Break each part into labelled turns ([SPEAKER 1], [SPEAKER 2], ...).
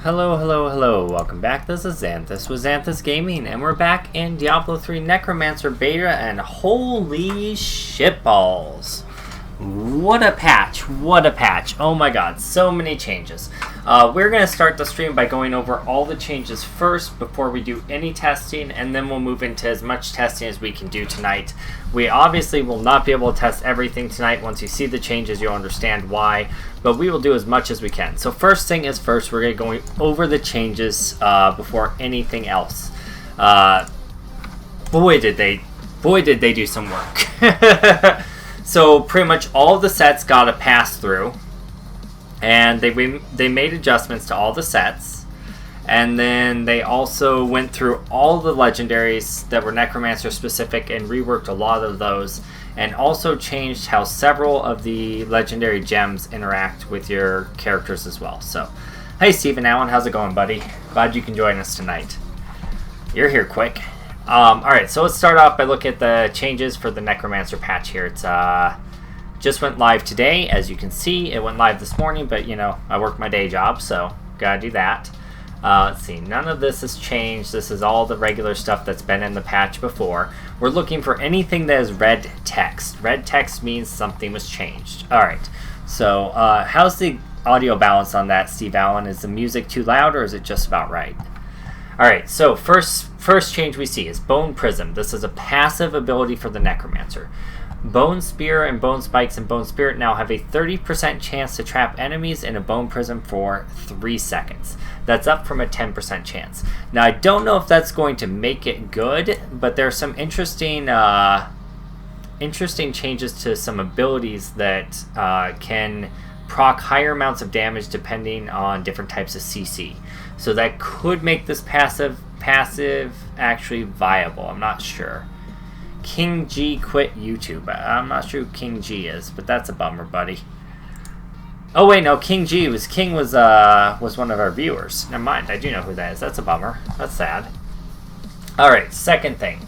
[SPEAKER 1] Hello, hello, hello. Welcome back. This is Xanthus with Xanthus Gaming, and we're back in Diablo 3 Necromancer Beta, and holy shitballs. What a patch. What a patch. Oh my god, so many changes. We're going to start the stream by going over all the changes first before we do any testing, and then we'll move into as much testing as we can do tonight. We obviously will not be able to test everything tonight. Once you see the changes, you'll understand why, but we will do as much as we can. So first thing is first, we're going to go over the changes before anything else. Boy did they do some work. So pretty much all the sets got a pass through, and they made adjustments to all the sets, and then they also went through all the legendaries that were Necromancer specific and reworked a lot of those, and also changed how several of the legendary gems interact with your characters as well. So, hey Stephen Allen, how's it going, buddy? Glad you can join us tonight. You're here quick. Alright, so let's start off by looking at the changes for the Necromancer patch here. It's just went live today, as you can see. It went live this morning, but you know, I work my day job, so gotta do that. Let's see, none of this has changed. This is all the regular stuff that's been in the patch before. We're looking for anything that is red text. Red text means something was changed. Alright, so how's the audio balance on that, Steve Allen? Is the music too loud, or is it just about right? Alright, so first change we see is Bone Prism. This is a passive ability for the Necromancer. Bone Spear and Bone Spikes and Bone Spirit now have a 30% chance to trap enemies in a Bone Prism for 3 seconds. That's up from a 10% chance. Now I don't know if that's going to make it good, but there are some interesting changes to some abilities that can proc higher amounts of damage depending on different types of CC. So that could make this passive actually viable. I'm not sure. King G quit YouTube. I'm not sure who King G is, but that's a bummer, buddy. Oh wait, no, King was one of our viewers. Never mind, I do know who that is. That's a bummer. That's sad. Alright, second thing.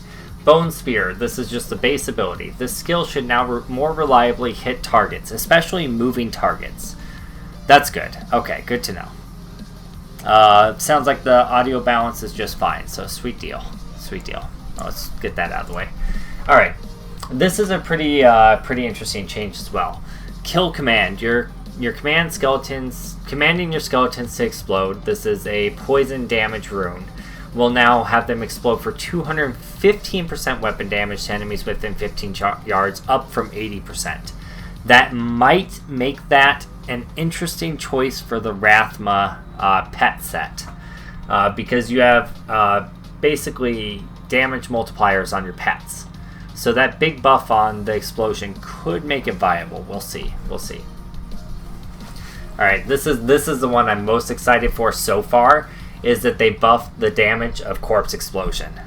[SPEAKER 1] Bone Spear. This is just the base ability. This skill should now more reliably hit targets, especially moving targets. That's good. Okay, good to know. Sounds like the audio balance is just fine, so sweet deal. Sweet deal. Let's get that out of the way. Alright, this is a pretty interesting change as well. Kill command. Your commanding your skeletons to explode. This is a poison damage rune. Will now have them explode for 215% weapon damage to enemies within 15 yards, up from 80%. That might make that an interesting choice for the Rathma pet set, because you have basically damage multipliers on your pets. So that big buff on the explosion could make it viable. We'll see. We'll see. Alright, this is the one I'm most excited for so far, is that they buffed the damage of Corpse Explosion.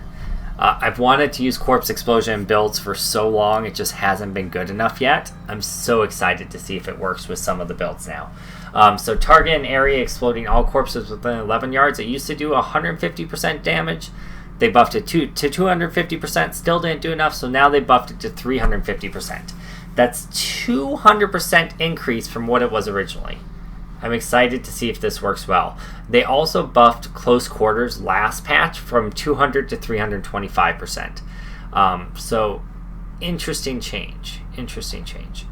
[SPEAKER 1] I've wanted to use Corpse Explosion in builds for so long, it just hasn't been good enough yet. I'm so excited to see if it works with some of the builds now. So target an area exploding all corpses within 11 yards. It used to do 150% damage. They buffed it to 250%, still didn't do enough, so now they buffed it to 350%. That's 200% increase from what it was originally. I'm excited to see if this works well. They also buffed close quarters last patch from 200 to 325%. So interesting change. Interesting change.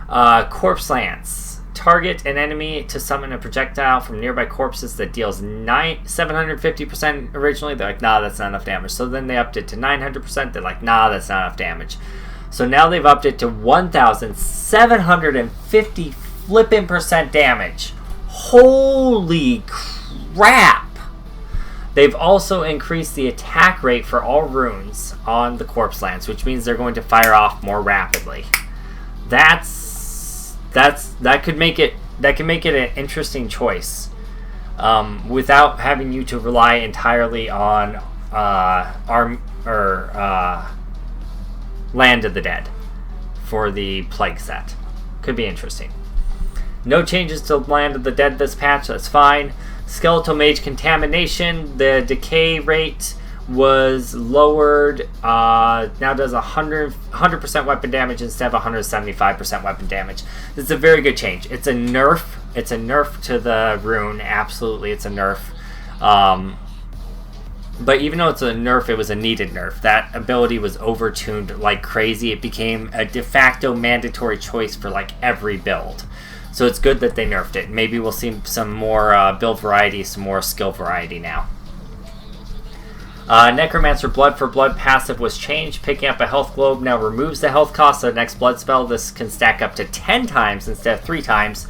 [SPEAKER 1] Corpse Lance. Target an enemy to summon a projectile from nearby corpses that deals 750% originally. They're like, nah, that's not enough damage. So then they upped it to 900%. They're like, nah, that's not enough damage. So now they've upped it to 1,750 flippin' percent damage. Holy crap! They've also increased the attack rate for all runes on the Corpse Lance, which means they're going to fire off more rapidly. That could make it an interesting choice, without having you to rely entirely on Land of the Dead for the Plague set. Could be interesting. No changes to Land of the Dead this patch, that's fine. Skeletal Mage Contamination, the decay rate was lowered, now does 100% weapon damage instead of 175% weapon damage. This is a very good change. It's a nerf It's a nerf to the rune. Absolutely, it's a nerf. But even though it's a nerf, it was a needed nerf. That ability was overtuned like crazy. It became a de facto mandatory choice for like every build. So it's good that they nerfed it. Maybe we'll see some more build variety, some more skill variety now. Necromancer Blood for Blood passive was changed. Picking up a health globe now removes the health cost of the next blood spell. This can stack up to 10 times instead of 3 times.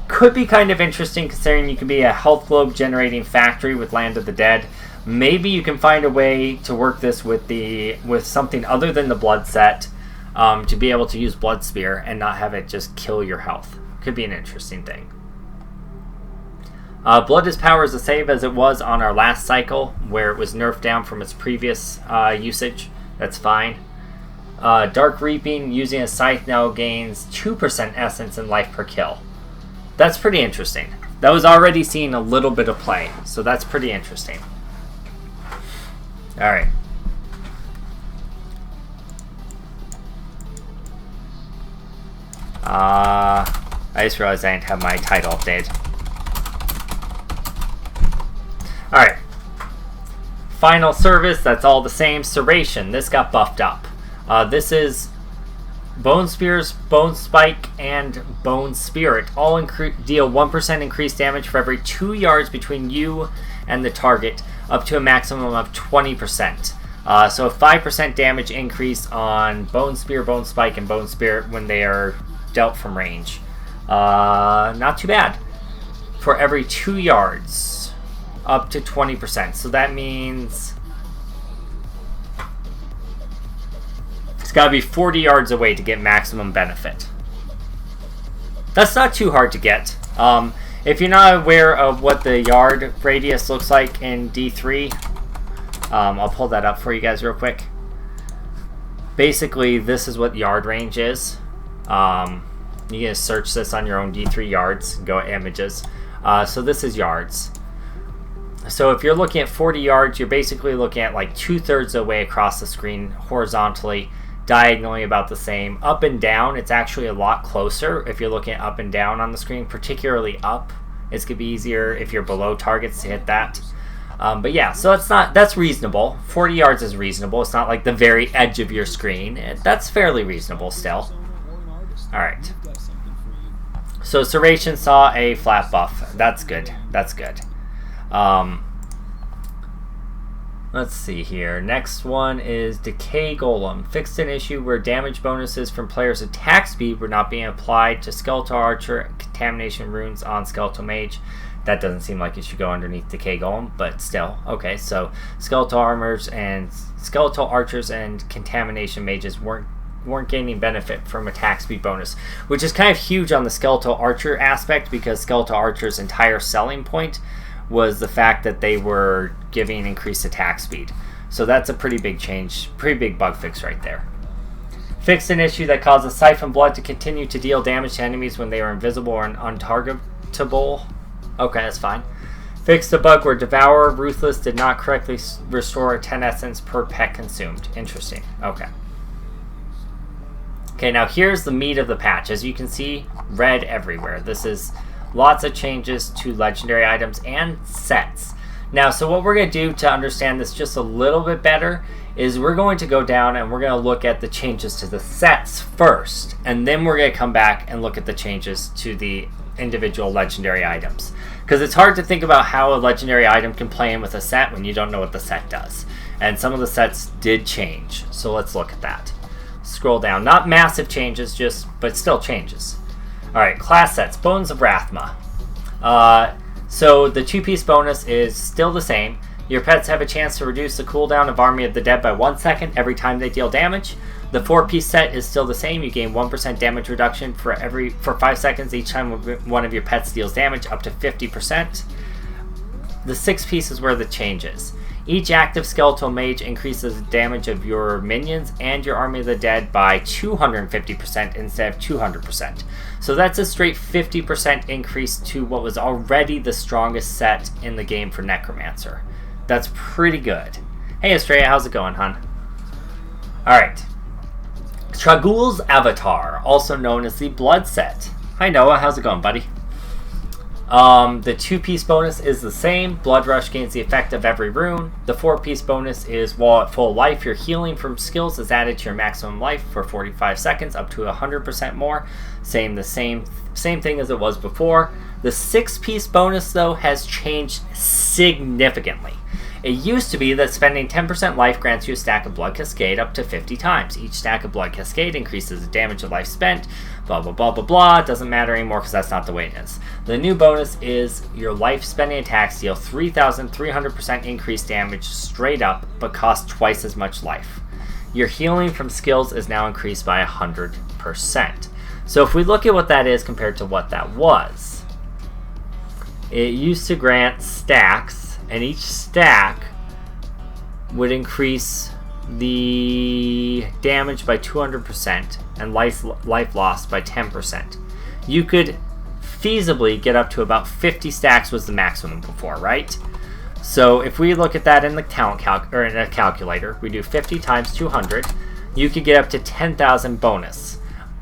[SPEAKER 1] Could be kind of interesting considering you can be a health globe generating factory with Land of the Dead. Maybe you can find a way to work this with something other than the blood set to be able to use Blood Spear and not have it just kill your health. Could be an interesting thing. Blood is power is the same as it was on our last cycle, where it was nerfed down from its previous usage. That's fine. Dark Reaping, using a scythe now gains 2% essence and life per kill. That's pretty interesting. That was already seeing a little bit of play, so that's pretty interesting. Alright. I just realized I didn't have my title updated. Alright. Final service, that's all the same. Serration, this got buffed up. This is Bone Spears, Bone Spike, and Bone Spirit. All deal 1% increased damage for every 2 yards between you and the target, up to a maximum of 20%. So a 5% damage increase on Bone Spear, Bone Spike, and Bone Spirit when they are dealt from range. Not too bad. For every 2 yards, up to 20%. So that means it's got to be 40 yards away to get maximum benefit. That's not too hard to get. If you're not aware of what the yard radius looks like in D3, I'll pull that up for you guys real quick. Basically, this is what yard range is. You can search this on your own D3 yards, go to images. So this is yards. So if you're looking at 40 yards, you're basically looking at like 2/3 of the way across the screen horizontally, diagonally about the same. Up and down, it's actually a lot closer if you're looking at up and down on the screen, particularly up. It's going to be easier if you're below targets to hit that. But yeah, so that's reasonable. 40 yards is reasonable. It's not like the very edge of your screen. That's fairly reasonable still. Alright. So Serration saw a flat buff. That's good. That's good. Let's see here. Next one is Decay Golem. Fixed an issue where damage bonuses from players' attack speed were not being applied to Skeletal Archer and Contamination runes on Skeletal Mage. That doesn't seem like it should go underneath Decay Golem, but still. Okay, so Skeletal Archers and Contamination Mages weren't gaining benefit from attack speed bonus, which is kind of huge on the Skeletal Archer aspect because Skeletal Archer's entire selling point was the fact that they were giving increased attack speed. So that's a pretty big change, pretty big bug fix right there. Fixed an issue that causes Siphon Blood to continue to deal damage to enemies when they are invisible or untargetable. Okay, that's fine. Fixed a bug where Devourer Ruthless did not correctly restore 10 essence per pet consumed. Interesting. Okay. Okay, now here's the meat of the patch. As you can see, red everywhere. This is lots of changes to legendary items and sets. Now, so what we're going to do to understand this just a little bit better is we're going to go down and we're going to look at the changes to the sets first, and then we're going to come back and look at the changes to the individual legendary items. Because it's hard to think about how a legendary item can play in with a set when you don't know what the set does. And some of the sets did change, so let's look at that. Scroll down. Not massive changes, but still changes. Alright, class sets. Bones of Rathma. So the 2-piece bonus is still the same. Your pets have a chance to reduce the cooldown of Army of the Dead by 1 second every time they deal damage. The 4-piece set is still the same. You gain 1% damage reduction for 5 seconds each time one of your pets deals damage, up to 50%. The 6-piece is where the change is. Each active Skeletal Mage increases the damage of your minions and your Army of the Dead by 250% instead of 200%. So that's a straight 50% increase to what was already the strongest set in the game for Necromancer. That's pretty good. Hey Estrella, how's it going, hon? Alright. Tragul's Avatar, also known as the Blood set. Hi Noah, how's it going, buddy? The 2-piece bonus is the same. Blood Rush gains the effect of every rune. The 4-piece bonus is while at full life, your healing from skills is added to your maximum life for 45 seconds, up to 100% more. Same thing as it was before. The 6-piece bonus, though, has changed significantly. It used to be that spending 10% life grants you a stack of Blood Cascade up to 50 times. Each stack of Blood Cascade increases the damage of life spent, blah, blah, blah, blah, blah. It doesn't matter anymore because that's not the way it is. The new bonus is your life spending attacks deal 3,300% increased damage straight up, but cost twice as much life. Your healing from skills is now increased by 100%. So if we look at what that is compared to what that was, it used to grant stacks, and each stack would increase the damage by 200% and life lost by 10%. You could feasibly get up to about 50 stacks was the maximum before, right? So if we look at that in the in a calculator, we do 50 times 200, you could get up to 10,000 bonus,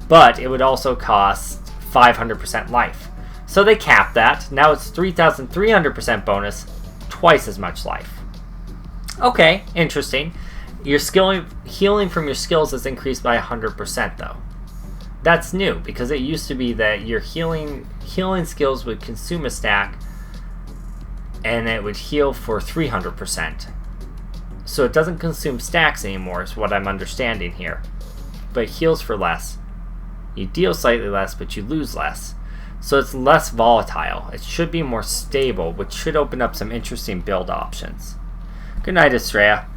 [SPEAKER 1] but it would also cost 500% life. So they capped that. Now it's 3,300% bonus, twice as much life. Okay, interesting. Your healing from your skills is increased by 100% though. That's new because it used to be that your healing skills would consume a stack and it would heal for 300%. So it doesn't consume stacks anymore is what I'm understanding here. But it heals for less. You deal slightly less, but you lose less. So it's less volatile. It should be more stable, which should open up some interesting build options. Good night, Estrella.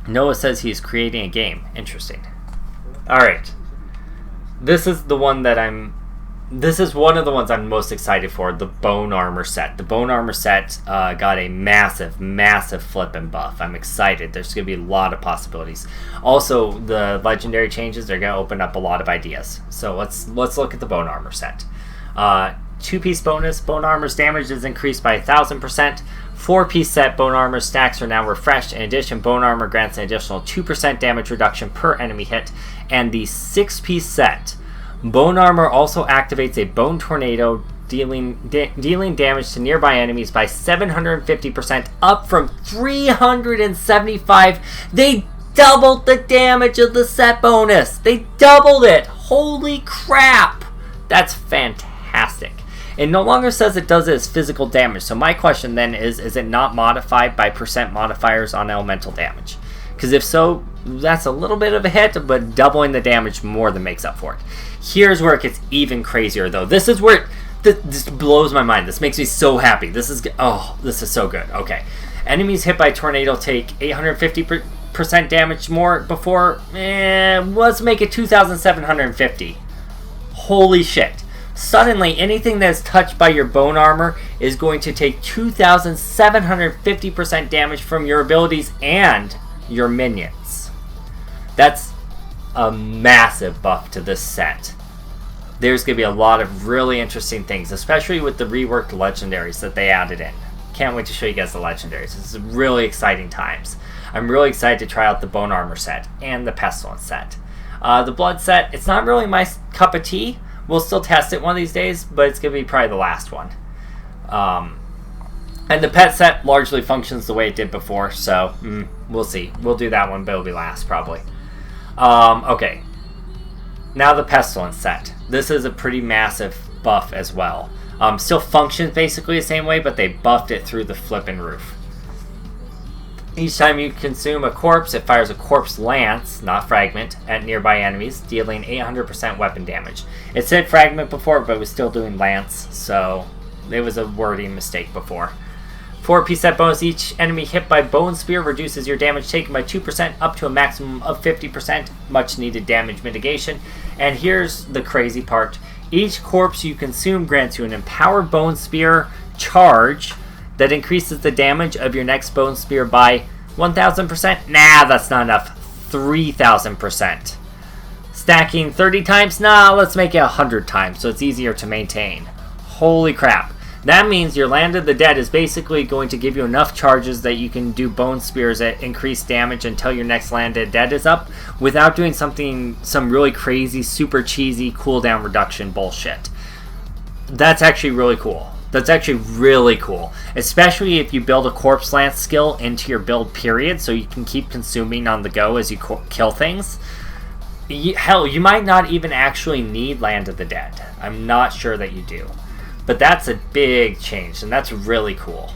[SPEAKER 1] Noah says he's creating a game. Interesting. Alright. This is one of the ones I'm most excited for, the Bone Armor set. The Bone Armor set got a massive, massive flip and buff. I'm excited. There's going to be a lot of possibilities. Also, the legendary changes are going to open up a lot of ideas. So let's look at the Bone Armor set. 2-piece bonus, Bone Armor's damage is increased by 1,000%. 4-piece set, Bone Armor stacks are now refreshed. In addition, Bone Armor grants an additional 2% damage reduction per enemy hit. And the 6-piece set, Bone Armor also activates a Bone Tornado, dealing damage to nearby enemies by 750%, up from 375. They doubled the damage of the set bonus. They doubled it. Holy crap. That's fantastic. It no longer says it does it as physical damage. So my question then is it not modified by percent modifiers on elemental damage? Because if so, that's a little bit of a hit, but doubling the damage more than makes up for it. Here's where it gets even crazier, though. This is where this blows my mind. This makes me so happy. This is so good. Okay. Enemies hit by tornado take 850% damage more before. Let's make it 2,750. Holy shit. Suddenly, anything that is touched by your Bone Armor is going to take 2,750% damage from your abilities and your minions. That's a massive buff to this set. There's going to be a lot of really interesting things, especially with the reworked legendaries that they added in. Can't wait to show you guys the legendaries. This is really exciting times. I'm really excited to try out the Bone Armor set and the Pestilence set. The Blood set, it's not really my cup of tea. We'll still test it one of these days, but it's going to be probably the last one. And the pet set largely functions the way it did before, so we'll see. We'll do that one, but it'll be last probably. Okay. Now the Pestilence set. This is a pretty massive buff as well. Still functions basically the same way, but they buffed it through the flippin' roof. Each time you consume a corpse, it fires a corpse lance, not fragment, at nearby enemies, dealing 800% weapon damage. It said fragment before, but it was still doing lance, so it was a wording mistake before. 4-piece set bonus, each enemy hit by Bone Spear reduces your damage taken by 2% up to a maximum of 50%, much needed damage mitigation. And here's the crazy part. Each corpse you consume grants you an empowered Bone Spear charge that increases the damage of your next Bone Spear by 1,000%. Nah, that's not enough. 3,000%. Stacking 30 times? Nah, let's make it 100 times so it's easier to maintain. Holy crap. That means your Land of the Dead is basically going to give you enough charges that you can do Bone Spears at increased damage until your next Land of the Dead is up without doing some really crazy, super cheesy cooldown reduction bullshit. That's actually really cool. That's actually really cool. Especially if you build a corpse lance skill into your build period so you can keep consuming on the go as you kill things. Hell, you might not even actually need Land of the Dead. I'm not sure that you do. But that's a big change, and that's really cool.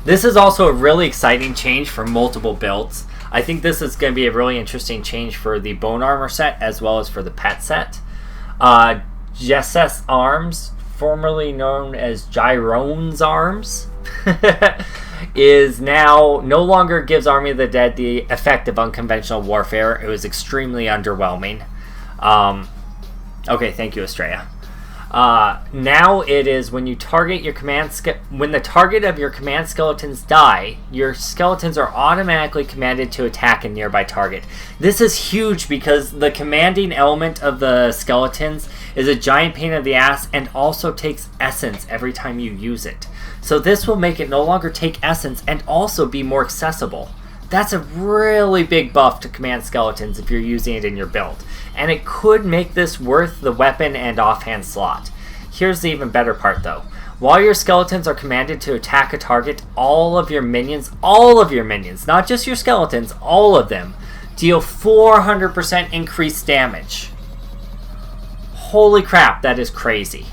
[SPEAKER 1] This is also a really exciting change for multiple builds. I think this is going to be a really interesting change for the Bone Armor set as well as for the Pet set. Jesse's Arms, formerly known as Gyrone's Arms, is now no longer gives Army of the Dead the effect of unconventional warfare. It was extremely underwhelming. Okay, thank you, Estrella. Now it is when you target your when the target of your command skeletons die, your skeletons are automatically commanded to attack a nearby target. This is huge because the commanding element of the skeletons is a giant pain in the ass and also takes essence every time you use it. So this will make it no longer take essence and also be more accessible. That's a really big buff to command skeletons if you're using it in your build. And it could make this worth the weapon and offhand slot. Here's the even better part though. While your skeletons are commanded to attack a target, all of your minions, not just your skeletons, all of them, deal 400% increased damage. Holy crap, that is crazy.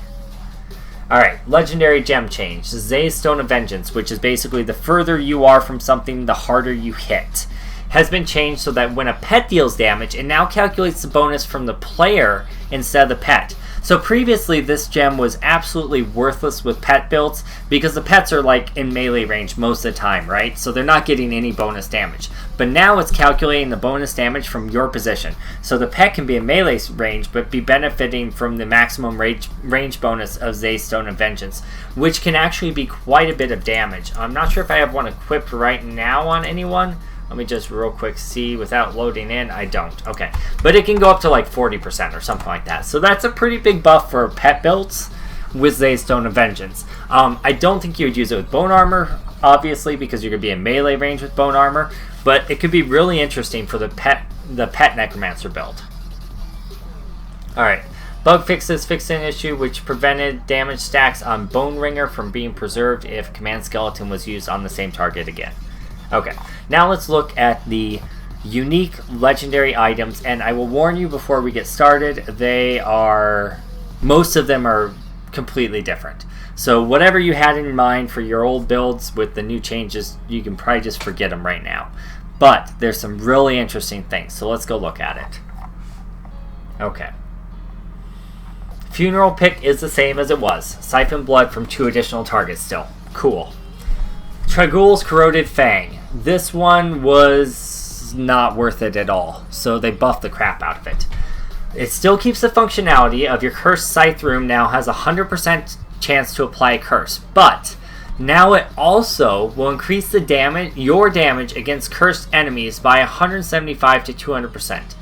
[SPEAKER 1] Alright, legendary gem change. Zay's Stone of Vengeance, which is basically the further you are from something, the harder you hit, has been changed so that when a pet deals damage, it now calculates the bonus from the player instead of the pet. So previously, this gem was absolutely worthless with pet builds because the pets are like in melee range most of the time, right? So they're not getting any bonus damage. But now it's calculating the bonus damage from your position. So the pet can be in melee range, but be benefiting from the maximum range bonus of Zay's Stone of Vengeance, which can actually be quite a bit of damage. I'm not sure if I have one equipped right now on anyone. Let me just real quick see without loading in. I don't. Okay. But it can go up to like 40% or something like that. So that's a pretty big buff for pet builds with Zay's Stone of Vengeance. I don't think you would use it with Bone Armor, obviously, because you're going to be in melee range with Bone Armor. But it could be really interesting for the pet Necromancer build. Alright. Bug fixes fixed an issue which prevented damage stacks on Bone Ringer from being preserved if Command Skeleton was used on the same target again. Okay, now let's look at the unique legendary items, and I will warn you before we get started, most of them are completely different. So whatever you had in mind for your old builds with the new changes, you can probably just forget them right now. But there's some really interesting things, so let's go look at it. Okay. Funeral Pick is the same as it was. Siphon blood from 2 additional targets still. Cool. Tragul's Corroded Fang. This one was not worth it at all, so they buffed the crap out of it. It still keeps the functionality of your Cursed Scythe Room now has a 100% chance to apply a curse, but now it also will increase the your damage against cursed enemies by 175 to 200%.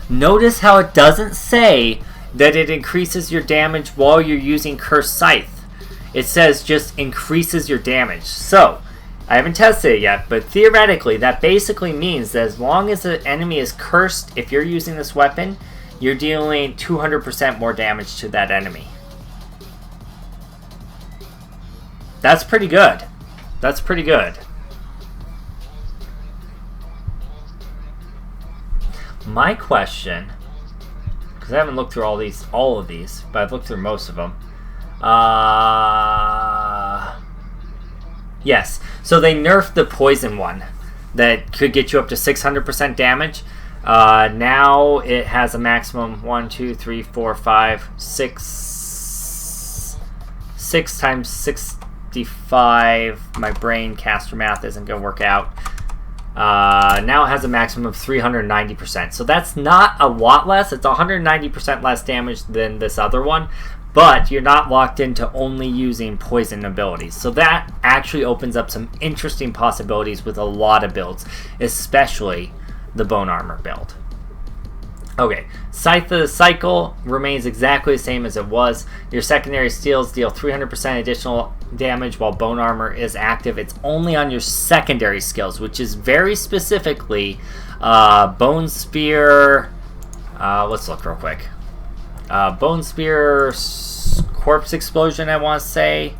[SPEAKER 1] Notice how it doesn't say that it increases your damage while you're using Cursed Scythe. It says just increases your damage. So, I haven't tested it yet, but theoretically that basically means that as long as the enemy is cursed, if you're using this weapon, you're dealing 200% more damage to that enemy. That's pretty good. That's pretty good. My question, because I haven't looked through all of these, but I've looked through most of them. Yes, so they nerfed the poison one that could get you up to 600% damage. Now it has a maximum 6 times 65. My brain caster math isn't going to work out. Now it has a maximum of 390%. So that's not a lot less. It's 190% less damage than this other one. But you're not locked into only using poison abilities. So that actually opens up some interesting possibilities with a lot of builds, especially the Bone Armor build. Okay, Scythe of the Cycle remains exactly the same as it was. Your secondary steals deal 300% additional damage while Bone Armor is active. It's only on your secondary skills, which is very specifically Bone Spear. Let's look real quick. Bone Spear, Corpse Explosion, I want to say.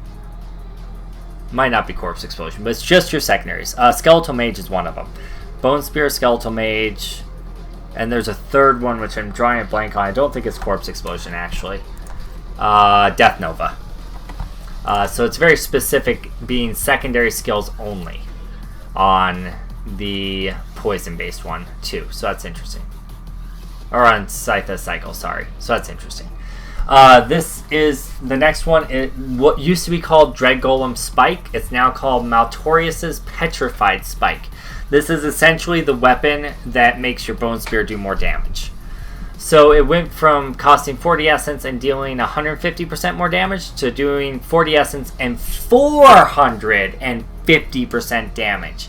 [SPEAKER 1] Might not be Corpse Explosion, but it's just your secondaries. Skeletal Mage is one of them. Bone Spear, Skeletal Mage, and there's a third one which I'm drawing a blank on. I don't think it's Corpse Explosion, actually. Death Nova. So it's very specific, being secondary skills only on the poison-based one, too. So that's interesting. Or on Scythe Cycle, sorry. So that's interesting. This is the next one. What used to be called Dread Golem Spike. It's now called Maltorius's Petrified Spike. This is essentially the weapon that makes your Bone Spear do more damage. So it went from costing 40 essence and dealing 150% more damage to doing 40 essence and 450% damage.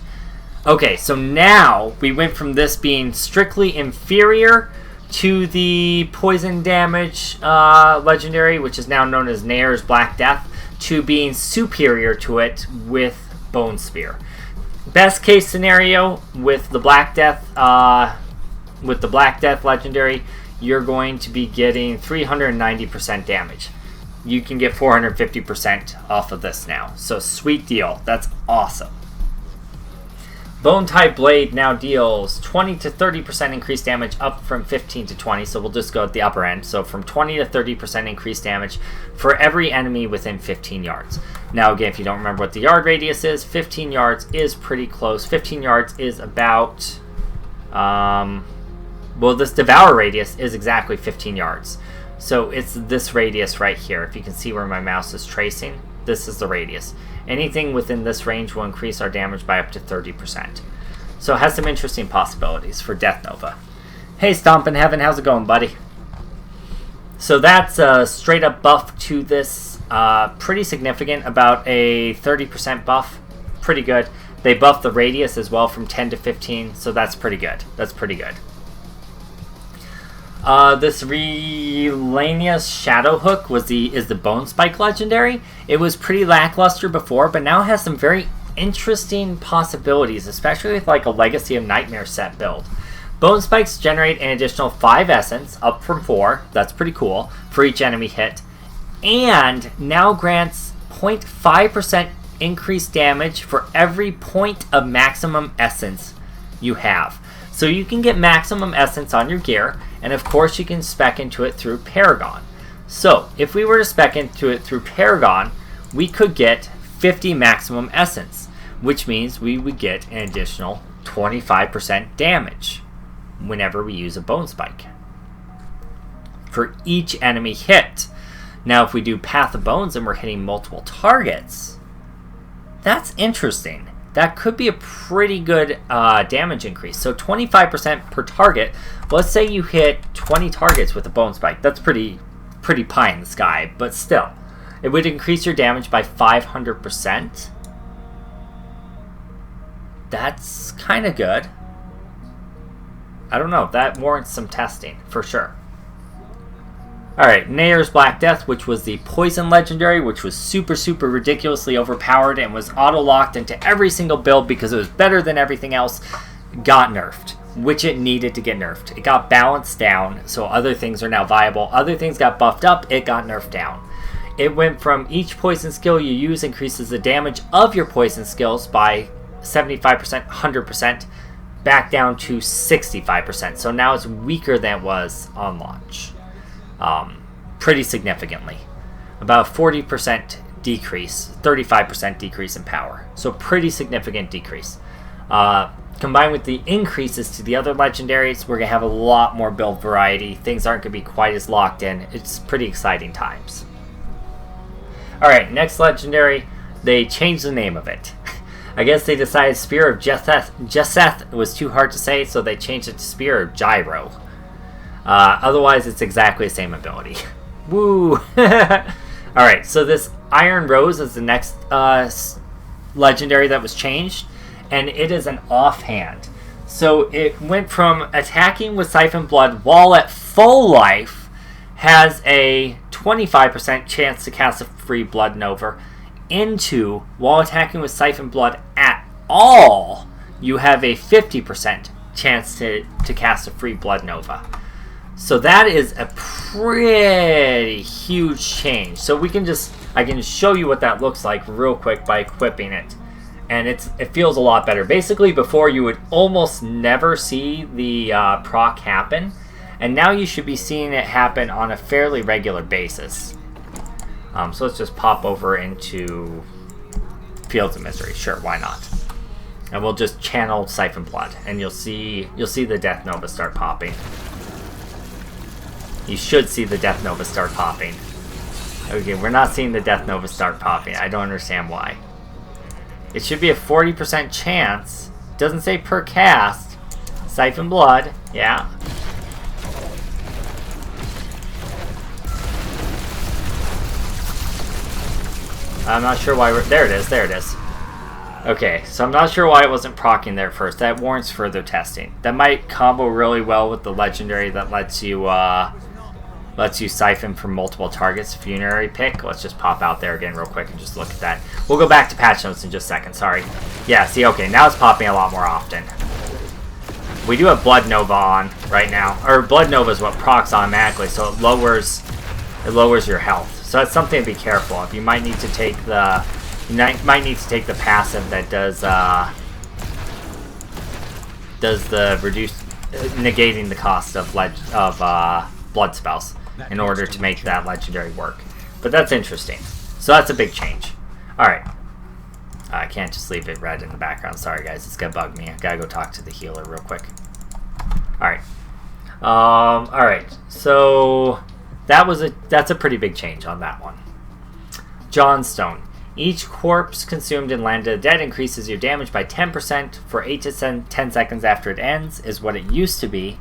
[SPEAKER 1] Okay, so now we went from this being strictly inferior to the poison damage legendary, which is now known as Nair's Black Death, to being superior to it with Bone Spear. Best case scenario with the Black Death legendary, you're going to be getting 390% damage. You can get 450% off of this now. So sweet deal. That's awesome. Bone type blade now deals 20 to 30% increased damage, up from 15 to 20, so we'll just go at the upper end. So from 20 to 30% increased damage for every enemy within 15 yards. Now again, if you don't remember what the yard radius is, 15 yards is pretty close. 15 yards is about, well, this Devour radius is exactly 15 yards. So it's this radius right here. If you can see where my mouse is tracing, this is the radius. Anything within this range will increase our damage by up to 30%. So it has some interesting possibilities for Death Nova. Hey Stomp in Heaven, how's it going, buddy? So that's a straight up buff to this. Pretty significant, about a 30% buff. Pretty good. They buffed the radius as well from 10 to 15, so that's pretty good. That's pretty good. This Relania's Shadow Hook is the Bone Spike legendary. It was pretty lackluster before, but now has some very interesting possibilities, especially with like a Legacy of Nightmare set build. Bone Spikes generate an additional 5 essence, up from 4, that's pretty cool, for each enemy hit, and now grants 0.5% increased damage for every point of maximum essence you have. So you can get maximum essence on your gear, and of course you can spec into it through Paragon. So if we were to spec into it through Paragon, we could get 50 maximum essence, which means we would get an additional 25% damage whenever we use a Bone Spike for each enemy hit. Now if we do Path of Bones and we're hitting multiple targets, that's interesting. That could be a pretty good damage increase. So 25% per target. Let's say you hit 20 targets with a Bone Spike. That's pretty pie in the sky, but still. It would increase your damage by 500%. That's kind of good. I don't know. That warrants some testing, for sure. Alright, Nair's Black Death, which was the Poison Legendary, which was super ridiculously overpowered and was auto-locked into every single build because it was better than everything else, got nerfed, which it needed to get nerfed. It got balanced down, so other things are now viable. Other things got buffed up, it got nerfed down. It went from each poison skill you use increases the damage of your poison skills by 75%, 100%, back down to 65%. So now it's weaker than it was on launch. Pretty significantly. About a 40% decrease, 35% decrease in power. So pretty significant decrease. Combined with the increases to the other legendaries, we're going to have a lot more build variety. Things aren't going to be quite as locked in. It's pretty exciting times. Alright, next legendary, they changed the name of it. I guess they decided Spear of Jeseth was too hard to say, so they changed it to Spear of Gyro. Otherwise, it's exactly the same ability. Woo! Alright, so this Iron Rose is the next legendary that was changed, and it is an offhand. So it went from attacking with Siphon Blood while at full life, has a 25% chance to cast a free Blood Nova, into while attacking with Siphon Blood at all, you have a 50% chance to cast a free Blood Nova. So that is a pretty huge change. So we can I can show you what that looks like real quick by equipping it. And it feels a lot better. Basically, before you would almost never see the proc happen. And now you should be seeing it happen on a fairly regular basis. So let's just pop over into Fields of Misery. Sure, why not? And we'll just channel Siphon Blood. And you'll see the Death Nova start popping. You should see the Death Nova start popping. Okay, we're not seeing the Death Nova start popping. I don't understand why. It should be a 40% chance. Doesn't say per cast. Siphon Blood, yeah. I'm not sure why there it is, there it is. Okay, so I'm not sure why it wasn't proccing there first. That warrants further testing. That might combo really well with the legendary that lets you siphon from multiple targets. Funerary pick. Let's just pop out there again real quick and just look at that. We'll go back to patch notes in just a second, sorry. Yeah, see, okay, now it's popping a lot more often. We do have Blood Nova on right now. Or Blood Nova is what procs automatically, so it lowers your health. So that's something to be careful of. You might need to take the passive that does the reduce negating the cost of blood spells in order to make that legendary work. But that's interesting. So that's a big change. Alright. I can't just leave it red in the background. Sorry guys, it's gonna bug me. I gotta go talk to the healer real quick. Alright. Alright. So that's a pretty big change on that one. Johnstone. Each corpse consumed in Land of the Dead increases your damage by 10% for 8 to 10 seconds after it ends, is what it used to be.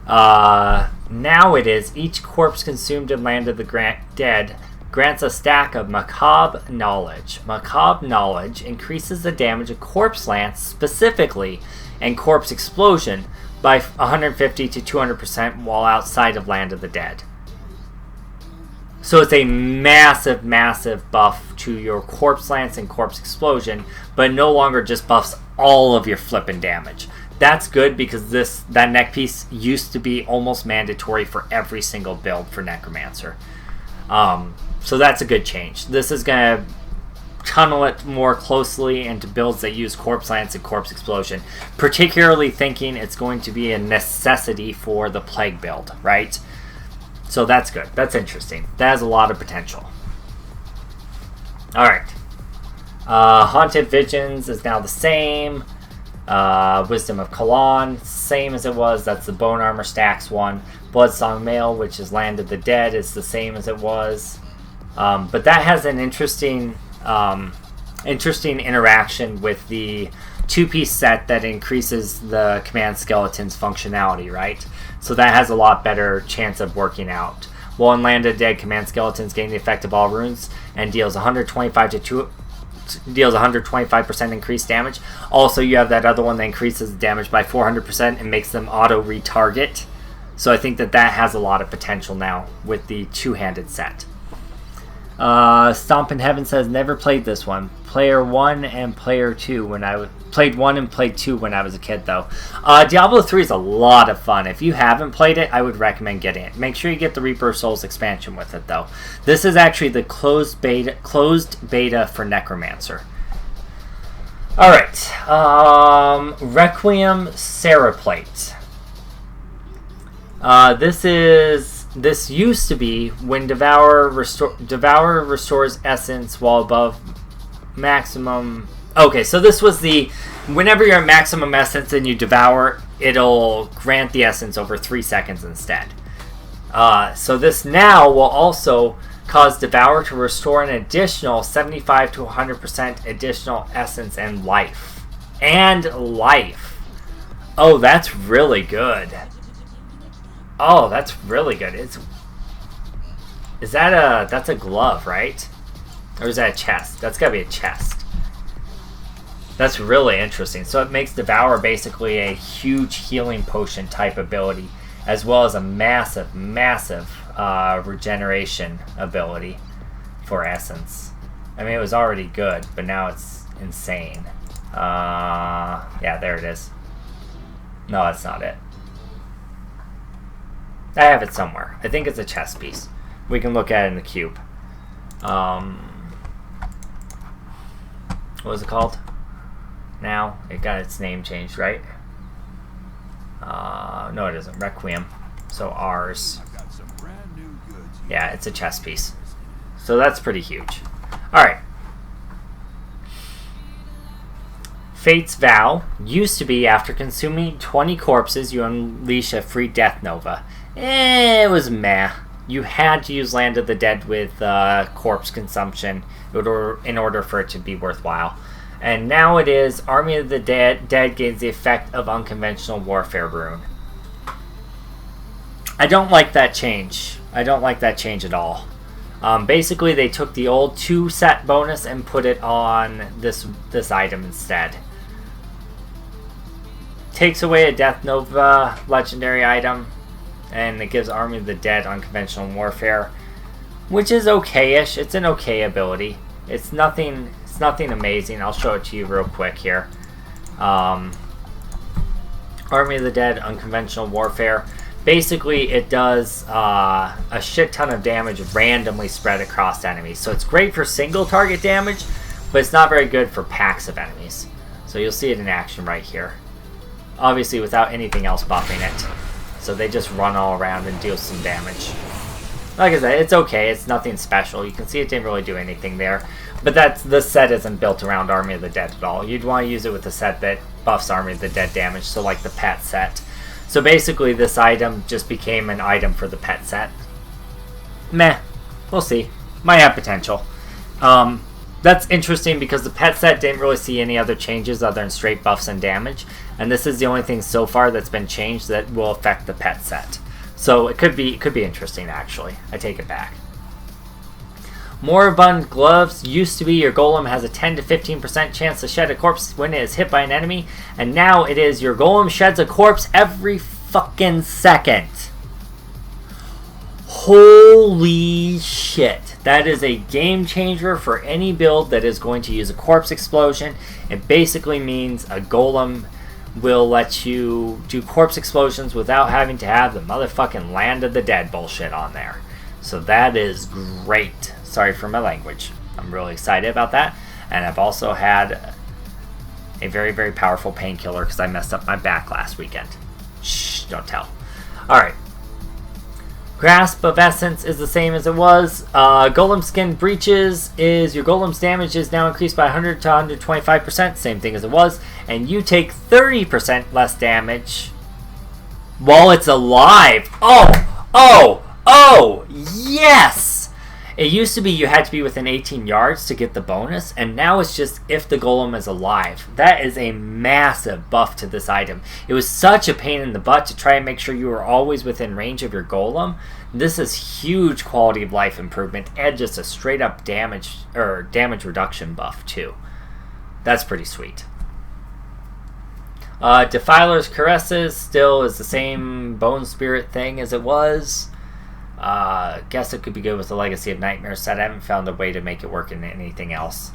[SPEAKER 1] Now it is, each corpse consumed in Land of the Dead grants a stack of Macabre Knowledge. Macabre Knowledge increases the damage of Corpse Lance specifically and Corpse Explosion by 150 to 200% while outside of Land of the Dead. So it's a massive, massive buff to your Corpse Lance and Corpse Explosion, but no longer just buffs all of your flippin' damage. That's good because that neck piece used to be almost mandatory for every single build for Necromancer. So that's a good change. This is going to tunnel it more closely into builds that use Corpse Lance and Corpse Explosion, particularly thinking it's going to be a necessity for the Plague build, right? So that's good. That's interesting. That has a lot of potential. Alright. Haunted Visions is now the same. Wisdom of Kalan, same as it was. That's the Bone Armor Stacks one. Bloodsong Mail, which is Land of the Dead, is the same as it was. But that has an interesting interaction with the two-piece set that increases the Command Skeleton's functionality, right? So that has a lot better chance of working out. While in Land of the Dead, Command Skeletons gain the effect of all runes and deals 125% increased damage. Also, you have that other one that increases damage by 400% and makes them auto-retarget. So I think that has a lot of potential now with the two-handed set. Stomp in Heaven says, never played this one. Player 1 and Player 2 played 1 and played 2 when I was a kid, though. Diablo 3 is a lot of fun. If you haven't played it, I would recommend getting it. Make sure you get the Reaper of Souls expansion with it, though. This is actually the closed beta for Necromancer. Alright. Requiem Seraplate. This used to be when Devourer restores essence while above maximum. Okay, so this was whenever you're at maximum essence and you devour, it'll grant the essence over 3 seconds instead. So this now will also cause Devour to restore an additional 75 to 100% additional essence and life. Oh, that's really good. Oh, that's really good. That's a glove, right? Or is that a chest? That's gotta be a chest. That's really interesting. So it makes Devour basically a huge healing potion type ability, as well as a massive, massive regeneration ability for essence. I mean, it was already good, but now it's insane. Yeah, there it is. No, that's not it. I have it somewhere. I think it's a chess piece. We can look at it in the cube. What was it called? Now it got its name changed, right? No, it isn't. Requiem. So R's. Yeah, it's a chess piece. So that's pretty huge. Alright. Fate's Vow used to be after consuming 20 corpses, you unleash a free death nova. It was meh. You had to use Land of the Dead with corpse consumption in order for it to be worthwhile. And now it is Army of the Dead gains the effect of Unconventional Warfare rune. I don't like that change. I don't like that change at all. Basically, they took the old 2-set bonus and put it on this item instead. Takes away a Death Nova legendary item, and it gives Army of the Dead Unconventional Warfare, which is okay-ish. It's an okay ability. It's nothing amazing. I'll show it to you real quick here. Army of the Dead Unconventional Warfare. Basically, it does a shit ton of damage randomly spread across enemies. So it's great for single target damage, but it's not very good for packs of enemies. So you'll see it in action right here. Obviously without anything else buffing it. So they just run all around and deal some damage. Like I said, it's okay. It's nothing special. You can see it didn't really do anything there. But the set isn't built around Army of the Dead at all. You'd want to use it with a set that buffs Army of the Dead damage, so like the pet set. So basically this item just became an item for the pet set. Meh. We'll see. Might have potential. That's interesting because the pet set didn't really see any other changes other than straight buffs and damage. And this is the only thing so far that's been changed that will affect the pet set. So it could be interesting actually. I take it back. Moribund Gloves used to be your golem has a 10 to 15% chance to shed a corpse when it is hit by an enemy, and now it is your golem sheds a corpse every fucking second. Holy shit. That is a game changer for any build that is going to use a corpse explosion. It basically means a golem will let you do corpse explosions without having to have the motherfucking Land of the Dead bullshit on there. So that is great. Sorry for my language. I'm really excited about that. And I've also had a very, very powerful painkiller because I messed up my back last weekend. Shh, don't tell. Alright. Grasp of Essence is the same as it was. Golem Skin Breaches is your golem's damage is now increased by 100 to 125%. Same thing as it was. And you take 30% less damage while it's alive. Oh, yes! It used to be you had to be within 18 yards to get the bonus, and now it's just if the golem is alive. That is a massive buff to this item. It was such a pain in the butt to try and make sure you were always within range of your golem. This is huge quality of life improvement and just a straight up damage reduction buff too. That's pretty sweet. Defiler's Caresses still is the same bone spirit thing as it was. Guess it could be good with the Legacy of Nightmare set. I haven't found a way to make it work in anything else.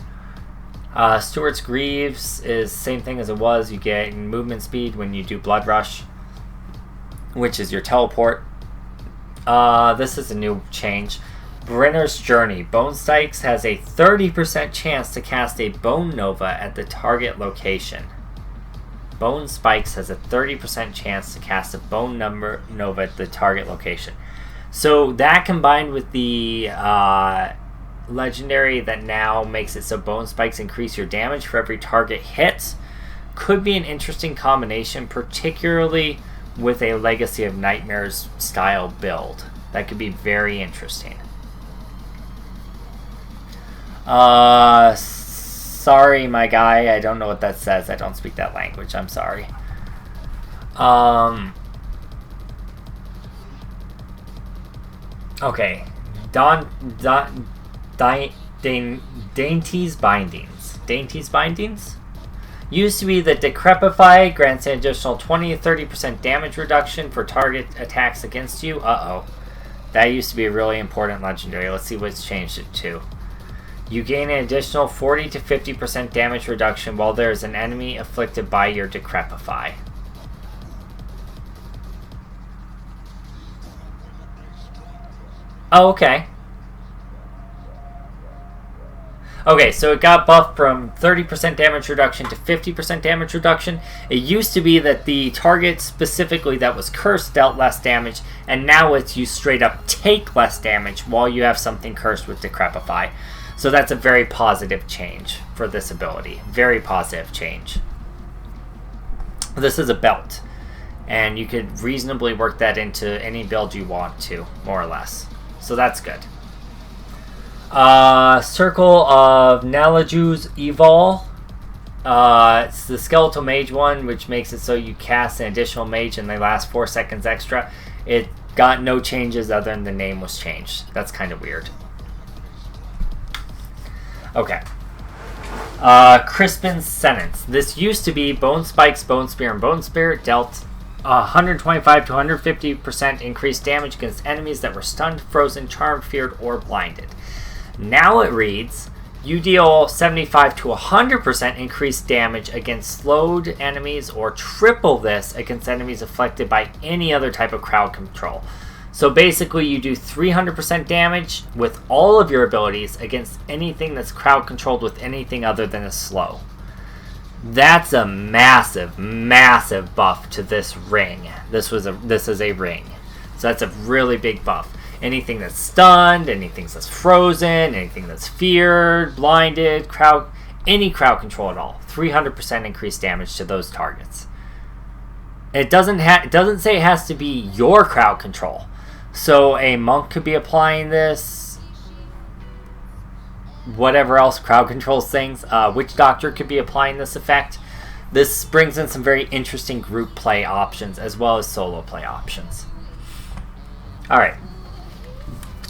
[SPEAKER 1] Stewart's Greaves is same thing as it was. You get movement speed when you do Blood Rush, which is your teleport. This is a new change. Brenner's Journey. Bone Spikes has a 30% chance to cast a Bone Nova at the target location. Bone Spikes has a 30% chance to cast a Bone Nova at the target location. So that combined with the legendary that now makes it so Bone Spikes increase your damage for every target hit could be an interesting combination, particularly with a Legacy of Nightmares style build. That could be very interesting. Sorry, my guy. I don't know what that says. I don't speak that language. I'm sorry. Okay. Dainty's Bindings. Dainty's Bindings? Used to be that Decrepify grants an additional 20 to 30% damage reduction for target attacks against you. Uh-oh. That used to be a really important legendary. Let's see what's changed it to. You gain an additional 40 to 50% damage reduction while there is an enemy afflicted by your Decrepify. Oh, okay. Okay, so it got buffed from 30% damage reduction to 50% damage reduction. It used to be that the target specifically that was cursed dealt less damage, and now it's you straight up take less damage while you have something cursed with Decrepify. So that's a very positive change for this ability. Very positive change. This is a belt, and you could reasonably work that into any build you want to, more or less. So that's good. Circle of Nalaju's Evol. It's the Skeletal Mage one, which makes it so you cast an additional mage and they last 4 seconds extra. It got no changes other than the name was changed. That's kind of weird. Okay. Crispin's Sentence. This used to be Bone Spikes, Bone Spear, and Bone Spirit dealt 125 to 150% increased damage against enemies that were stunned, frozen, charmed, feared, or blinded. Now it reads, you deal 75 to 100% increased damage against slowed enemies, or triple this against enemies afflicted by any other type of crowd control. So basically you do 300% damage with all of your abilities against anything that's crowd controlled with anything other than a slow. That's a massive, massive buff to this ring. This is a ring. So that's a really big buff. Anything that's stunned, anything that's frozen, anything that's feared, blinded, any crowd control at all. 300% increased damage to those targets. It doesn't say it has to be your crowd control. So a monk could be applying this. Whatever else crowd controls things. Witch Doctor could be applying this effect. This brings in some very interesting group play options as well as solo play options. Alright.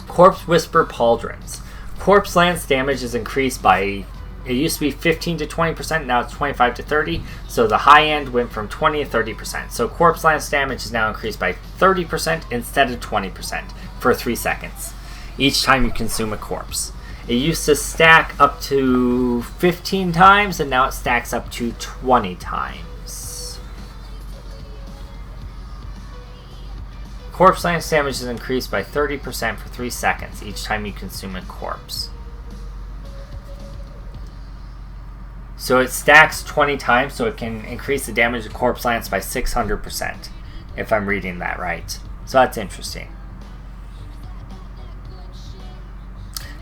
[SPEAKER 1] Corpse Whisper Pauldrons. Corpse Lance damage is increased by, it used to be 15 to 20%, now it's 25 to 30, so the high end went from 20 to 30%. So Corpse Lance damage is now increased by 30% instead of 20% for 3 seconds, each time you consume a corpse. It used to stack up to 15 times, and now it stacks up to 20 times. Corpse Lance damage is increased by 30% for 3 seconds each time you consume a corpse. So it stacks 20 times, so it can increase the damage of Corpse Lance by 600%, if I'm reading that right. So that's interesting.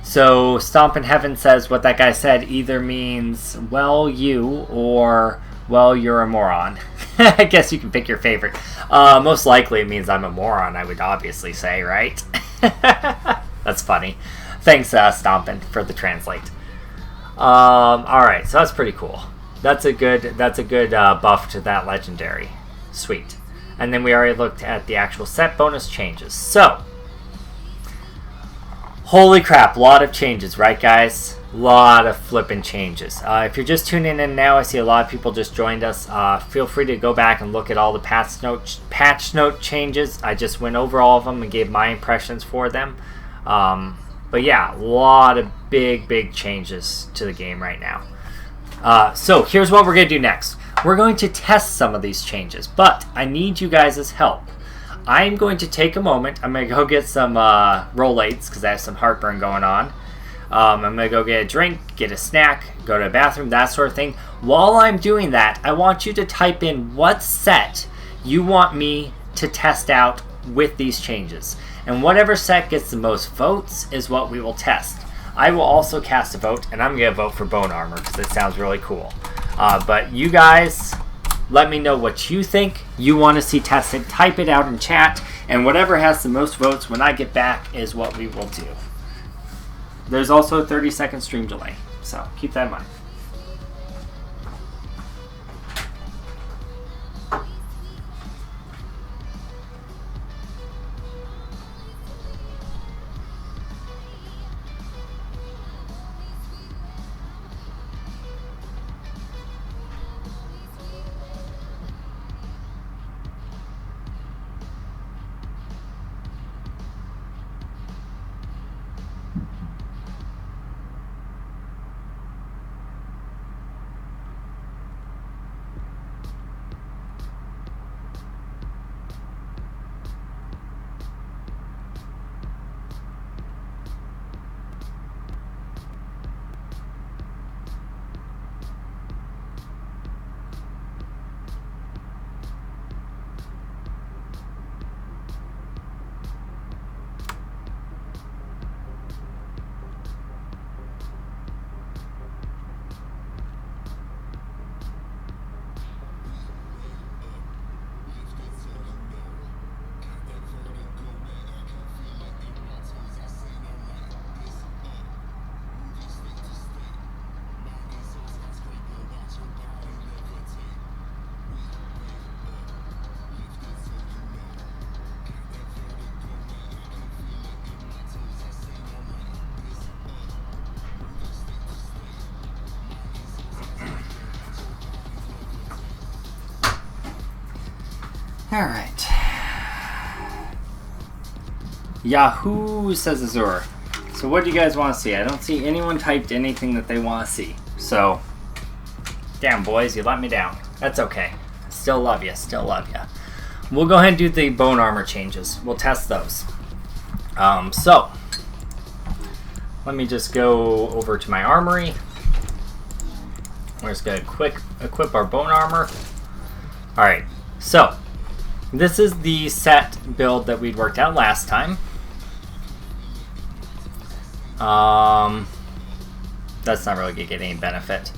[SPEAKER 1] So Stomp in Heaven says what that guy said either means, well, you, or, well, you're a moron. I guess you can pick your favorite. Most likely it means I'm a moron, I would obviously say, right? That's funny. Thanks, Stompin', for the translate. Alright, so that's pretty cool. That's a good buff to that legendary. Sweet. And then we already looked at the actual set bonus changes. So, holy crap, a lot of changes, right, guys? Lot of flippin' changes. If you're just tuning in now, I see a lot of people just joined us. Feel free to go back and look at all the patch note changes. I just went over all of them and gave my impressions for them. But yeah, a lot of big changes to the game right now. So here's what we're going to do next. We're going to test some of these changes, but I need you guys' help. I'm going to take a moment. I'm going to go get some Rolaids because I have some heartburn going on. I'm going to go get a drink, get a snack, go to the bathroom, that sort of thing. While I'm doing that, I want you to type in what set you want me to test out with these changes. And whatever set gets the most votes is what we will test. I will also cast a vote, and I'm going to vote for Bone Armor because it sounds really cool. But you guys, let me know what you think you want to see tested. Type it out in chat, and whatever has the most votes when I get back is what we will do. There's also a 30-second stream delay, so keep that in mind. Alright. Yahoo says Azure. So what do you guys want to see? I don't see anyone typed anything that they want to see. So, damn boys, you let me down. That's okay. Still love you. Still love you. We'll go ahead and do the bone armor changes. We'll test those. So, let me just go over to my armory. We're just going to equip our bone armor. Alright, so this is the set build that we'd worked out last time. That's not really going to get any benefit.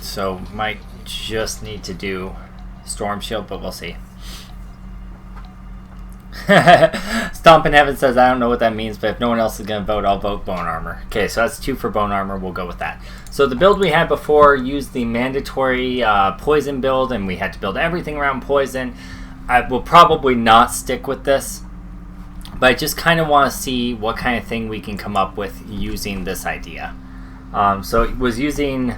[SPEAKER 1] So, might just need to do Storm Shield, but we'll see. Stomp in Heaven says, I don't know what that means, but if no one else is going to vote, I'll vote Bone Armor. Okay, so that's 2 for Bone Armor. We'll go with that. So the build we had before used the mandatory poison build, and we had to build everything around poison. I will probably not stick with this, but I just kind of want to see what kind of thing we can come up with using this idea. So it was using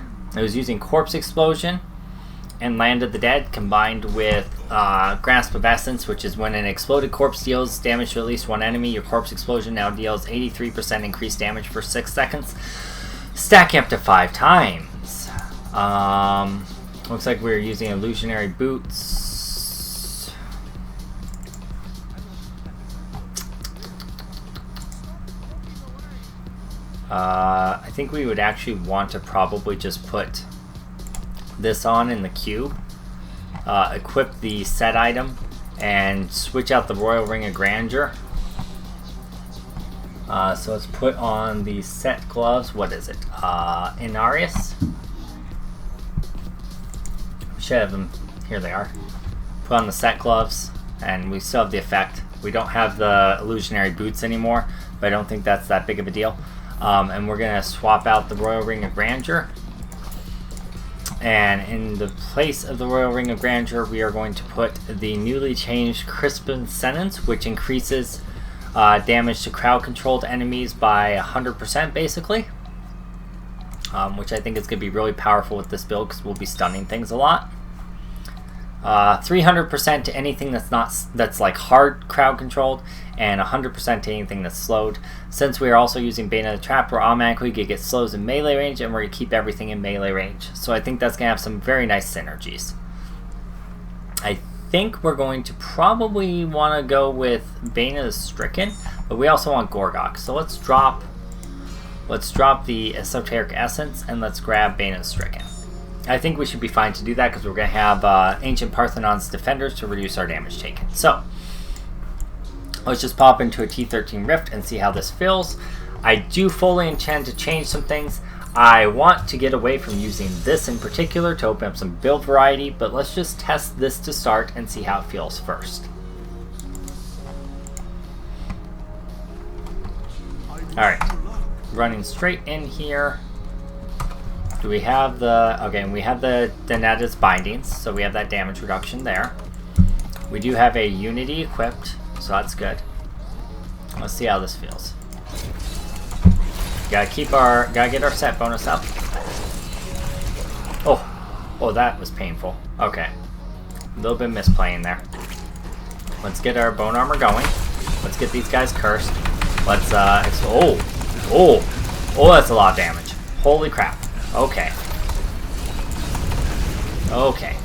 [SPEAKER 1] Corpse Explosion and Land of the Dead combined with Grasp of Essence, which is when an exploded corpse deals damage to at least one enemy, your Corpse Explosion now deals 83% increased damage for 6 seconds. Stacking up to 5 times. Looks like we're using Illusionary Boots. I think we would actually want to probably just put this on in the cube, equip the set item, and switch out the Royal Ring of Grandeur. So let's put on the set gloves. What is it? Inarius? We should have them. Here they are. Put on the set gloves, and we still have the effect. We don't have the illusionary boots anymore, but I don't think that's that big of a deal. And we're going to swap out the Royal Ring of Grandeur. And in the place of the Royal Ring of Grandeur, we are going to put the newly changed Crispin Sentence, which increases damage to crowd-controlled enemies by 100%, basically. Which I think is going to be really powerful with this build, because we'll be stunning things a lot. 300% to anything that's like hard crowd-controlled, and 100% to anything that's slowed. Since we are also using Bane of the Trap, we're automatically going to get slows in melee range, and we're going to keep everything in melee range. So I think that's going to have some very nice synergies. I think we're going to probably want to go with Bane of the Stricken, but we also want Gorgok. So let's drop the Esoteric Essence, and let's grab Bane of the Stricken. I think we should be fine to do that, because we're going to have Ancient Parthenon's Defenders to reduce our damage taken. So let's just pop into a T13 Rift and see how this feels. I do fully intend to change some things. I want to get away from using this in particular to open up some build variety, but let's just test this to start and see how it feels first. Alright, running straight in here. Do we have the... Okay, we have the Deneta's Bindings, so we have that damage reduction there. We do have a Unity equipped, so that's good. Let's see how this feels. Gotta get our set bonus up. Oh, that was painful. Okay, a little bit misplaying there. Let's get our bone armor going. Let's get these guys cursed. Let's oh, that's a lot of damage. Holy crap. Okay,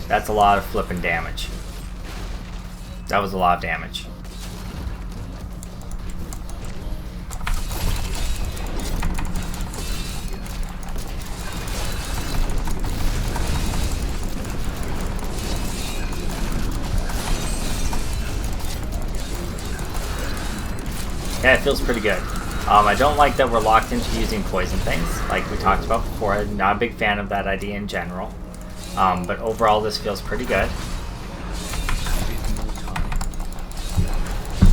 [SPEAKER 1] that's a lot of flipping damage. That was a lot of damage. Yeah, it feels pretty good. I don't like that we're locked into using poison things, like we talked about before. I'm not a big fan of that idea in general. But overall, this feels pretty good.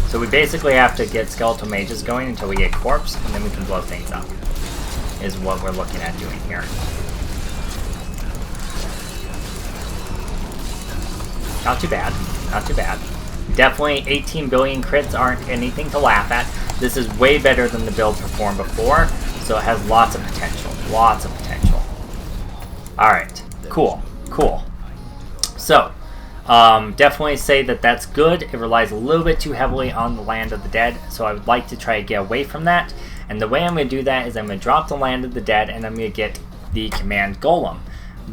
[SPEAKER 1] So we basically have to get Skeletal Mages going until we get Corpse, and then we can blow things up, is what we're looking at doing here. Not too bad. Not too bad. Definitely 18 billion crits aren't anything to laugh at. This is way better than the build performed before, so it has lots of potential. Lots of potential. Alright, cool. So, Definitely say that that's good. It relies a little bit too heavily on the Land of the Dead, so I would like to try to get away from that. And the way I'm going to do that is I'm going to drop the Land of the Dead and I'm going to get the Command Golem,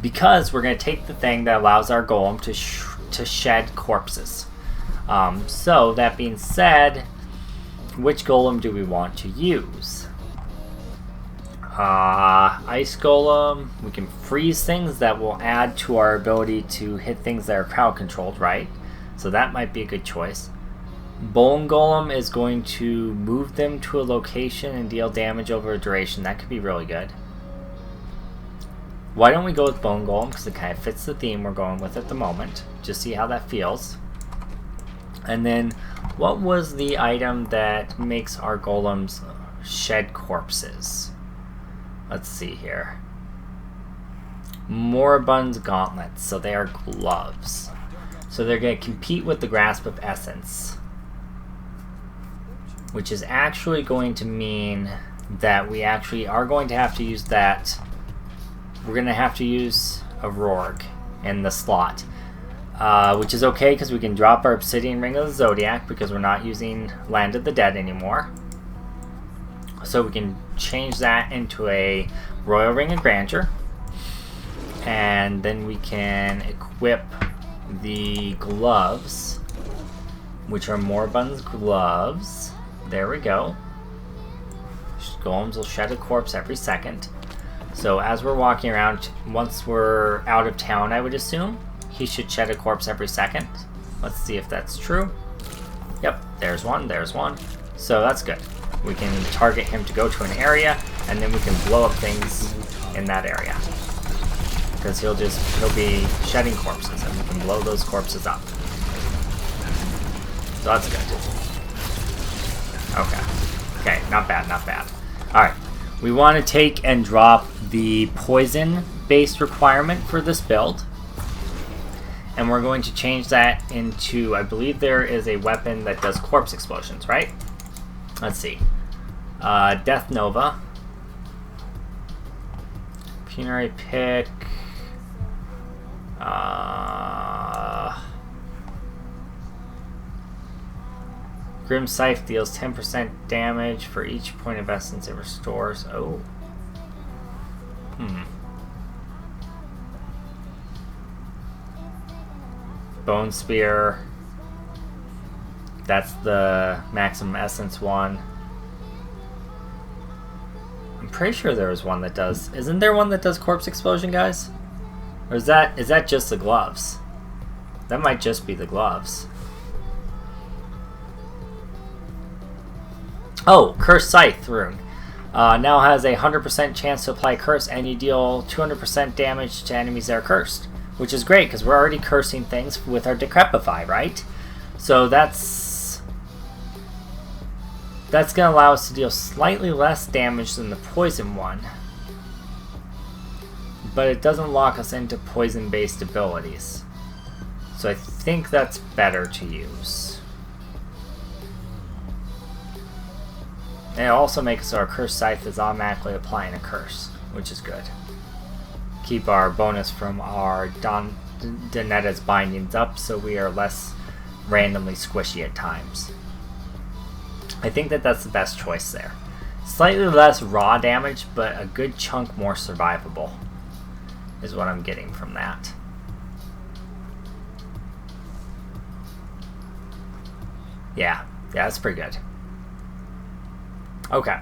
[SPEAKER 1] because we're going to take the thing that allows our Golem to shed corpses. So that being said, which Golem do we want to use? Ice Golem. We can freeze things that will add to our ability to hit things that are crowd controlled, right? So that might be a good choice. Bone Golem is going to move them to a location and deal damage over a duration. That could be really good. Why don't we go with Bone Golem, because it kind of fits the theme we're going with at the moment. Just see how that feels. And then, what was the item that makes our golems shed corpses? Let's see here. Moribund's Gauntlets, so they are gloves. So they're going to compete with the Grasp of Essence, which is actually going to mean that we actually are going to have to use that. We're going to have to use a Rorg in the slot. Which is okay because we can drop our Obsidian Ring of the Zodiac because we're not using Land of the Dead anymore. So we can change that into a Royal Ring of Grandeur. And then we can equip the gloves, which are Moribund's gloves. There we go. Golems will shed a corpse every second. So as we're walking around, once we're out of town, I would assume, he should shed a corpse every second. Let's see if that's true. Yep, there's one, there's one. So that's good. We can target him to go to an area, and then we can blow up things in that area. Because he'll be shedding corpses, and we can blow those corpses up. So that's good. Okay. Okay, not bad, not bad. Alright. We want to take and drop the poison-based requirement for this build. And we're going to change that into, I believe there is a weapon that does corpse explosions, right? Let's see. Death Nova. Funerary Pick. Grim Scythe deals 10% damage for each point of essence it restores. Oh. Bone Spear. That's the maximum essence one. I'm pretty sure there was one that does... Isn't there one that does corpse explosion, guys? Or is that just the gloves? That might just be the gloves. Oh, Curse Scythe rune. Now has a 100% chance to apply curse, and you deal 200% damage to enemies that are cursed. Which is great, because we're already cursing things with our Decrepify, right? So that's going to allow us to deal slightly less damage than the poison one. But it doesn't lock us into poison-based abilities. So I think that's better to use. And it also makes so our Curse Scythe is automatically applying a curse, which is good. Keep our bonus from our Donetta's bindings up so we are less randomly squishy at times. I think that that's the best choice there. Slightly less raw damage, but a good chunk more survivable is what I'm getting from that. Yeah, that's pretty good. Okay.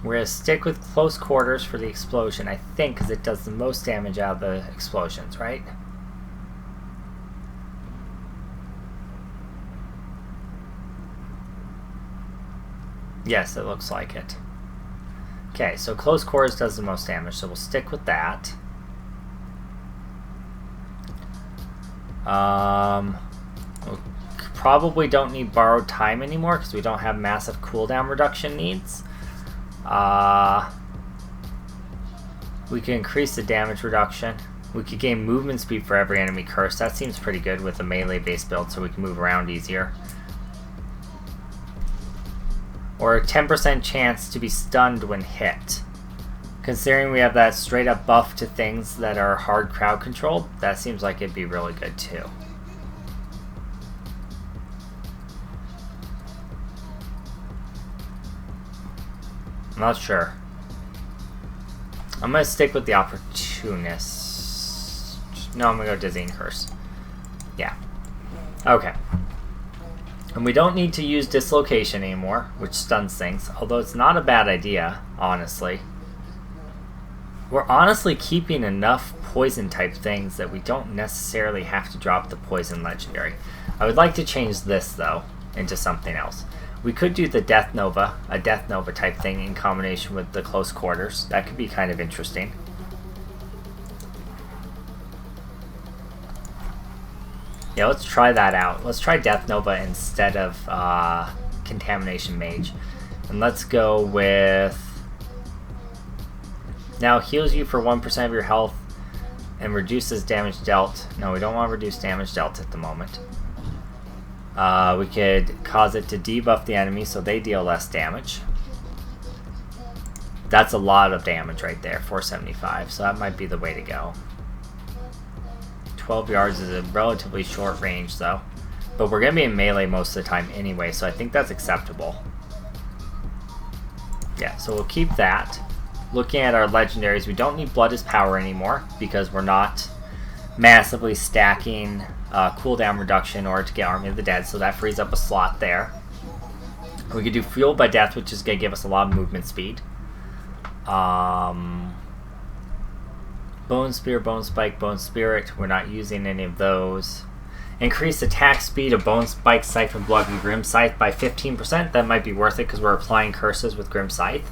[SPEAKER 1] We're going to stick with close quarters for the explosion, I think, because it does the most damage out of the explosions, right? Yes, it looks like it. Okay, so close quarters does the most damage, so we'll stick with that. We probably don't need borrowed time anymore because we don't have massive cooldown reduction needs. We can increase the damage reduction. We could gain movement speed for every enemy curse. That seems pretty good with a melee based build so we can move around easier. Or a 10% chance to be stunned when hit. Considering we have that straight up buff to things that are hard crowd controlled, that seems like it'd be really good too. I'm not sure. I'm going to stick with the Opportunist. No, I'm going to go Dizzying Curse. Yeah. Okay. And we don't need to use Dislocation anymore, which stuns things. Although it's not a bad idea, honestly. We're honestly keeping enough poison type things that we don't necessarily have to drop the poison legendary. I would like to change this, though, into something else. We could do the Death Nova, a Death Nova type thing in combination with the Close Quarters. That could be kind of interesting. Yeah, let's try that out. Let's try Death Nova instead of Contamination Mage. And let's go with... Now heals you for 1% of your health and reduces damage dealt. No, we don't want to reduce damage dealt at the moment. We could cause it to debuff the enemy so they deal less damage. That's a lot of damage right there, 475, so that might be the way to go. 12 yards is a relatively short range though, but we're going to be in melee most of the time anyway, so I think that's acceptable. Yeah, so we'll keep that. Looking at our legendaries, we don't need Blood is Power anymore because we're not massively stacking cooldown reduction in order to get Army of the Dead, so that frees up a slot there. We could do Fueled by Death, which is going to give us a lot of movement speed. Bone Spear, Bone Spike, Bone Spirit, we're not using any of those. Increase attack speed of Bone Spike, Siphon Blood, and Grim Scythe by 15%. That might be worth it because we're applying curses with Grim Scythe.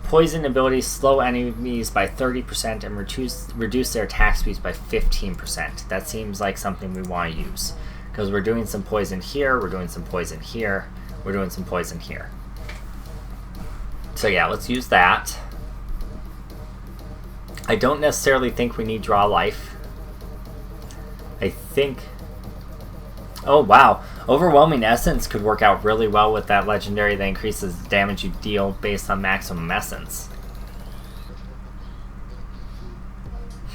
[SPEAKER 1] Poison abilities slow enemies by 30% and reduce their attack speeds by 15%. That seems like something we want to use. Because we're doing some poison here, we're doing some poison here, we're doing some poison here. So yeah, let's use that. I don't necessarily think we need Draw Life. I think... Oh wow, Overwhelming Essence could work out really well with that legendary that increases the damage you deal based on maximum essence.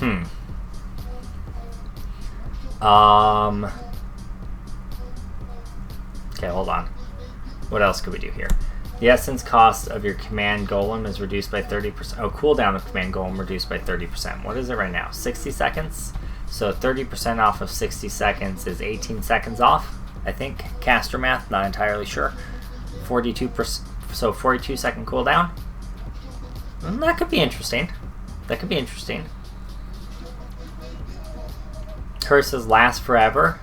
[SPEAKER 1] Okay, hold on. What else could we do here? The essence cost of your command golem is reduced by 30%. Oh, cooldown of command golem reduced by 30%. What is it right now? 60 seconds? So 30% off of 60 seconds is 18 seconds off, I think. Caster math, not entirely sure. 42%, so 42 second cooldown. That could be interesting. That could be interesting. Curses last forever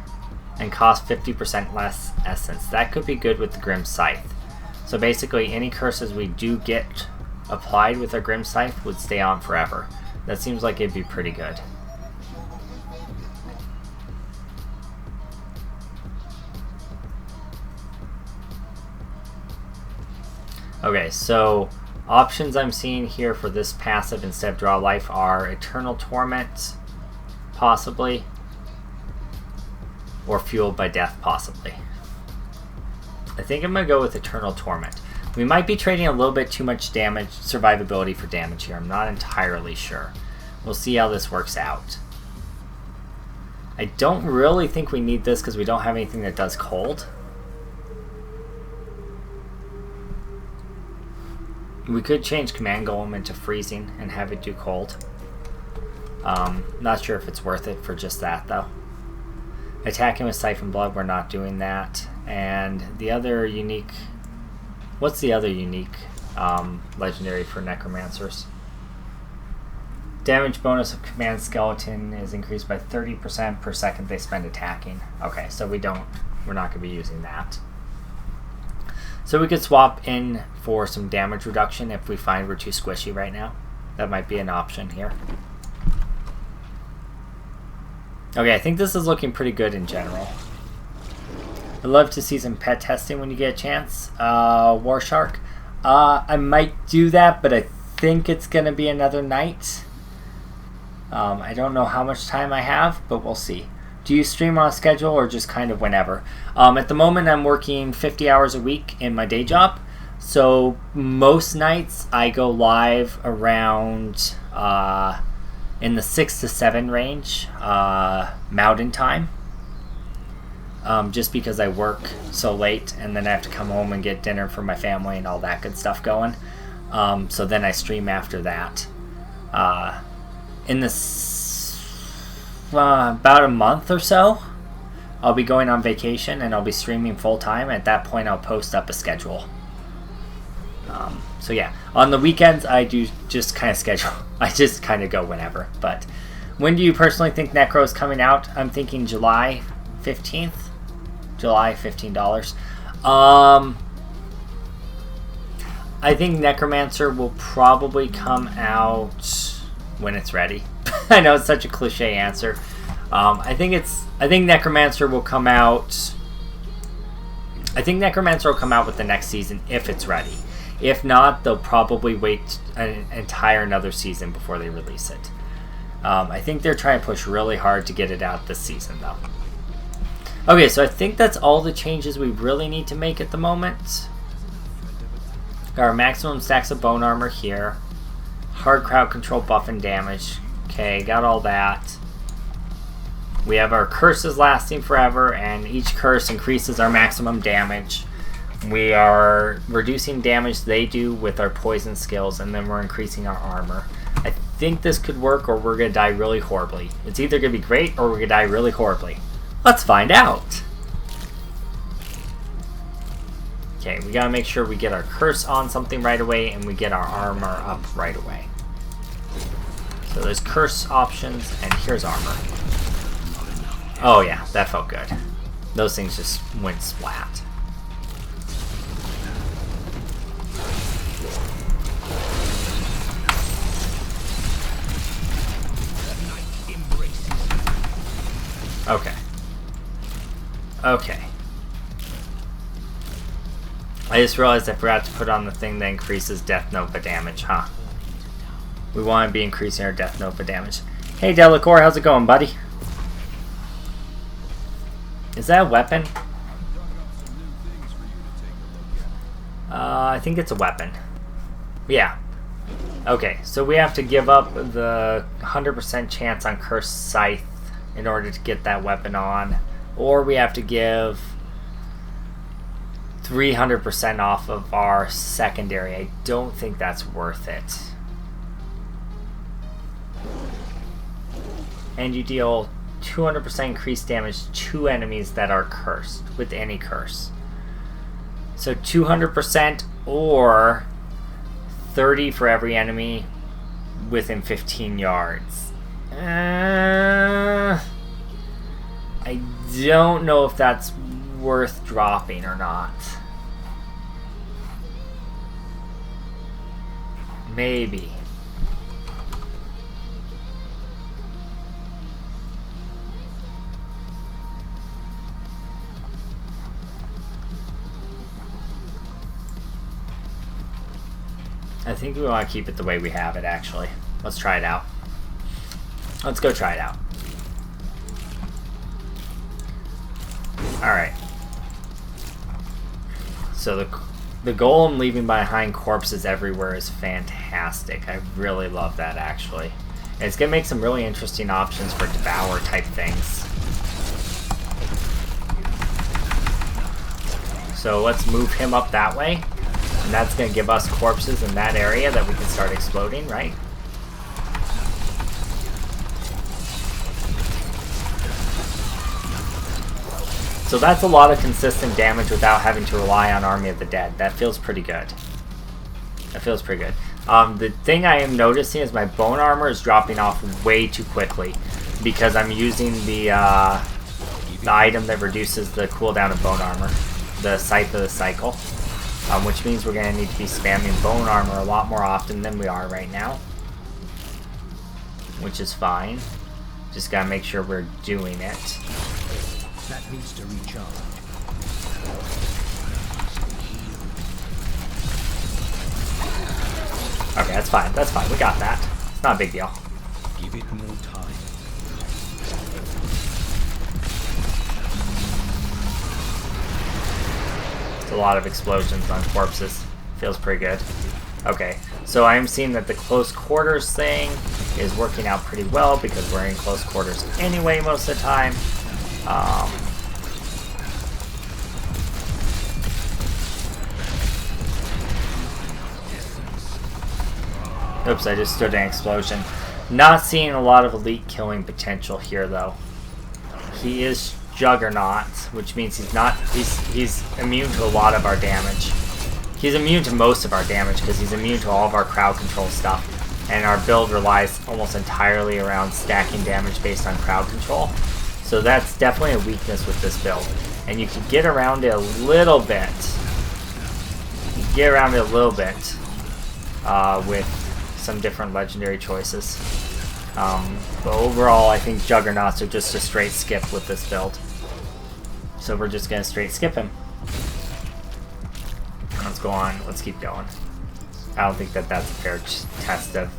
[SPEAKER 1] and cost 50% less essence. That could be good with the Grim Scythe. So basically, any curses we do get applied with our Grim Scythe would stay on forever. That seems like it'd be pretty good. Okay, so options I'm seeing here for this passive instead of Draw Life are Eternal Torment, possibly, or Fueled by Death, possibly. I think I'm going to go with Eternal Torment. We might be trading a little bit too much damage, survivability for damage here. I'm not entirely sure. We'll see how this works out. I don't really think we need this because we don't have anything that does cold. We could change Command Golem into freezing and have it do cold. Not sure if it's worth it for just that though. Attacking with Siphon Blood, we're not doing that. And the other unique... What's the other unique legendary for Necromancers? Damage bonus of Command Skeleton is increased by 30% per second they spend attacking. Okay, so we're not going to be using that. So we could swap in for some damage reduction if we find we're too squishy right now. That might be an option here. Okay, I think this is looking pretty good in general. I'd love to see some pet testing when you get a chance. War Shark. I might do that, but I think it's going to be another night. I don't know how much time I have, but we'll see. Do you stream on a schedule or just kind of whenever? At the moment, I'm working 50 hours a week in my day job, So most nights I go live around in the 6 to 7 range, Mountain Time. Just because I work so late and then I have to come home and get dinner for my family and all that good stuff going. So then I stream after that. In about a month or so, I'll be going on vacation and I'll be streaming full time. At that point, I'll post up a schedule. So yeah, on the weekends, I do just kind of schedule. I just kind of go whenever. But when do you personally think Necro is coming out? I'm thinking July 15th. July, $15. I think Necromancer will probably come out when it's ready. I know it's such a cliche answer. I think Necromancer will come out. I think Necromancer will come out with the next season if it's ready. If not, they'll probably wait an entire another season before they release it. I think they're trying to push really hard to get it out this season, though. Okay, so I think that's all the changes we really need to make at the moment. Got our maximum stacks of bone armor here. Hard crowd control buff and damage. Okay, got all that. We have our curses lasting forever, and each curse increases our maximum damage. We are reducing damage they do with our poison skills, and then we're increasing our armor. I think this could work, or we're going to die really horribly. It's either going to be great, or we're going to die really horribly. Let's find out! Okay, we got to make sure we get our curse on something right away, and we get our armor up right away. So there's curse options, and here's armor. Oh yeah, that felt good. Those things just went splat. Okay. Okay. I just realized I forgot to put on the thing that increases Death Nova damage, huh? We want to be increasing our Death Nova damage. Hey Delacour, how's it going, buddy? Is that a weapon? I think it's a weapon. Yeah. Okay, so we have to give up the 100% chance on Cursed Scythe in order to get that weapon on. Or we have to give 300% off of our secondary. I don't think that's worth it. And you deal 200% increased damage to enemies that are cursed with any curse. So 200% or 30 for every enemy within 15 yards. I don't know if that's worth dropping or not. Maybe. I think we want to keep it the way we have it, actually. Let's try it out. Let's go try it out. Alright. So the golem leaving behind corpses everywhere is fantastic. I really love that, actually. And it's going to make some really interesting options for devour type things. So let's move him up that way. And that's going to give us corpses in that area that we can start exploding, right? So that's a lot of consistent damage without having to rely on Army of the Dead. That feels pretty good. That feels pretty good. The thing I am noticing is my bone armor is dropping off way too quickly because I'm using the item that reduces the cooldown of bone armor, the Scythe of the Cycle. Which means we're going to need to be spamming bone armor a lot more often than we are right now. Which is fine. Just got to make sure we're doing it.
[SPEAKER 2] That needs to recharge.
[SPEAKER 1] Okay, that's fine. That's fine. We got that. It's not a big deal.
[SPEAKER 2] Give it more time.
[SPEAKER 1] A lot of explosions on corpses. Feels pretty good. Okay, so I'm seeing that the close quarters thing is working out pretty well because we're in close quarters anyway most of the time. Oops, I just stood an explosion. Not seeing a lot of elite killing potential here though. He is Juggernaut, which means he's immune to a lot of our damage. He's immune to most of our damage because he's immune to all of our crowd control stuff. And our build relies almost entirely around stacking damage based on crowd control. So that's definitely a weakness with this build. And you can get around it a little bit. With some different legendary choices. But overall, I think Juggernauts are just a straight skip with this build. So we're just going to straight skip him. Let's go on. Let's keep going. I don't think that that's a fair test of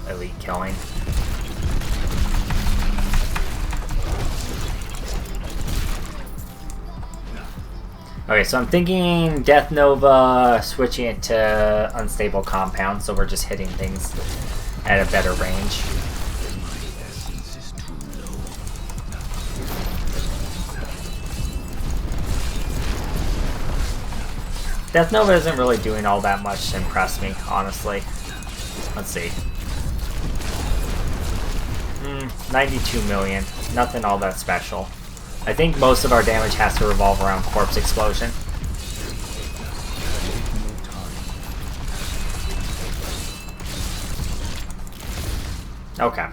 [SPEAKER 1] elite killing. Okay, so I'm thinking Death Nova, switching it to Unstable Compound, so we're just hitting things at a better range. Death Nova isn't really doing all that much to impress me, honestly. Let's see. 92 million. Nothing all that special. I think most of our damage has to revolve around Corpse Explosion. Okay.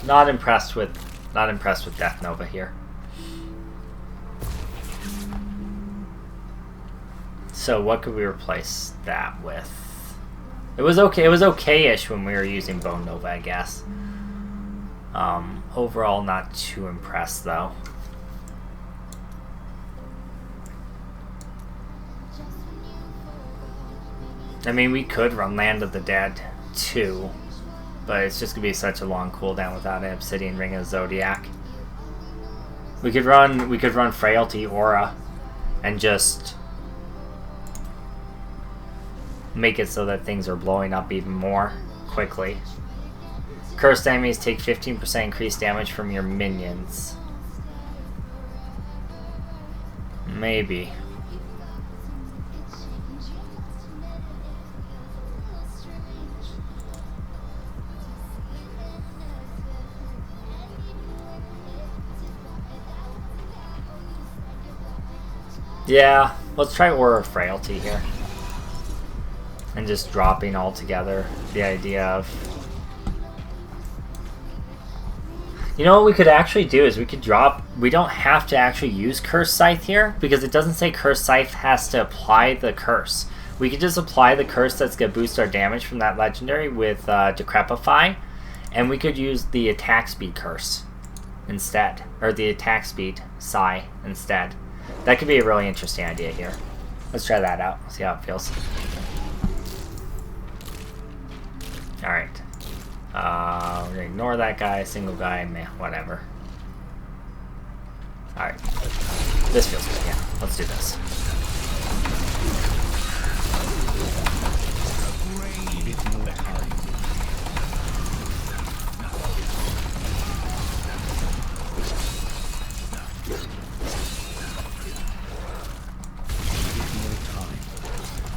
[SPEAKER 1] Not impressed with Death Nova here. So what could we replace that with? It was okay. It was okay-ish when we were using Bone Nova, I guess. Overall, not too impressed though. I mean, we could run Land of the Dead too, but it's just gonna be such a long cooldown without an Obsidian Ring of Zodiac. We could run Frailty Aura, and just make it so that things are blowing up even more quickly. Cursed enemies take 15% increased damage from your minions. Maybe. Yeah, let's try Aura of Frailty here. And just dropping altogether the idea of... You know what we could actually do is we could drop... We don't have to actually use Curse Scythe here, because it doesn't say Curse Scythe has to apply the curse. We could just apply the curse that's going to boost our damage from that legendary with Decrepify, and we could use the attack speed curse instead. Or the attack speed Psi instead. That could be a really interesting idea here. Let's try that out, see how it feels. Alright. We're gonna ignore that guy, single guy, meh, whatever. Alright. This feels good, yeah. Let's do this.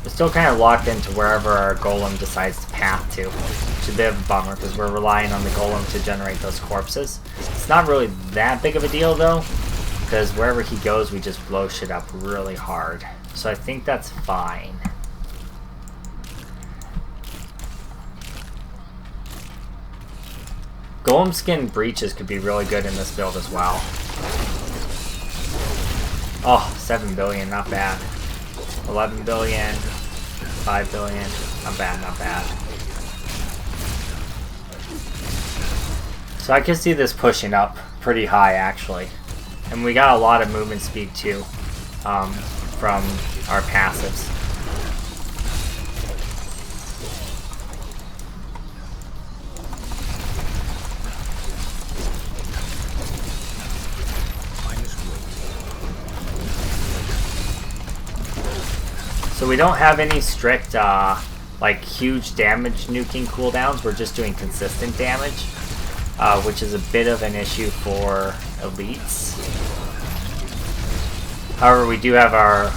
[SPEAKER 1] We're still kind of locked into wherever our golem decides to path to. Which is a bit of a bummer because we're relying on the golem to generate those corpses. It's not really that big of a deal though, because wherever he goes we just blow shit up really hard. So I think that's fine. Golem skin breaches could be really good in this build as well. Oh, 7 billion, not bad. 11 billion, 5 billion, not bad, not bad. So I can see this pushing up pretty high actually. And we got a lot of movement speed too from our passives. So we don't have any strict, like, huge damage nuking cooldowns. We're just doing consistent damage, which is a bit of an issue for elites. However, we do have our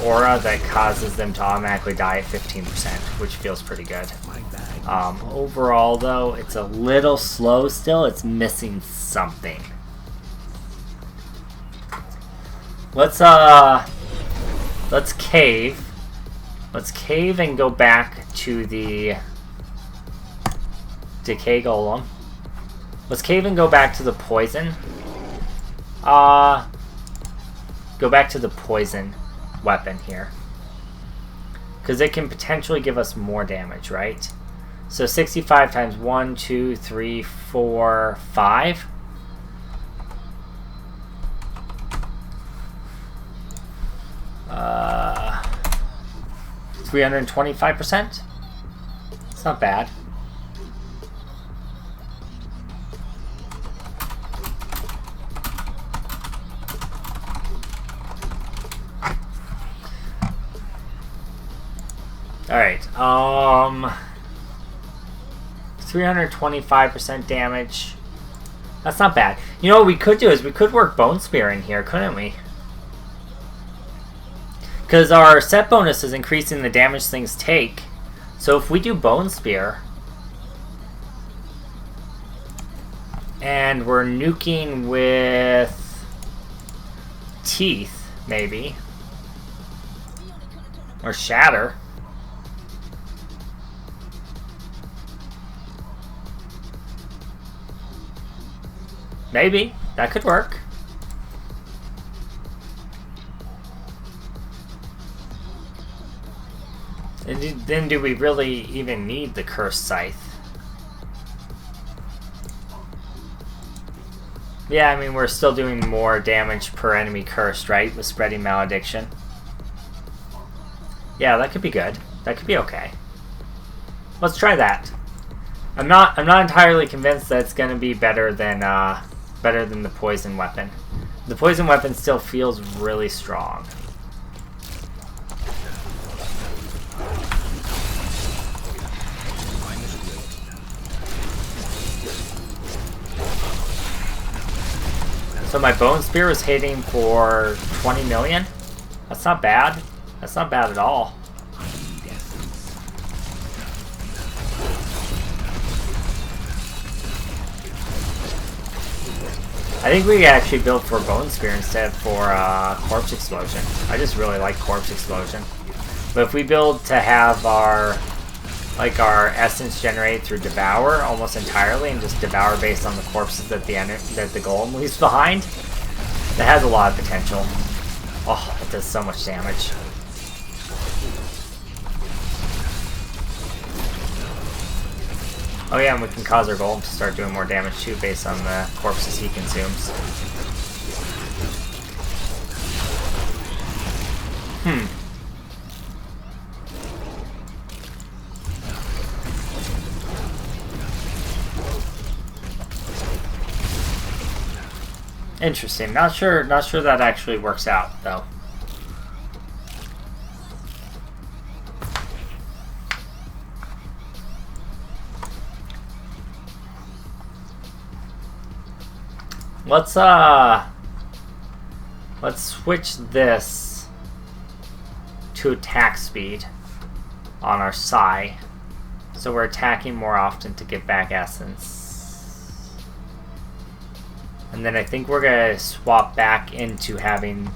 [SPEAKER 1] aura that causes them to automatically die at 15%, which feels pretty good. Overall, though, it's a little slow still. It's missing something. Let's cave. Let's cave and go back to the decay golem. Let's cave and go back to the poison. Go back to the poison weapon here. Because it can potentially give us more damage, right? So 65 times 1, 2, 3, 4, 5. Uh, 325%. It's not bad. Alright, 325% damage. That's not bad. You know what we could do is we could work Bone Spear in here, couldn't we? Because our set bonus is increasing the damage things take. So if we do Bone Spear, and we're nuking with Teeth, maybe, or Shatter. Maybe. That could work. And then do we really even need the Cursed Scythe? Yeah, I mean, we're still doing more damage per enemy cursed, right? With Spreading Malediction. Yeah, that could be good. That could be okay. Let's try that. I'm not entirely convinced that it's going to be better than the poison weapon. The poison weapon still feels really strong. So my Bone Spear is hitting for 20 million. That's not bad. That's not bad at all. I think we actually built for Bone Spear instead for Corpse Explosion. I just really like Corpse Explosion. But if we build to have our essence generate through Devour almost entirely and just Devour based on the corpses that the golem leaves behind, that has a lot of potential. Oh, it does so much damage. Oh yeah, and we can cause our golem to start doing more damage too based on the corpses he consumes. Interesting. Not sure that actually works out though. Let's switch this to attack speed on our Psy, so we're attacking more often to get back essence. And then I think we're gonna swap back into having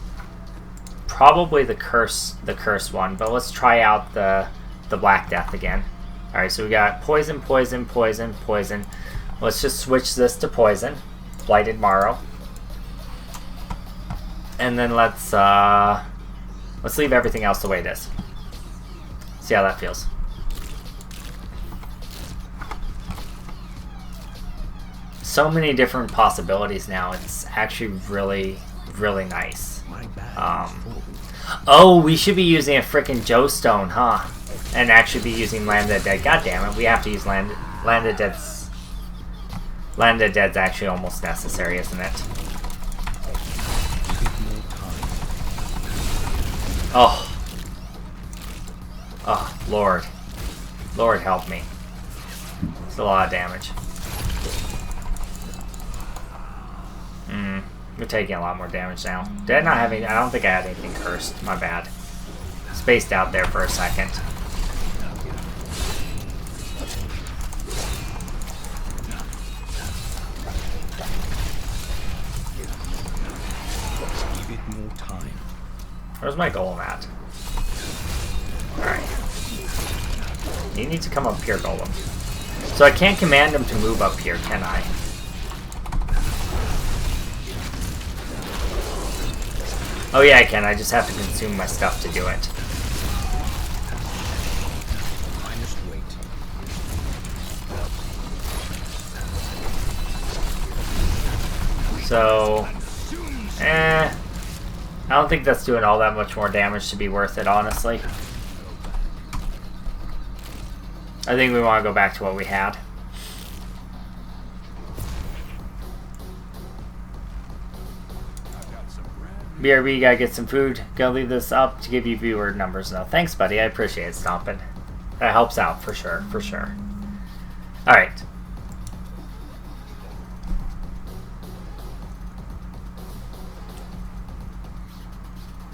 [SPEAKER 1] probably the curse one, but let's try out the Black Death again. All right, so we got poison, poison, poison, poison. Let's just switch this to poison. Blighted Marrow. And then let's leave everything else the way it is. See how that feels. So many different possibilities now. It's actually really, really nice. Oh, we should be using a frickin' Joe Stone, huh? And actually be using Land of the Dead. God damn it, we have to use Land of the Dead's... Land of the Dead's actually almost necessary, isn't it? Oh. Lord. Lord help me. It's a lot of damage. We're taking a lot more damage now. Did I not have any? I don't think I had anything cursed. My bad. Spaced out there for a second.
[SPEAKER 2] Give it more time.
[SPEAKER 1] Where's my golem at? Alright. You need to come up here, golem. So I can't command him to move up here, can I? Oh yeah, I can. I just have to consume my stuff to do it.
[SPEAKER 2] I must wait.
[SPEAKER 1] So, I don't think that's doing all that much more damage to be worth it, honestly. I think we want to go back to what we had. BRB, gotta get some food. Gonna leave this up to give you viewer numbers. No, thanks, buddy. I appreciate it, Stompin'. That helps out for sure, for sure. Alright.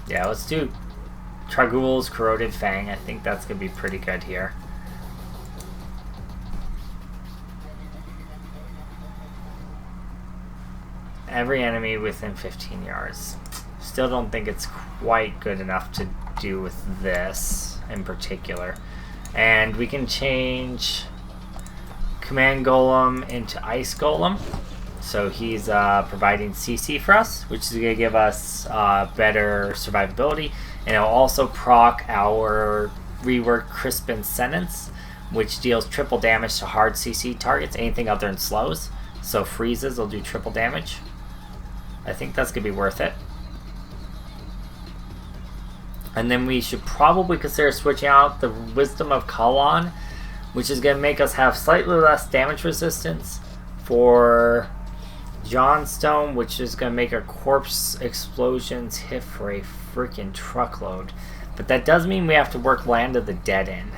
[SPEAKER 1] Yeah, let's do Tragul's Corroded Fang. I think that's gonna be pretty good here. Every enemy within 15 yards. Still don't think it's quite good enough to do with this in particular. And we can change Command Golem into Ice Golem. So he's providing CC for us, which is going to give us better survivability. And it'll also proc our reworked Crispin Sentence, which deals triple damage to hard CC targets, anything other than slows. So freezes will do triple damage. I think that's going to be worth it. And then we should probably consider switching out the Wisdom of Kalon, which is going to make us have slightly less damage resistance for Johnstone, which is going to make our corpse explosions hit for a freaking truckload. But that does mean we have to work Land of the Dead in.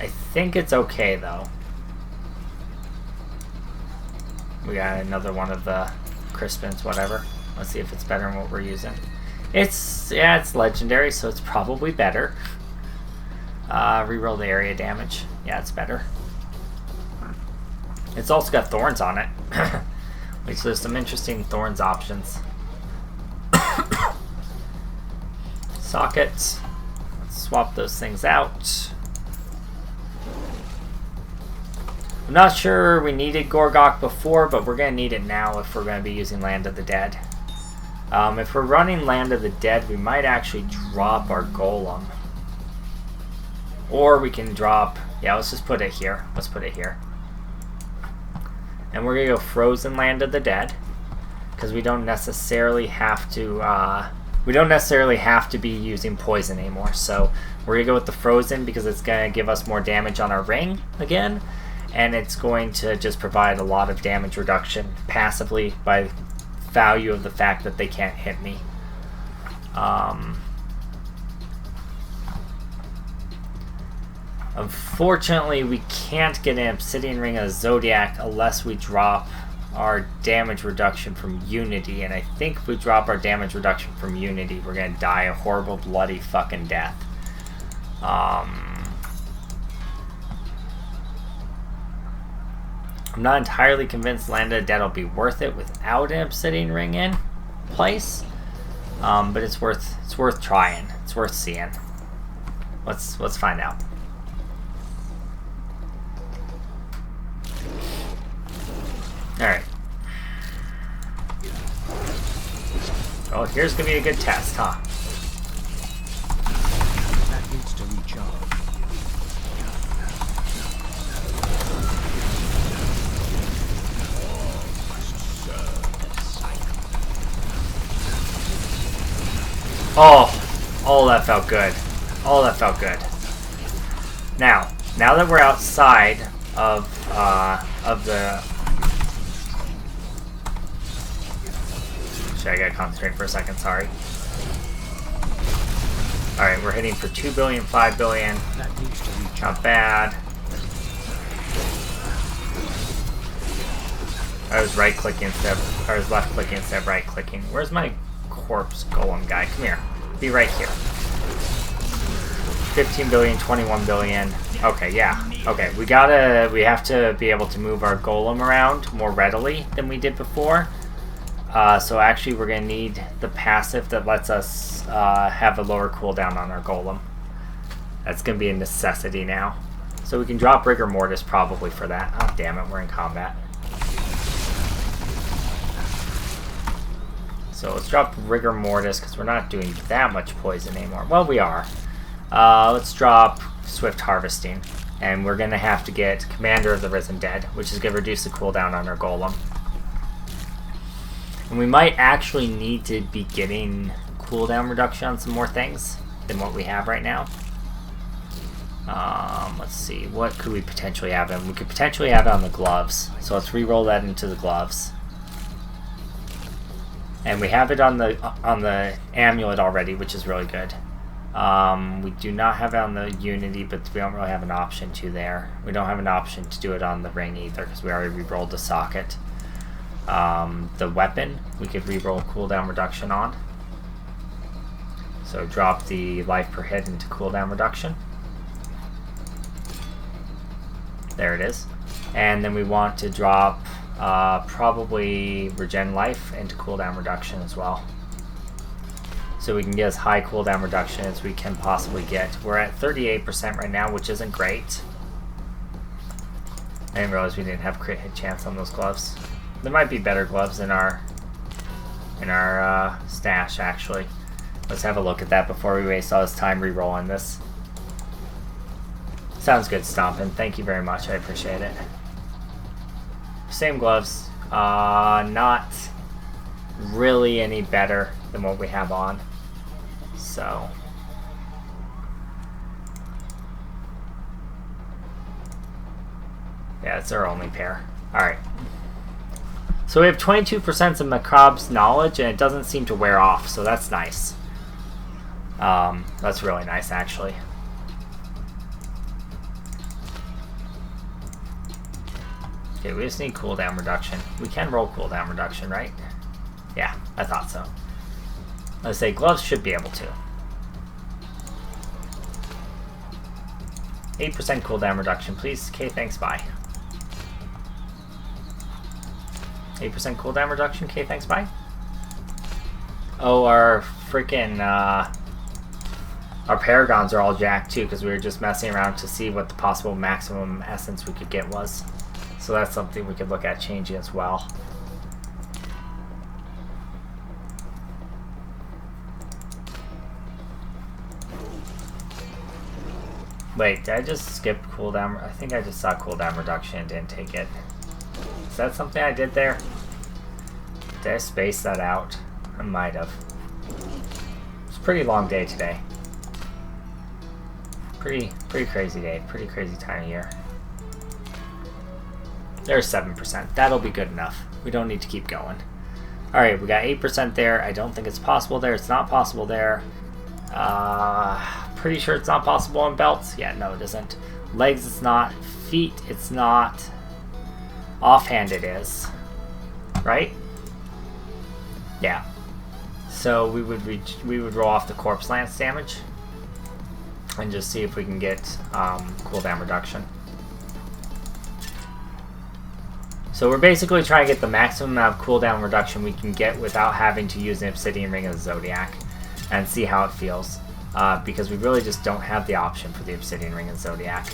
[SPEAKER 1] I think it's okay though. We got another one of the Crispins, whatever. Let's see if it's better than what we're using. It's legendary, so it's probably better. Reroll the area damage. Yeah, it's better. It's also got thorns on it, which there's some interesting thorns options. Sockets. Let's swap those things out. I'm not sure we needed Gorgok before, but we're going to need it now if we're going to be using Land of the Dead. If we're running Land of the Dead, we might actually drop our Golem. Or we can drop... Yeah, let's just put it here. Let's put it here. And we're going to go Frozen Land of the Dead, because we don't necessarily have to... be using poison anymore. So we're going to go with the Frozen because it's going to give us more damage on our ring again. And it's going to just provide a lot of damage reduction passively by value of the fact that they can't hit me. Unfortunately, we can't get an Obsidian Ring of Zodiac unless we drop our damage reduction from Unity. And I think if we drop our damage reduction from Unity, we're going to die a horrible, bloody fucking death. I'm not entirely convinced Land of the Dead will be worth it without an Obsidian Ring in place, but it's worth trying. It's worth seeing. Let's find out. All right. Oh, here's gonna be a good test, huh?
[SPEAKER 2] That needs to recharge.
[SPEAKER 1] Oh, that felt good. Oh, that felt good. Now that we're outside of the... Actually, I gotta concentrate for a second, sorry. Alright, we're hitting for 2 billion, 5 billion.
[SPEAKER 2] That needs to reach
[SPEAKER 1] Not bad. I was right-clicking instead of, I was left-clicking instead of right-clicking. Where's my corpse golem guy? Come here. Be right here. 15 billion, 21 billion. Okay, yeah. Okay, we have to be able to move our golem around more readily than we did before. So actually we're going to need the passive that lets us have a lower cooldown on our golem. That's going to be a necessity now. So we can drop Rigor Mortis probably for that. Oh, damn it, we're in combat. So let's drop Rigor Mortis because we're not doing that much poison anymore. Well, we are. Let's drop Swift Harvesting. And we're going to have to get Commander of the Risen Dead, which is going to reduce the cooldown on our golem. And we might actually need to be getting cooldown reduction on some more things than what we have right now. Let's see, what could we potentially have in? We could potentially have it on the gloves. So let's re-roll that into the gloves. And we have it on the amulet already, which is really good. We do not have it on the Unity, but we don't really have an option to there. We don't have an option to do it on the ring either, because we already re-rolled the socket. The weapon, we could re-roll cooldown reduction on. So drop the life per hit into cooldown reduction. There it is. And then we want to drop probably regen life into cooldown reduction as well. So we can get as high cooldown reduction as we can possibly get. We're at 38% right now, which isn't great. I didn't realize we didn't have crit hit chance on those gloves. There might be better gloves in our stash, actually. Let's have a look at that before we waste all this time re-rolling this. Sounds good, Stompin'. Thank you very much. I appreciate it. Same gloves. Not really any better than what we have on. So yeah, it's our only pair. Alright. So we have 22% of Macabre's knowledge, and it doesn't seem to wear off, so that's nice. That's really nice, actually. Okay, we just need cooldown reduction. We can roll cooldown reduction, right? Yeah, I thought so. Let's say gloves should be able to. 8% cooldown reduction, please. Okay, thanks, bye. 8% cooldown reduction, okay, thanks, bye. Oh, our freaking, our paragons are all jacked too, because we were just messing around to see what the possible maximum essence we could get was. So that's something we could look at changing as well. Wait, did I just skip cooldown? I think I just saw cooldown reduction and didn't take it. Is that something I did there? Did I space that out? I might have. It's a pretty long day today. Pretty crazy day. Pretty crazy time of year. There's 7%. That'll be good enough. We don't need to keep going. Alright, we got 8% there. I don't think it's possible there. It's not possible there. Pretty sure it's not possible on belts. Yeah, no, it isn't. Legs, it's not. Feet, it's not. Offhand, it is. Right? Yeah. So we would roll off the corpse lance damage and just see if we can get cooldown reduction. So we're basically trying to get the maximum amount of cooldown reduction we can get without having to use an Obsidian Ring of the Zodiac and see how it feels. Because we really just don't have the option for the Obsidian Ring of the Zodiac.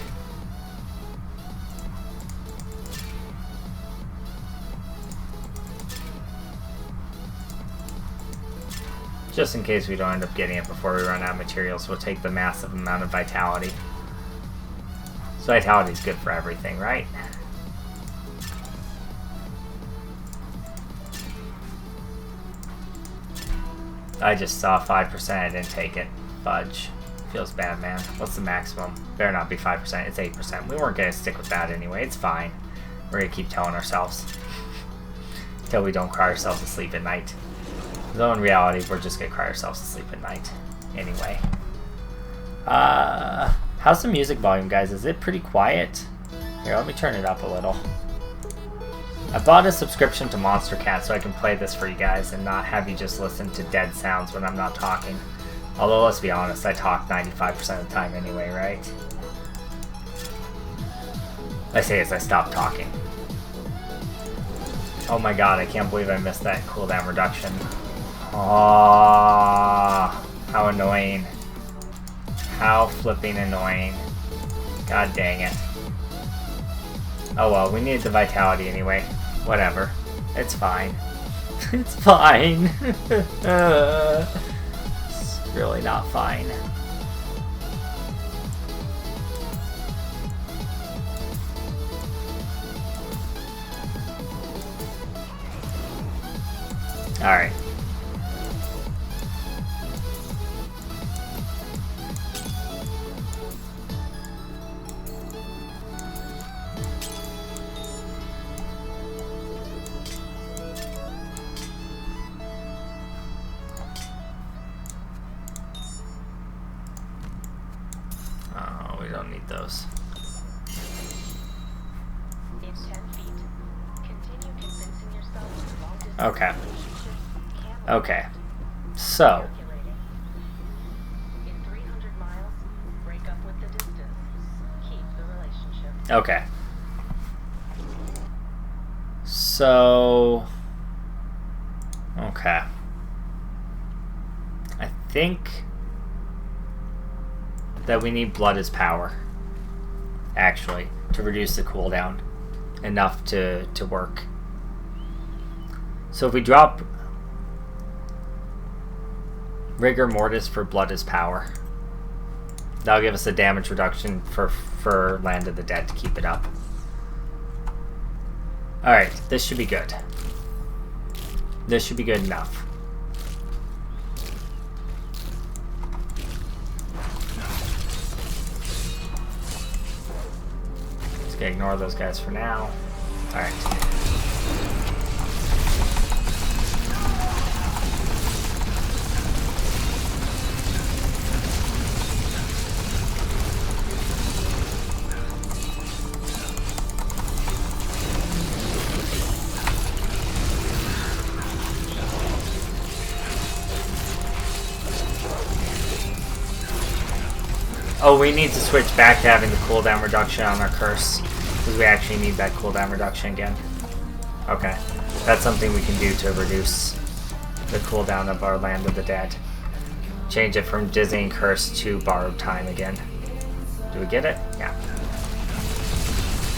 [SPEAKER 1] Just in case we don't end up getting it before we run out of materials, we'll take the massive amount of Vitality. So Vitality is good for everything, right? I just saw 5%, I didn't take it. Fudge. Feels bad, man. What's the maximum? Better not be 5%, it's 8%. We weren't going to stick with that anyway, it's fine. We're going to keep telling ourselves. Until we don't cry ourselves to sleep at night. Though in reality, we're just gonna cry ourselves to sleep at night. Anyway. How's the music volume, guys? Is it pretty quiet? Here, let me turn it up a little. I bought a subscription to Monster Cat so I can play this for you guys and not have you just listen to dead sounds when I'm not talking. Although, let's be honest, I talk 95% of the time anyway, right? I say as I stop talking. Oh my god, I can't believe I missed that cooldown reduction. Aww, how annoying. How flipping annoying. God dang it. Oh well, we needed the vitality anyway. Whatever. It's fine. It's fine. It's really not fine. Alright. Oh, we don't need those.
[SPEAKER 3] In 10 feet, continue convincing yourself the long-distance
[SPEAKER 1] Okay.
[SPEAKER 3] relationship can't
[SPEAKER 1] Okay. So,
[SPEAKER 3] calculating. In 300 miles, break up with the distance. Keep the relationship.
[SPEAKER 1] okay. So, okay. I think that we need blood as power, actually, to reduce the cooldown enough to work. So if we drop Rigor Mortis for blood as power, that'll give us a damage reduction for Land of the Dead to keep it up. Alright, this should be good. This should be good enough. Just gonna ignore those guys for now. Alright. Oh, we need to switch back to having the cooldown reduction on our curse, because we actually need that cooldown reduction again. Okay, that's something we can do to reduce the cooldown of our Land of the Dead. Change it from Dizzying Curse to Borrowed Time again. Do we get it? Yeah.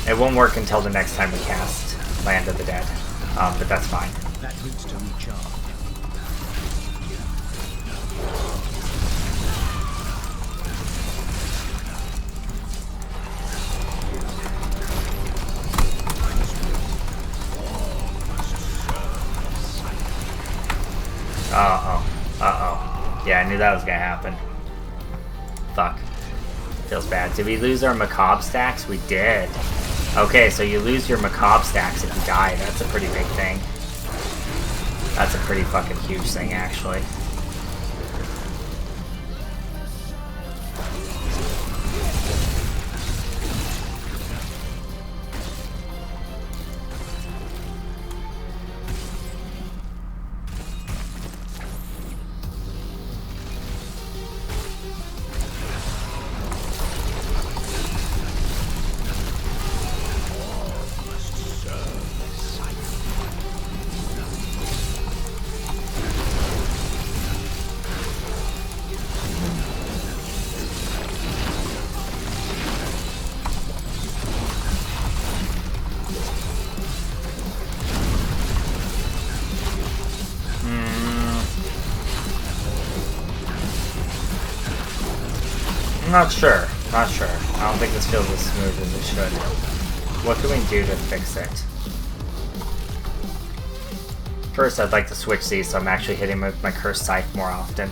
[SPEAKER 1] It won't work until the next time we cast Land of the Dead, but that's fine.
[SPEAKER 2] That needs to recharge.
[SPEAKER 1] Yeah, I knew that was gonna happen. Fuck. Feels bad. Did we lose our macabre stacks? We did. Okay, so you lose your macabre stacks if you die. That's a pretty big thing. That's a pretty fucking huge thing, actually. Not sure. Not sure. I don't think this feels as smooth as it should. What can we do to fix it? First, I'd like to switch these so I'm actually hitting with my Cursed Scythe more often.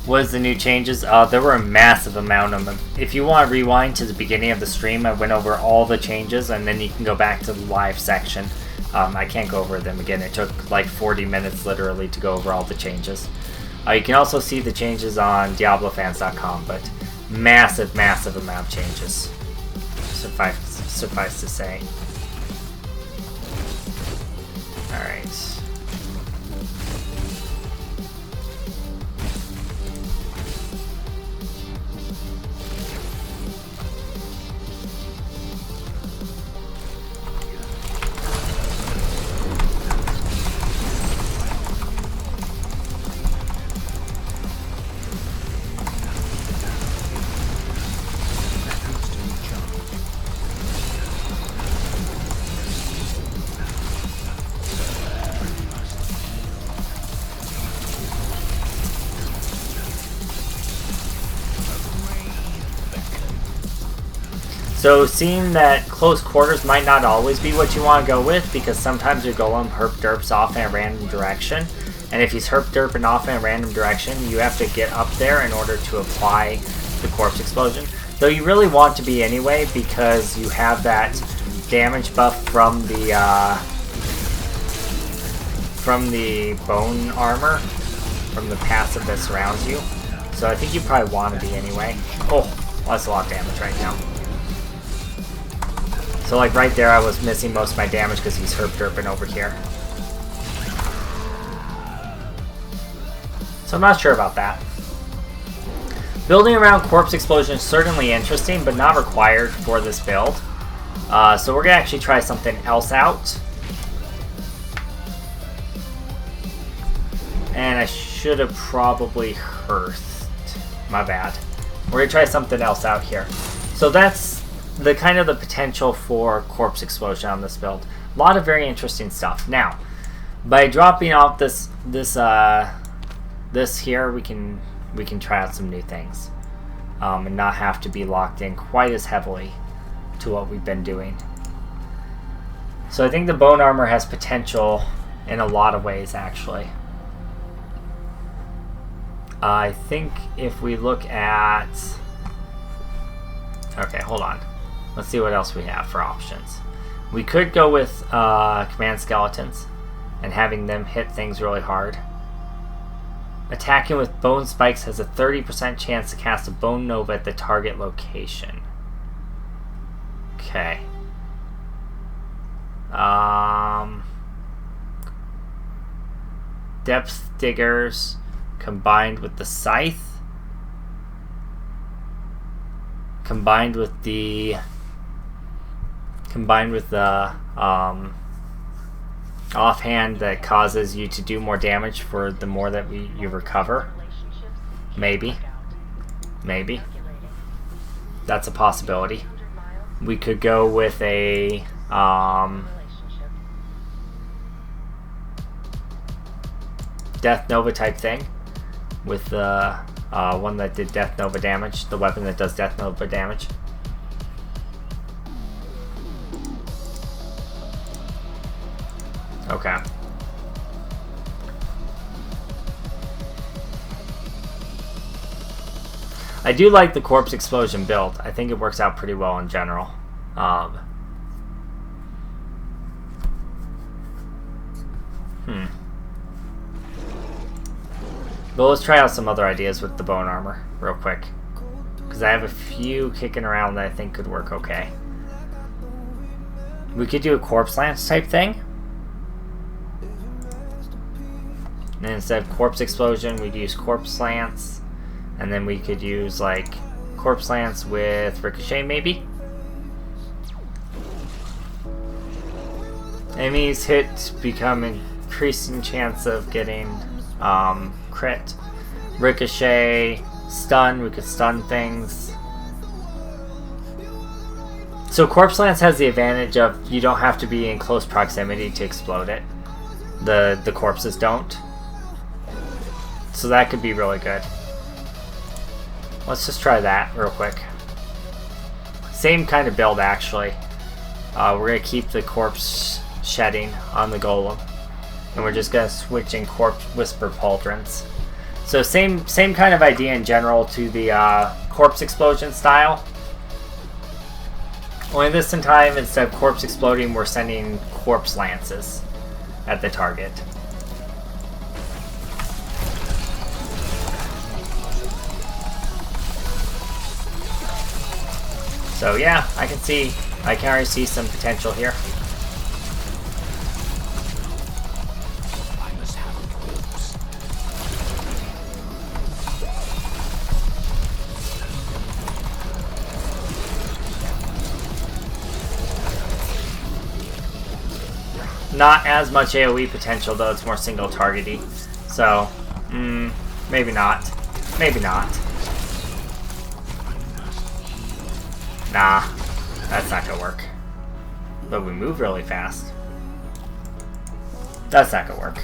[SPEAKER 1] What is the new changes? There were a massive amount of them. If you want to rewind to the beginning of the stream, I went over all the changes, and then you can go back to the live section. I can't go over them again. It took like 40 minutes literally to go over all the changes. You can also see the changes on DiabloFans.com, but massive, massive amount of changes. Suffice to say. Alright. So seeing that close quarters might not always be what you want to go with, because sometimes your golem herp derps off in a random direction, and if he's herp derping off in a random direction, you have to get up there in order to apply the corpse explosion. Though you really want to be anyway, because you have that damage buff from the bone armor, from the passive that surrounds you. So I think you probably want to be anyway. Oh, well, that's a lot of damage right now. So like right there I was missing most of my damage because he's herp derping over here. So I'm not sure about that. Building around corpse explosion is certainly interesting, but not required for this build. So we're going to actually try something else out. And I should have probably hearthed. My bad. We're going to try something else out here. So that's the kind of the potential for corpse explosion on this build. A lot of very interesting stuff. Now, by dropping off this here, we can try out some new things, and not have to be locked in quite as heavily to what we've been doing. So I think the bone armor has potential in a lot of ways, actually. I think if we look at... Okay, hold on. Let's see what else we have for options. We could go with command skeletons and having them hit things really hard. Attacking with bone spikes has a 30% chance to cast a bone nova at the target location. Okay. Depth diggers combined with the scythe. Combined with the offhand that causes you to do more damage for the more that you recover. Maybe. That's a possibility. We could go with a Death Nova type thing with the one that did Death Nova damage, the weapon that does Death Nova damage. Okay. I do like the corpse explosion build. I think it works out pretty well in general. But let's try out some other ideas with the bone armor real quick, because I have a few kicking around that I think could work okay. We could do a corpse lance type thing. And instead of corpse explosion, we'd use corpse lance. And then we could use like corpse lance with ricochet maybe. Enemies hit become increasing chance of getting crit. Ricochet, stun, we could stun things. So corpse lance has the advantage of you don't have to be in close proximity to explode it. The corpses don't. So that could be really good. Let's just try that real quick. Same kind of build actually. We're going to keep the corpse shedding on the golem. And we're just going to switch in corpse whisper pauldrons. So same kind of idea in general to the corpse explosion style. Only this time, instead of corpse exploding, we're sending corpse lances at the target. So yeah, I can already see some potential here.
[SPEAKER 2] I must have a corpse.
[SPEAKER 1] Not as much AoE potential, though. It's more single targety. So, maybe not. Maybe not. Nah, that's not gonna work. But we move really fast. That's not gonna work.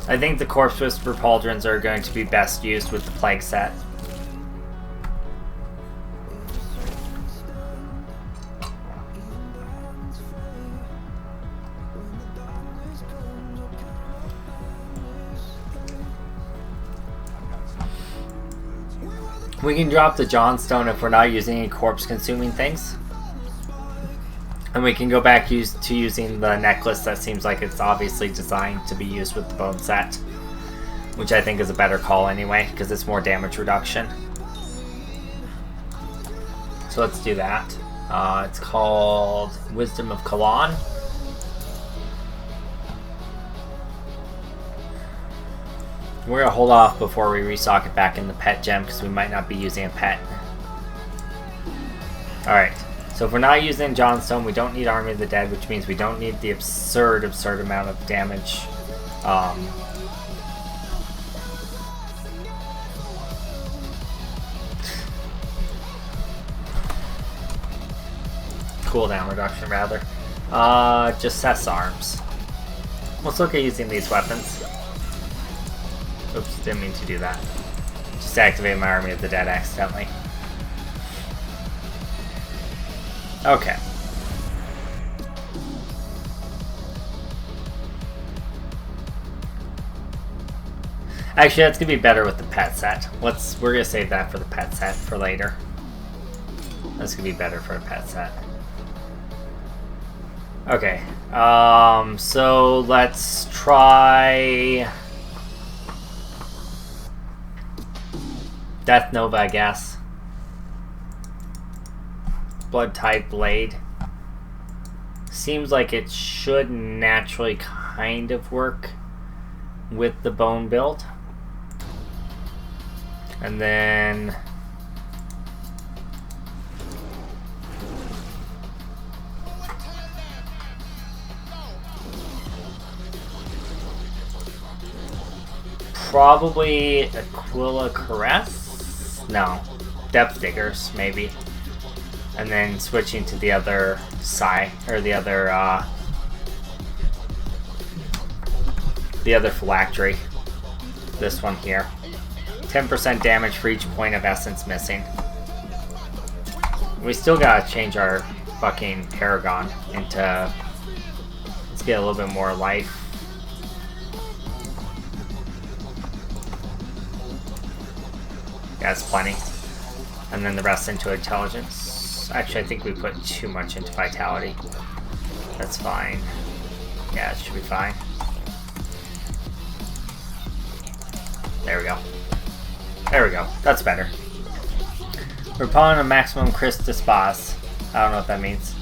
[SPEAKER 1] I think the Corpse Whisper Pauldrons are going to be best used with the Plague set. We can drop the Johnstone if we're not using any corpse-consuming things. And we can go back to using the necklace that seems like it's obviously designed to be used with the bone set. Which I think is a better call anyway, because it's more damage reduction. So let's do that. It's called Wisdom of Kalan. We're going to hold off before we restock it back in the pet gem because we might not be using a pet. Alright, so if we're not using Johnstone, we don't need Army of the Dead, which means we don't need the absurd amount of damage. Cooldown reduction, rather. Just Seth's arms. Let's look at using these weapons. Oops, didn't mean to do that. Just activate my Army of the Dead accidentally. Okay. Actually, that's gonna be better with the pet set. We're gonna save that for the pet set for later. That's gonna be better for a pet set. Okay. So let's try Death Nova, I guess. Blood type blade. Seems like it should naturally kind of work with the bone build. And then probably Aquila Caress? No. Depth Diggers, maybe. And then switching to the other side, or the other phylactery. This one here. 10% damage for each point of essence missing. We still gotta change our fucking Paragon into... Let's get a little bit more life. Yeah, it's plenty. And then the rest into intelligence. Actually, I think we put too much into vitality. That's fine. Yeah, it should be fine. There we go. There we go. That's better. We're pulling a maximum Chris Despas. I don't know what that means.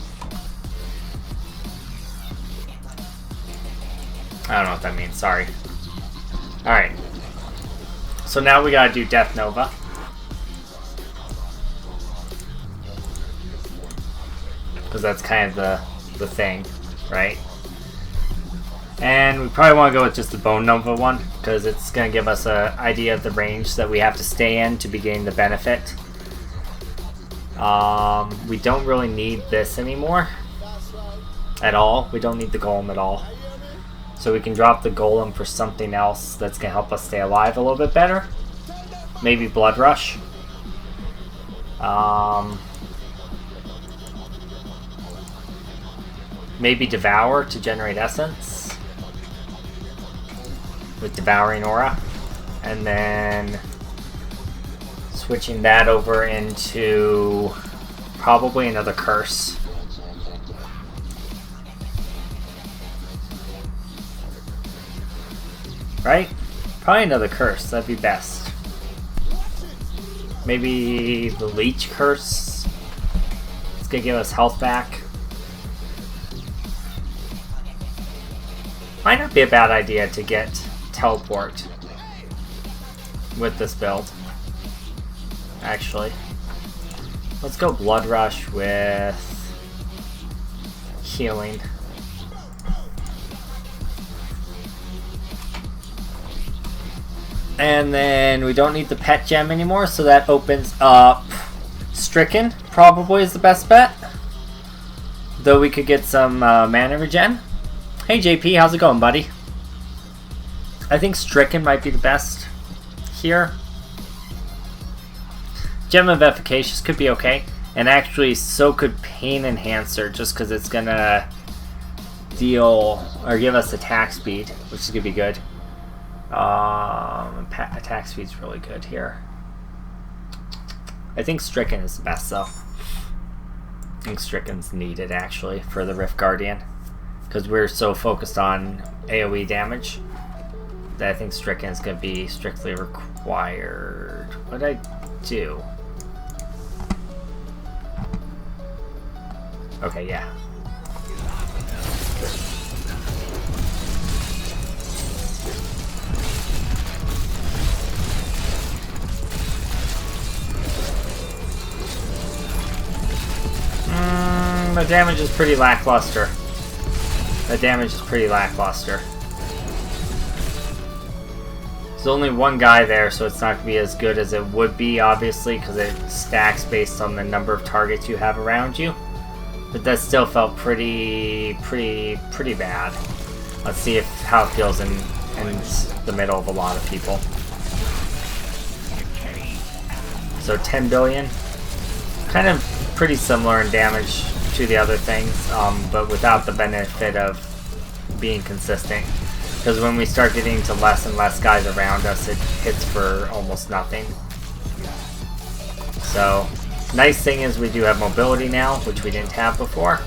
[SPEAKER 1] I don't know what that means. Sorry. Alright. So now we gotta do Death Nova. Because that's kind of the thing, right? And we probably want to go with just the Bone Nova one, because it's going to give us an idea of the range that we have to stay in to be getting the benefit. We don't really need this anymore. At all. We don't need the Golem at all. So we can drop the Golem for something else that's going to help us stay alive a little bit better. Maybe Blood Rush. Maybe Devour to generate essence. With Devouring Aura. And then switching that over into probably another curse. Right? Probably another curse. That'd be best. Maybe the leech curse. It's gonna give us health back. Might not be a bad idea to get teleport with this build. Actually, let's go blood rush with healing. And then we don't need the pet gem anymore, so that opens up Stricken, probably is the best bet. Though we could get some mana regen. Hey JP, how's it going, buddy? I think Stricken might be the best here. Gem of Efficacious could be okay. And actually, so could Pain Enhancer, just because it's gonna deal, or give us attack speed, which is gonna be good. Attack speed's really good here. I think Stricken is the best though. I think Stricken's needed actually for the Rift Guardian, because we're so focused on AoE damage that I think Stricken is going to be strictly required. What did I do? Okay, yeah. The damage is pretty lackluster. The damage is pretty lackluster. There's only one guy there, so it's not going to be as good as it would be, obviously, because it stacks based on the number of targets you have around you. But that still felt pretty bad. Let's see how it feels in the middle of a lot of people. So 10 billion. Kind of pretty similar in damage to the other things, but without the benefit of being consistent. Because when we start getting to less and less guys around us, it hits for almost nothing. So, nice thing is we do have mobility now, which we didn't have before.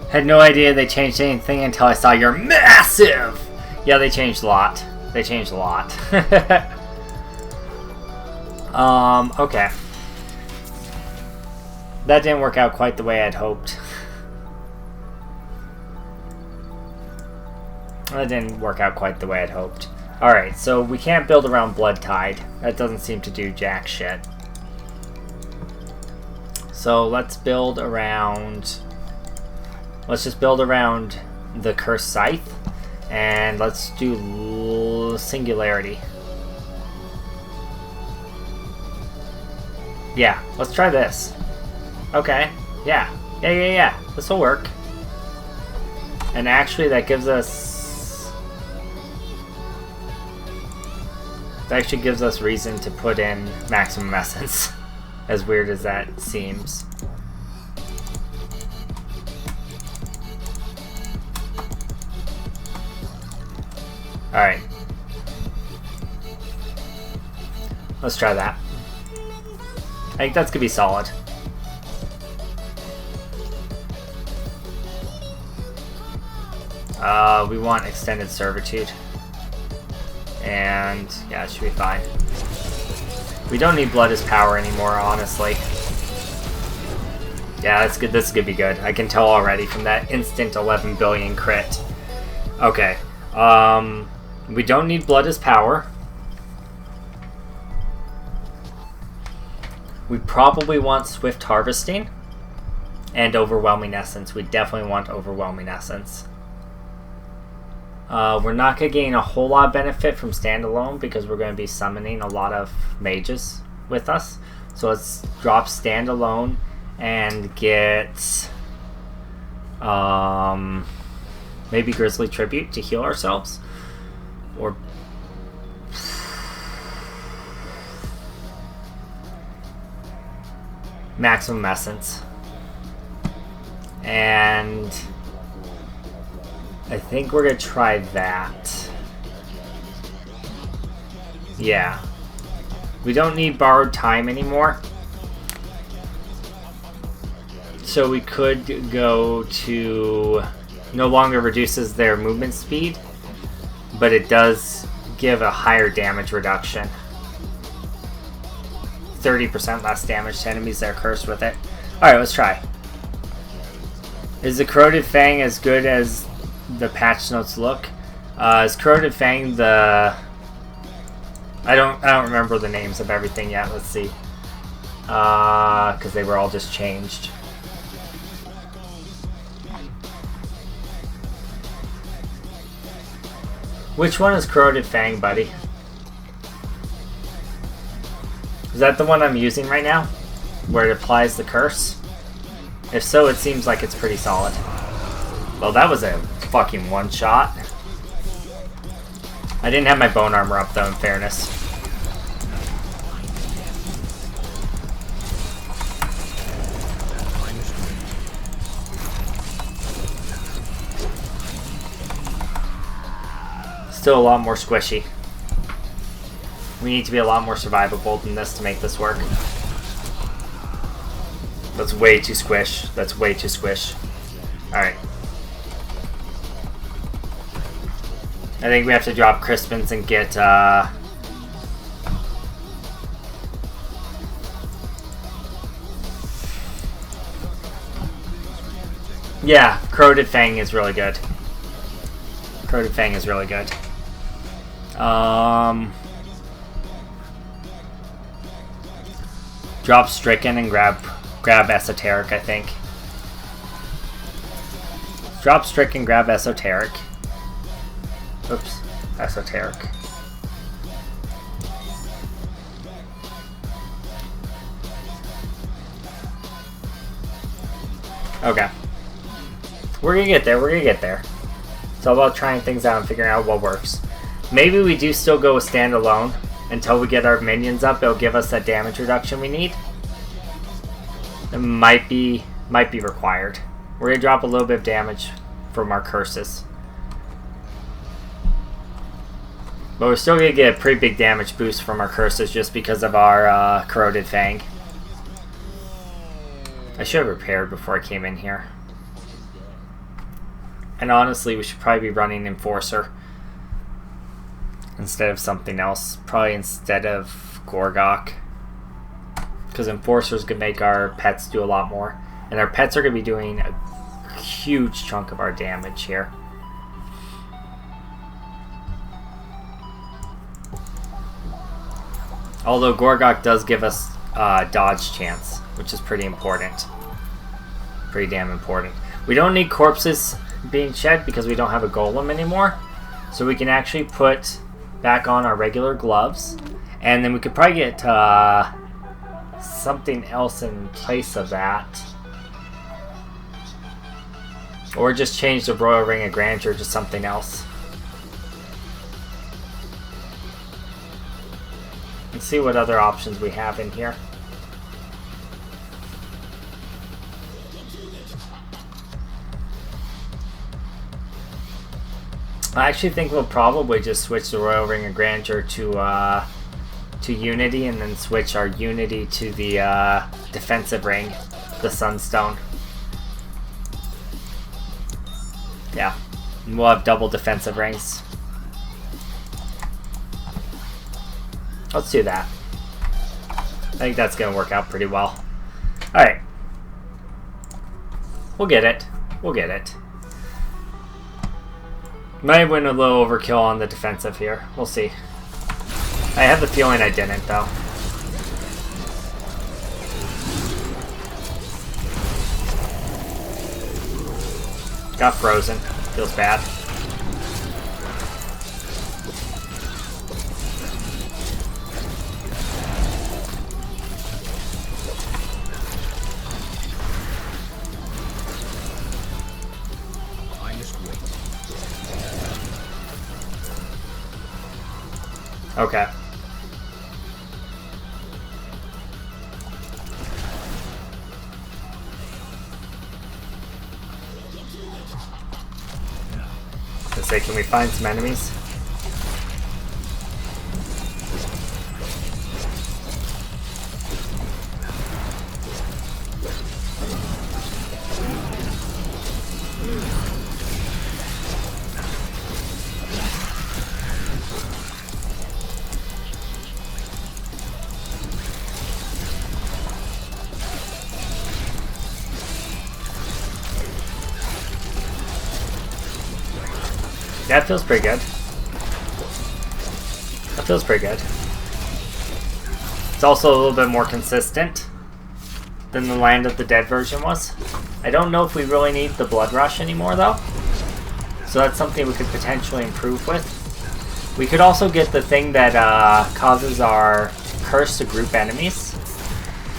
[SPEAKER 1] Had no idea they changed anything until I saw your massive! Yeah, they changed a lot. They changed a lot. Okay. That didn't work out quite the way I'd hoped. That didn't work out quite the way I'd hoped. Alright, so we can't build around Blood Tide. That doesn't seem to do jack shit. So let's build around... Let's just build around the Cursed Scythe, and let's do Singularity. Yeah, let's try this. Okay, yeah. This will work. And actually that gives us... That actually gives us reason to put in Maximum Essence, as weird as that seems. Alright. Let's try that. I think that's gonna be solid. We want Extended Servitude. And yeah, it should be fine. We don't need Blood as Power anymore, honestly. Yeah, that's good. This is gonna be good. I can tell already from that instant 11 billion crit. Okay. We don't need Blood as Power. We probably want Swift Harvesting and Overwhelming Essence. We definitely want Overwhelming Essence. We're not going to gain a whole lot of benefit from Standalone because we're going to be summoning a lot of mages with us. So let's drop standalone and get maybe Grizzly Tribute to heal ourselves. Or Maximum Essence. And I think we're going to try that. Yeah. We don't need Borrowed Time anymore. So we could go to... No longer reduces their movement speed, but it does give a higher damage reduction. 30% less damage to enemies that are cursed with it. Alright, let's try. Is the Corroded Fang as good as the patch notes look? Is Corroded Fang the... I don't remember the names of everything yet. Let's see. Because they were all just changed. Which one is Corroded Fang, buddy? Is that the one I'm using right now? Where it applies the curse? If so, it seems like it's pretty solid. Well, that was a fucking one-shot. I didn't have my bone armor up, though, in fairness. Still a lot more squishy. We need to be a lot more survivable than this to make this work. That's way too squish. That's way too squish. Alright. I think we have to drop Crispins and get, yeah, Corroded Fang is really good. Corroded Fang is really good. Drop Stricken and grab Esoteric, I think. Drop Stricken, grab Esoteric. Oops, Esoteric. Okay. We're gonna get there, we're gonna get there. It's all about trying things out and figuring out what works. Maybe we do still go with standalone until we get our minions up. It'll give us that damage reduction we need. It might be required. We're gonna drop a little bit of damage from our curses, but we're still gonna get a pretty big damage boost from our curses just because of our Corroded Fang. I should have repaired before I came in here. And honestly, we should probably be running Enforcer instead of something else. Probably instead of Gorgok. Because Enforcer's going to make our pets do a lot more. And our pets are going to be doing a huge chunk of our damage here. Although Gorgok does give us dodge chance, which is pretty important. Pretty damn important. We don't need corpses being shed because we don't have a golem anymore. So we can actually put back on our regular gloves. And then we could probably get something else in place of that. Or just change the Royal Ring of Grandeur to something else. Let's see what other options we have in here. I actually think we'll probably just switch the Royal Ring of Grandeur to Unity, and then switch our Unity to the defensive ring, the Sunstone. Yeah, and we'll have double defensive rings. Let's do that. I think that's going to work out pretty well. Alright. We'll get it. We'll get it. Might win a little overkill on the defensive here. We'll see. I have the feeling I didn't, though. Got frozen. Feels bad. Okay. Let's say, can we find some enemies? That feels pretty good. That feels pretty good. It's also a little bit more consistent than the Land of the Dead version was. I don't know if we really need the Blood Rush anymore, though. So that's something we could potentially improve with. We could also get the thing that causes our curse to group enemies.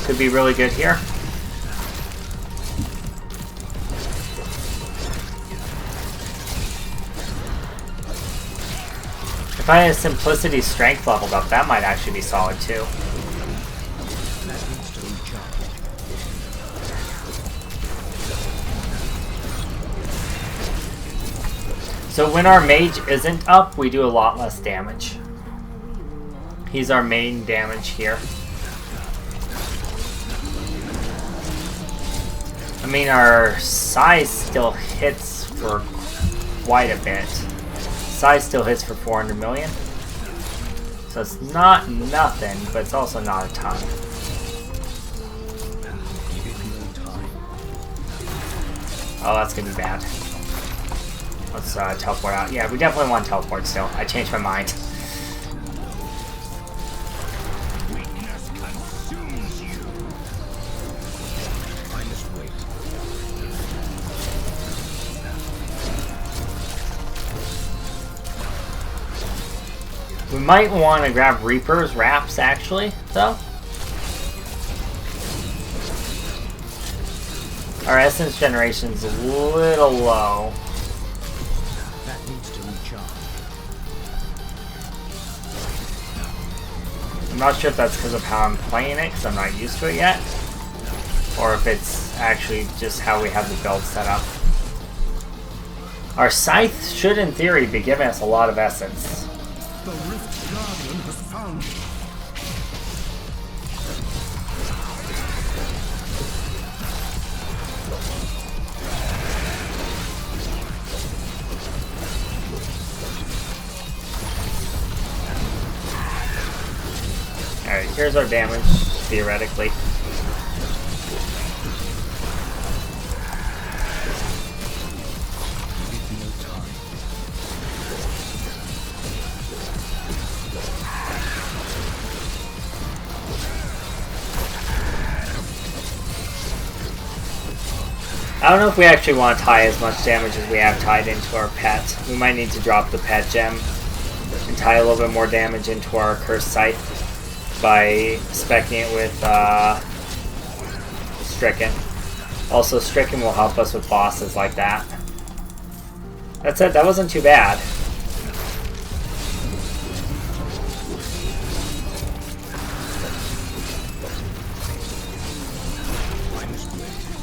[SPEAKER 1] Could be really good here. If I had Simplicity Strength leveled up, that might actually be solid too. So when our mage isn't up, we do a lot less damage. He's our main damage here. I mean, our size still hits for quite a bit. Size still hits for 400 million. So it's not nothing, but it's also not a ton. Oh, that's gonna be bad. Let's teleport out. Yeah, we definitely want to teleport still. I changed my mind.
[SPEAKER 2] Weakness consumes you. I must wait.
[SPEAKER 1] We might want to grab Reaper's Wraps, actually, though. Our essence generation's a little low.
[SPEAKER 2] That needs to recharge.
[SPEAKER 1] I'm not sure if that's because of how I'm playing it, because I'm not used to it yet. Or if it's actually just how we have the build set up. Our Scythe should, in theory, be giving us a lot of essence.
[SPEAKER 2] The Rift Guardian has found you.
[SPEAKER 1] Alright, here's our damage, theoretically. I don't know if we actually want to tie as much damage as we have tied into our pet. We might need to drop the pet gem and tie a little bit more damage into our Cursed Scythe by speccing it with Stricken. Also, Stricken will help us with bosses like that. That's it, that wasn't too bad.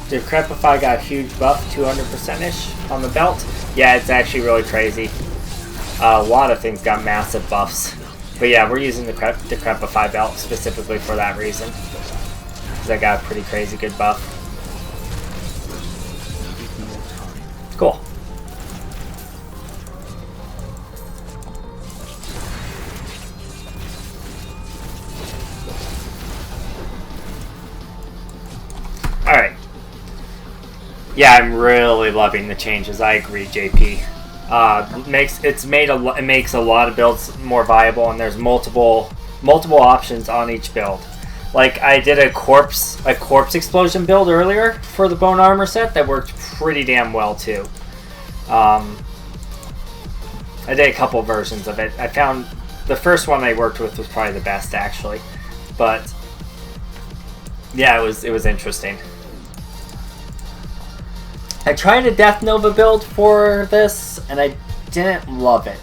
[SPEAKER 1] Decrepify got a huge buff, 200%-ish on the belt. Yeah, it's actually really crazy. A lot of things got massive buffs. But yeah, we're using the Decrepify belt specifically for that reason. Because I got a pretty crazy good buff. Cool. Alright. Yeah, I'm really loving the changes. I agree, JP. It makes a lot of builds more viable, and there's multiple options on each build. Like I did a corpse explosion build earlier for the bone armor set that worked pretty damn well too. I did a couple versions of it. I found the first one I worked with was probably the best actually, but yeah, it was interesting. I tried a Death Nova build for this, and I didn't love it.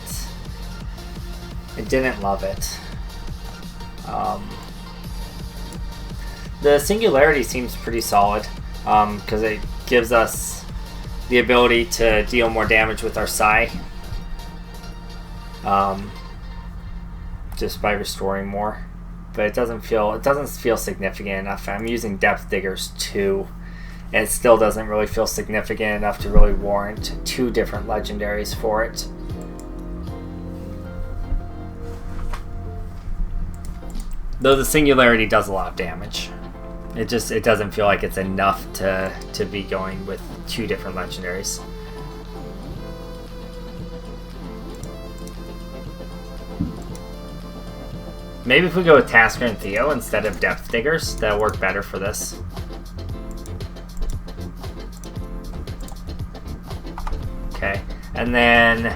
[SPEAKER 1] I didn't love it. The Singularity seems pretty solid because it gives us the ability to deal more damage with our Psi. Just by restoring more. But it doesn't feel significant enough. I'm using Depth Diggers too, and it still doesn't really feel significant enough to really warrant 2 different legendaries for it. Though the Singularity does a lot of damage. It doesn't feel like it's enough to be going with 2 different legendaries. Maybe if we go with Tasker and Theo instead of Depth Diggers, that'll work better for this. Okay, and then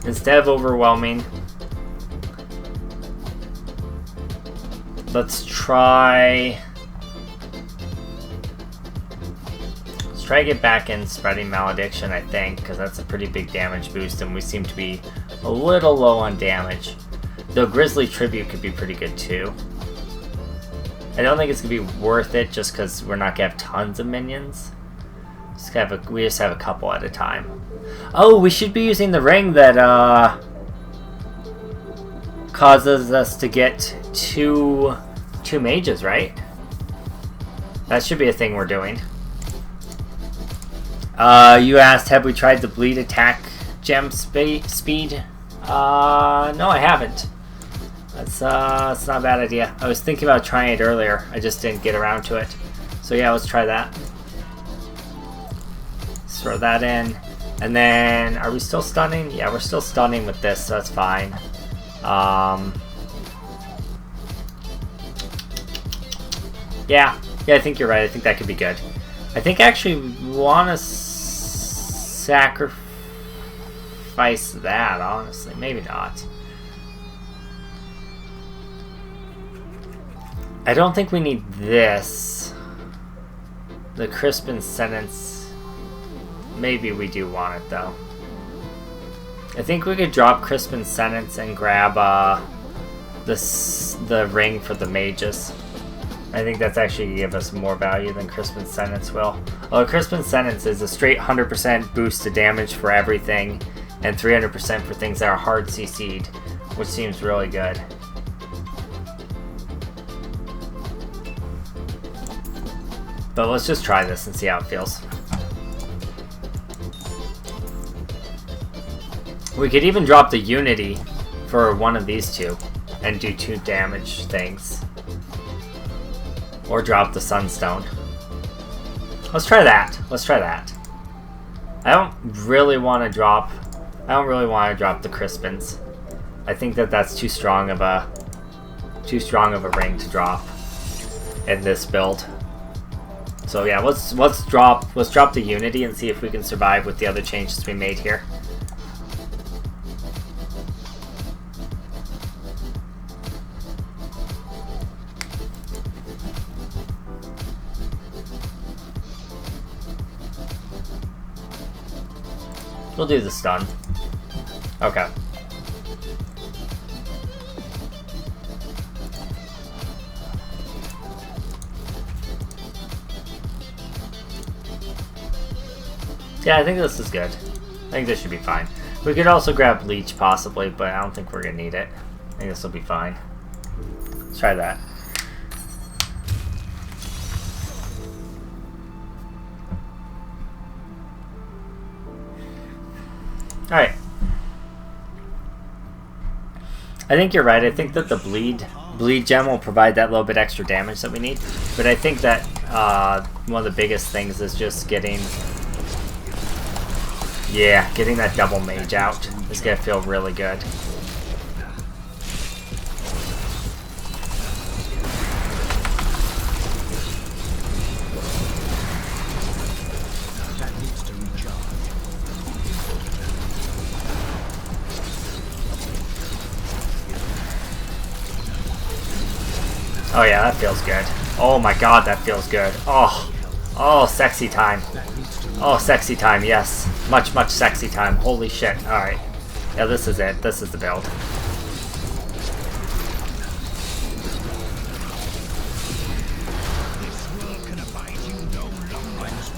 [SPEAKER 1] instead of Overwhelming, let's try to get back in Spreading Malediction, I think, because that's a pretty big damage boost, and we seem to be a little low on damage. Though Grizzly Tribute could be pretty good too. I don't think it's going to be worth it just because we're not going to have tons of minions. We just have a couple at a time. Oh, we should be using the ring that causes us to get two mages, right? That should be a thing we're doing. You asked, have we tried the bleed attack gem speed? No, I haven't. That's not a bad idea. I was thinking about trying it earlier. I just didn't get around to it. So yeah, let's try that. Let's throw that in. And then, are we still stunning? Yeah, we're still stunning with this, so that's fine. Yeah, I think you're right. I think that could be good. I think actually we want to sacrifice that, honestly. Maybe not. I don't think we need this. The Crispin Sentence. Maybe we do want it, though. I think we could drop Crispin Sentence and grab the ring for the mages. I think that's actually going to give us more value than Crispin Sentence will. Although Crispin Sentence is a straight 100% boost to damage for everything, and 300% for things that are hard CC'd, which seems really good. But let's just try this and see how it feels. We could even drop the Unity for one of these two and do 2 damage things. Or drop the Sunstone. Let's try that. Let's try that. I don't really want to drop the Crispins. I think that that's too strong of a ring to drop in this build. So yeah, let's drop the Unity and see if we can survive with the other changes we made here. We'll do the stun. Okay. Yeah, I think this is good. I think this should be fine. We could also grab Leech possibly, but I don't think we're gonna need it. I think this will be fine. Let's try that. Alright. I think you're right. I think that the bleed gem will provide that little bit extra damage that we need. But I think that one of the biggest things is just getting that double mage out is gonna feel really good. Oh yeah, that feels good. Oh my god, that feels good. Oh, sexy time. Oh, sexy time, yes. Much sexy time. Holy shit. Alright. Yeah, this is it. This is the build.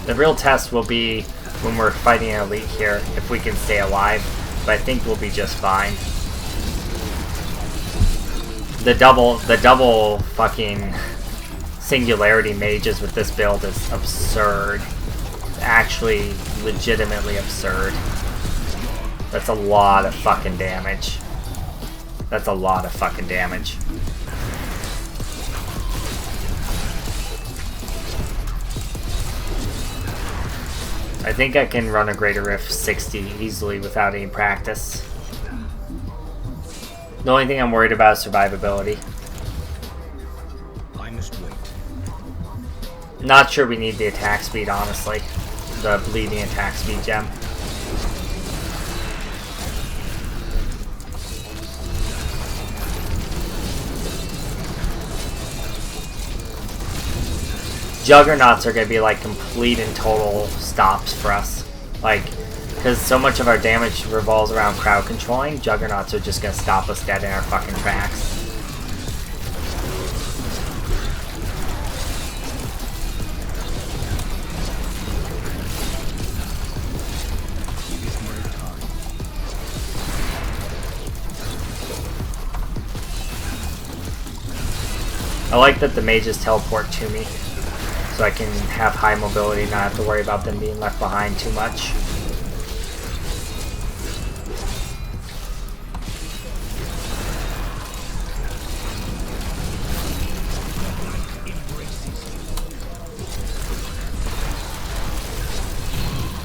[SPEAKER 1] The real test will be when we're fighting an elite here, if we can stay alive, but I think we'll be just fine. The double fucking singularity mages with this build is absurd. Actually, legitimately absurd. That's a lot of fucking damage. That's a lot of fucking damage. I think I can run a Greater Rift 60 easily without any practice. The only thing I'm worried about is survivability.
[SPEAKER 2] I must wait.
[SPEAKER 1] Not sure we need the attack speed, honestly. The bleeding attack speed gem. Juggernauts are going to be like complete and total stops for us. Like, because so much of our damage revolves around crowd controlling, Juggernauts are just going to stop us dead in our fucking tracks. I like that the mages teleport to me, so I can have high mobility and not have to worry about them being left behind too much.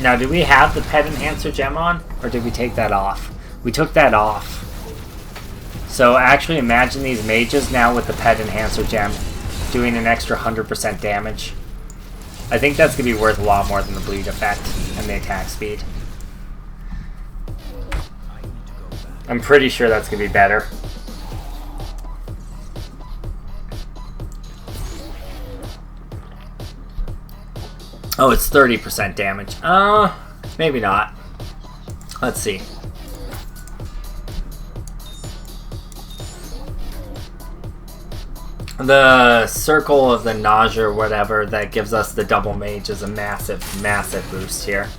[SPEAKER 1] Now, do we have the pet enhancer gem on, or did we take that off? We took that off. So actually imagine these mages now with the pet enhancer gem doing an extra 100% damage. I think that's going to be worth a lot more than the bleed effect and the attack speed. I'm pretty sure that's going to be better. Oh, it's 30% damage. Maybe not. Let's see. The circle of the nausea or whatever that gives us the double mage is a massive, massive boost here.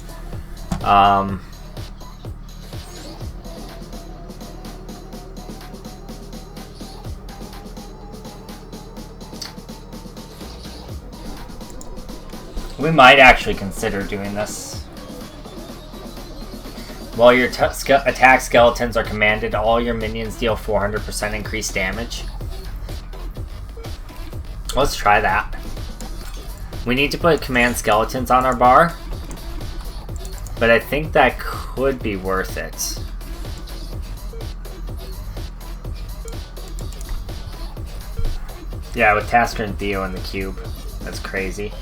[SPEAKER 1] We might actually consider doing this. While your attack skeletons are commanded, all your minions deal 400% increased damage. Let's try that. We need to put command skeletons on our bar, but I think that could be worth it. Yeah, with Tasker and Theo in the cube. That's crazy.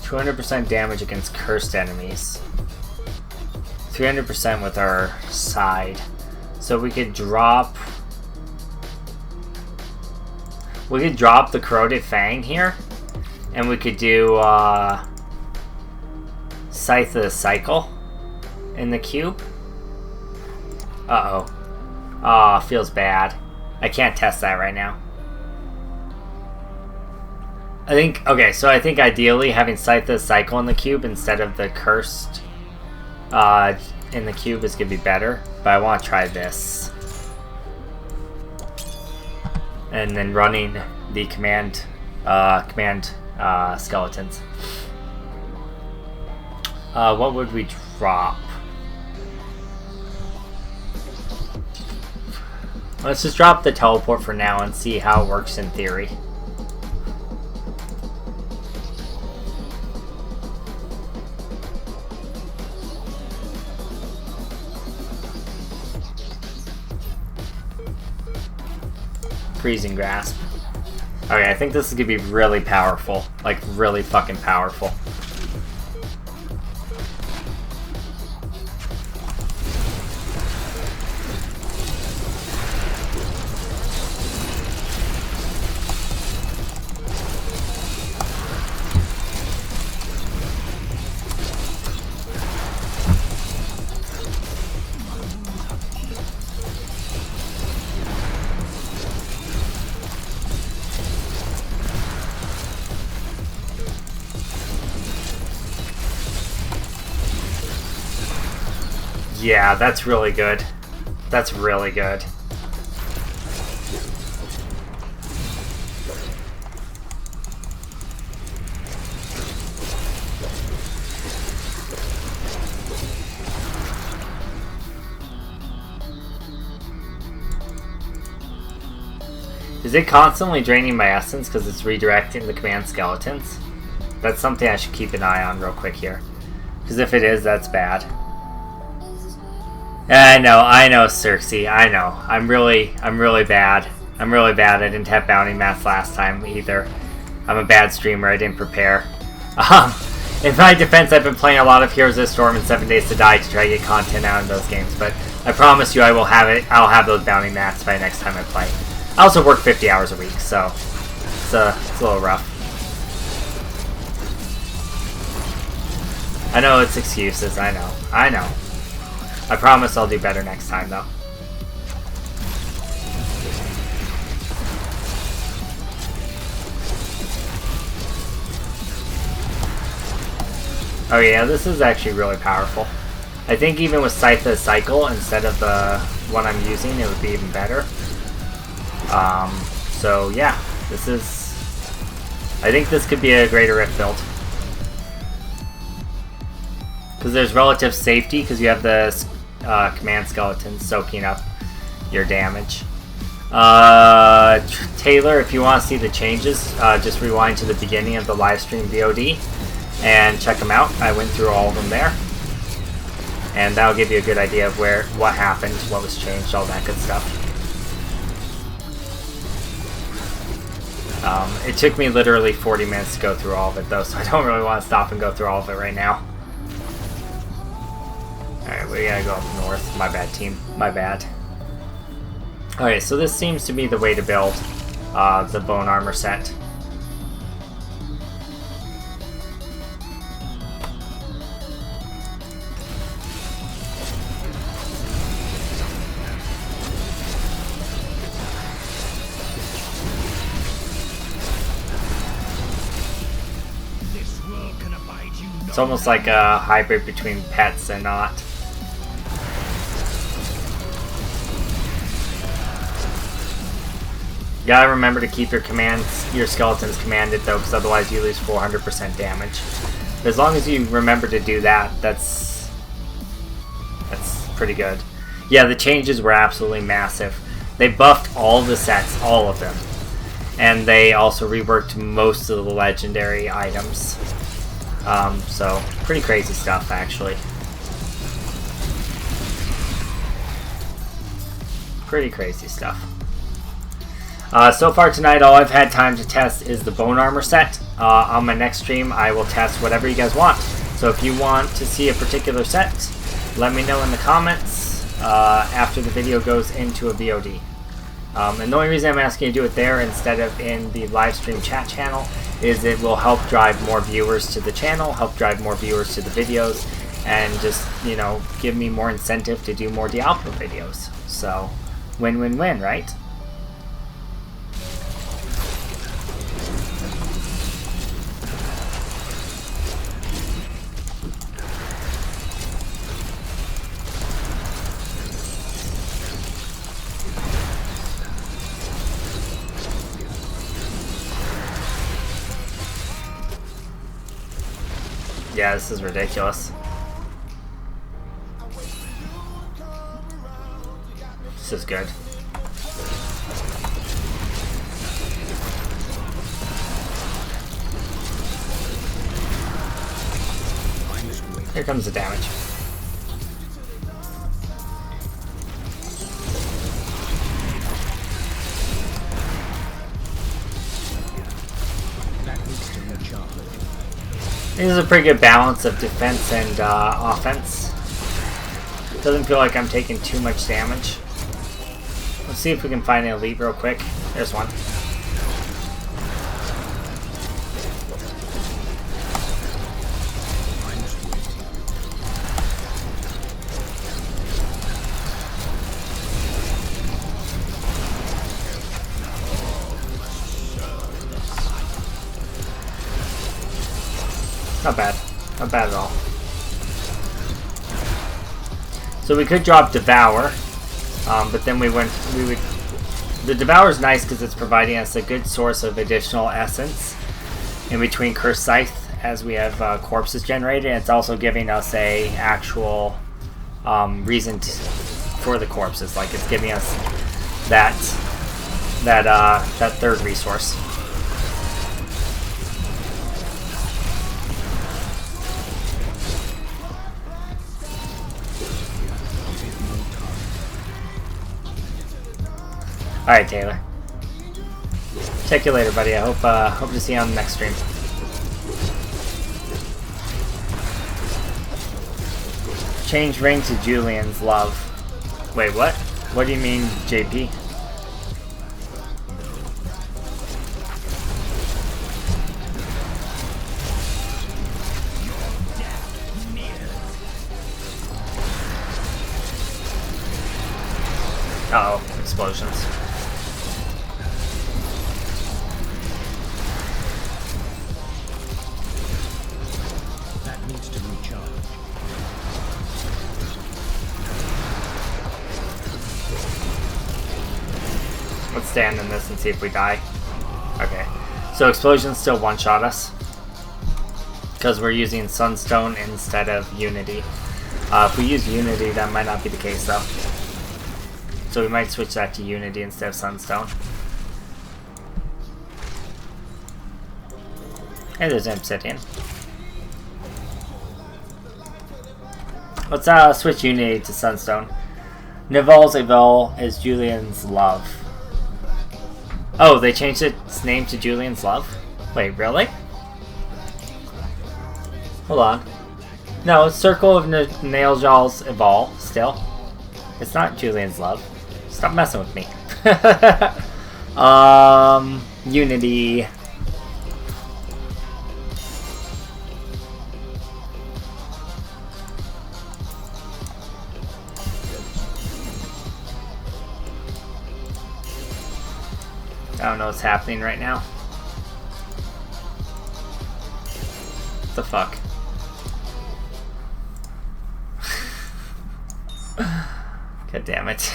[SPEAKER 1] 200% damage against cursed enemies. 300% with our side. So we could drop... We could drop the Corroded Fang here, and we could do Scythe of the Cycle in the cube. Uh-oh. Aw, feels bad. I can't test that right now. I think, okay, so I think ideally having Scythe of the Cycle in the cube instead of the Cursed in the cube is going to be better, but I want to try this. And then running the command skeletons. What would we drop? Let's just drop the teleport for now and see how it works in theory. Freezing Grasp. Okay, I think this is gonna be really powerful. Like, really fucking powerful. Yeah, that's really good. That's really good. Is it constantly draining my essence because it's redirecting the command skeletons? That's something I should keep an eye on real quick here. Because if it is, that's bad. I know, Circe. I know. I'm really bad. I'm really bad. I didn't have bounty mats last time either. I'm a bad streamer. I didn't prepare. In my defense, I've been playing a lot of Heroes of the Storm and 7 Days to Die to try to get content out of those games. But I promise you, I will have it. I'll have those bounty mats by next time I play. I also work 50 hours a week, so it's a little rough. I know it's excuses. I know. I promise I'll do better next time, though. Oh yeah, this is actually really powerful. I think even with Scythe Cycle instead of the one I'm using, it would be even better. So yeah, this is... I think this could be a greater Rift build. Because there's relative safety, because you have the command skeletons soaking up your damage. Taylor, if you want to see the changes, just rewind to the beginning of the live stream VOD and check them out. I went through all of them there. And that'll give you a good idea of what happened, what was changed, all that good stuff. It took me literally 40 minutes to go through all of it though, so I don't really want to stop and go through all of it right now. Alright, we gotta go up north. My bad, team. My bad. Alright, so this seems to be the way to build the bone armor set. It's almost like a hybrid between pets and not. You gotta remember to keep your skeletons commanded though, because otherwise you lose 400% damage. But as long as you remember to do that, that's pretty good. Yeah, the changes were absolutely massive. They buffed all the sets, all of them. And they also reworked most of the legendary items. So, pretty crazy stuff, actually. Pretty crazy stuff. So far tonight, all I've had time to test is the bone armor set. On my next stream, I will test whatever you guys want. So if you want to see a particular set, let me know in the comments after the video goes into a VOD. And the only reason I'm asking you to do it there instead of in the live stream chat channel is it will help drive more viewers to the channel, help drive more viewers to the videos, and just, you know, give me more incentive to do more Diablo videos. So, win-win-win, right? Yeah, this is ridiculous. This is good. Here comes the damage. This is a pretty good balance of defense and offense. Doesn't feel like I'm taking too much damage. Let's see if we can find an elite real quick. There's one. Not bad. Not bad at all. So we could drop Devour, but then we would. The Devour is nice because it's providing us a good source of additional essence in between Cursed Scythe as we have corpses generated. And it's also giving us a actual reason for the corpses. Like it's giving us that third resource. Alright, Taylor. Check you later, buddy. I hope to see you on the next stream. Change ring to Julian's love. Wait, what? What do you mean, JP? Uh-oh, explosions.
[SPEAKER 2] That needs to recharge.
[SPEAKER 1] Let's stand in this and see if we die. Okay. So explosions still one-shot us. Because we're using Sunstone instead of Unity. If we use Unity, that might not be the case though. So we might switch that to Unity instead of Sunstone. Hey, there's Obsidian. Let's switch Unity to Sunstone. Nival's Evil is Julian's love. Oh, they changed its name to Julian's love? Wait, really? Hold on. No, it's Circle of Nailjal's Evil still. It's not Julian's love. Stop messing with me. Unity. I don't know what's happening right now. What the fuck? God damn it.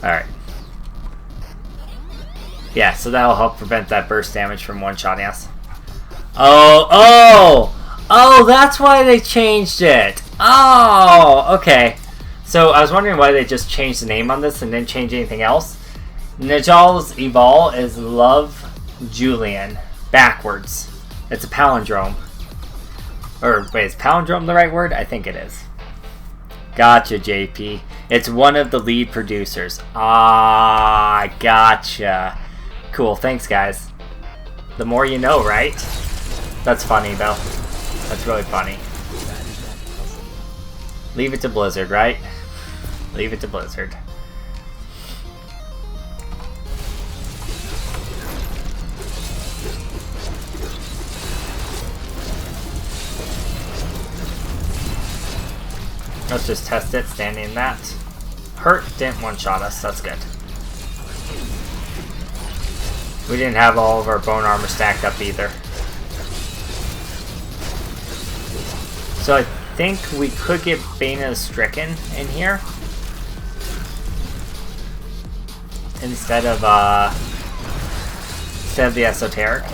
[SPEAKER 1] Alright. Yeah, so that'll help prevent that burst damage from one-shotting us. Oh, that's why they changed it. Oh, okay. So I was wondering why they just changed the name on this and didn't change anything else. Nijal's Evol is Love Julian. Backwards. It's a palindrome. Or, wait, is palindrome the right word? I think it is. Gotcha, JP. It's one of the lead producers. Ah, gotcha. Cool, thanks, guys. The more you know, right? That's funny, though. That's really funny. Leave it to Blizzard, right? Leave it to Blizzard. Let's just test it, standing in that. Hurt didn't one-shot us, that's good. We didn't have all of our bone armor stacked up either. So I think we could get Bane Stricken in here. Instead of the Esoteric.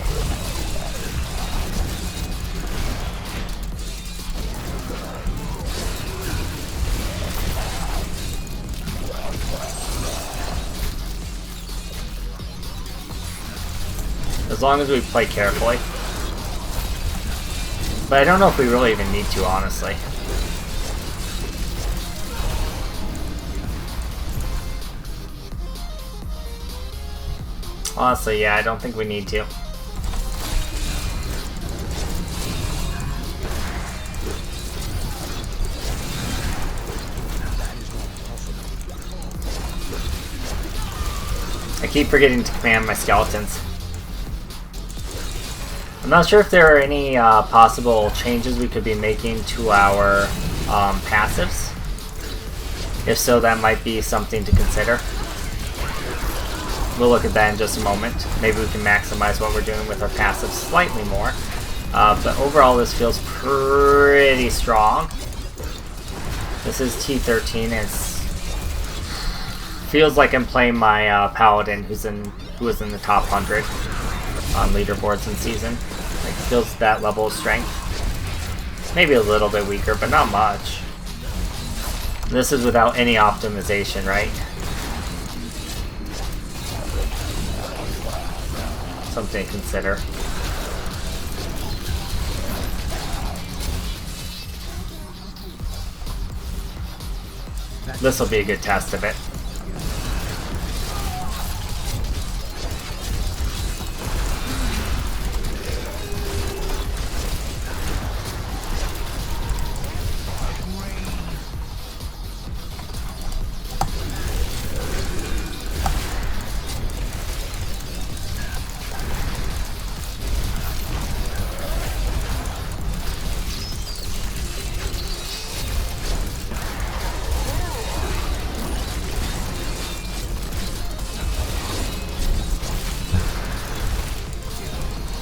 [SPEAKER 1] As long as we play carefully. But I don't know if we really even need to, honestly. Honestly, yeah, I don't think we need to. I keep forgetting to command my skeletons. I'm not sure if there are any possible changes we could be making to our passives. If so, that might be something to consider. We'll look at that in just a moment. Maybe we can maximize what we're doing with our passives slightly more. But overall, this feels pretty strong. This is T13, and it feels like I'm playing my Paladin, who was in the top 100 on leaderboards in season. Like, feels that level of strength. Maybe a little bit weaker, but not much. This is without any optimization, right? Something to consider. This will be a good test of it.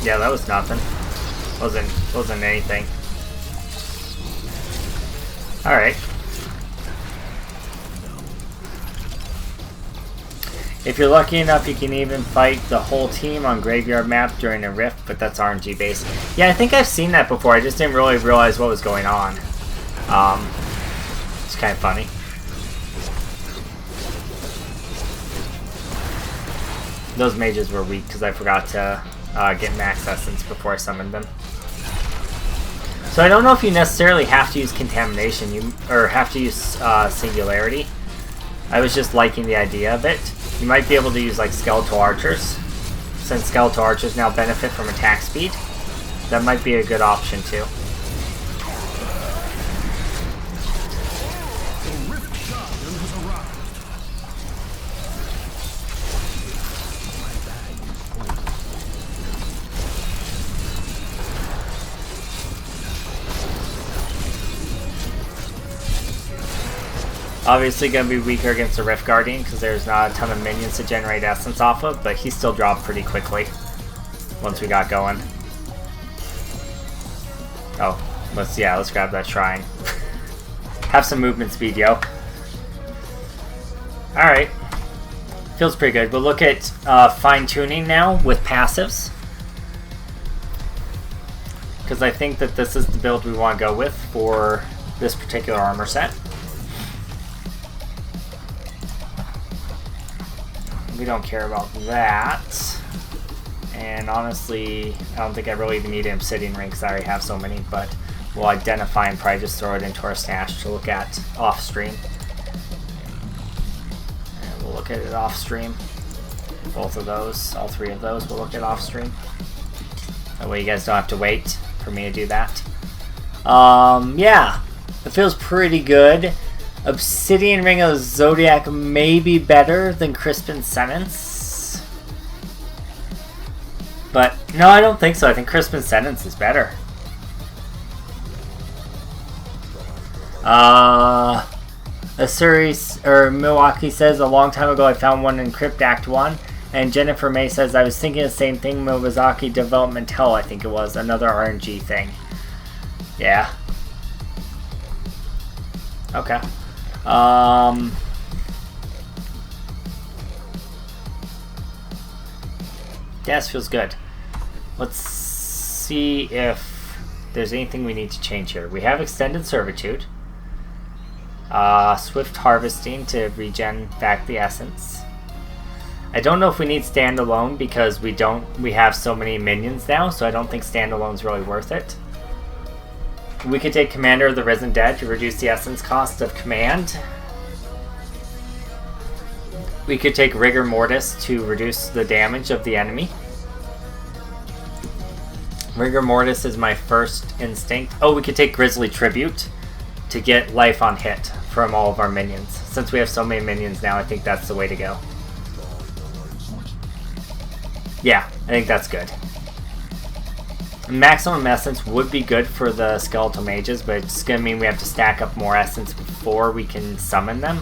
[SPEAKER 1] Yeah, that was nothing. Wasn't anything. Alright. If you're lucky enough, you can even fight the whole team on Graveyard Map during a rift, but that's RNG based. Yeah, I think I've seen that before. I just didn't really realize what was going on. It's kind of funny. Those mages were weak because I forgot to get max essence before I summoned them. So I don't know if you necessarily have to use contamination, or have to use singularity. I was just liking the idea of it. You might be able to use like skeletal archers, since skeletal archers now benefit from attack speed. That might be a good option too. Obviously going to be weaker against the Rift Guardian because there's not a ton of minions to generate essence off of, but he still dropped pretty quickly once we got going. Oh, let's grab that shrine. Have some movement speed, yo. Alright. Feels pretty good. We'll look at fine-tuning now with passives, because I think that this is the build we want to go with for this particular armor set. We don't care about that. And honestly, I don't think I really even need an Obsidian Ring because I already have so many, but we'll identify and probably just throw it into our stash to look at off stream. And we'll look at it off stream. Both of those, all three of those, we'll look at off stream. That way you guys don't have to wait for me to do that. Yeah, it feels pretty good. Obsidian Ring of Zodiac may be better than Crispin Sentence. But, no, I don't think so. I think Crispin Sentence is better. Asuri, or Milwaukee says, a long time ago I found one in Crypt Act 1. And Jennifer May says, I was thinking the same thing, Miyazaki Development Hell, I think it was. Another RNG thing. Yeah. Okay. Yeah, this feels good. Let's see if there's anything we need to change here. We have Extended Servitude. Swift Harvesting to regen back the essence. I don't know if we need Standalone because we have so many minions now, so I don't think Standalone's really worth it. We could take Commander of the Risen Dead to reduce the essence cost of command. We could take Rigor Mortis to reduce the damage of the enemy. Rigor Mortis is my first instinct. Oh, we could take Grisly Tribute to get life on hit from all of our minions. Since we have so many minions now, I think that's the way to go. Yeah, I think that's good. Maximum Essence would be good for the Skeletal Mages, but it's going to mean we have to stack up more Essence before we can summon them.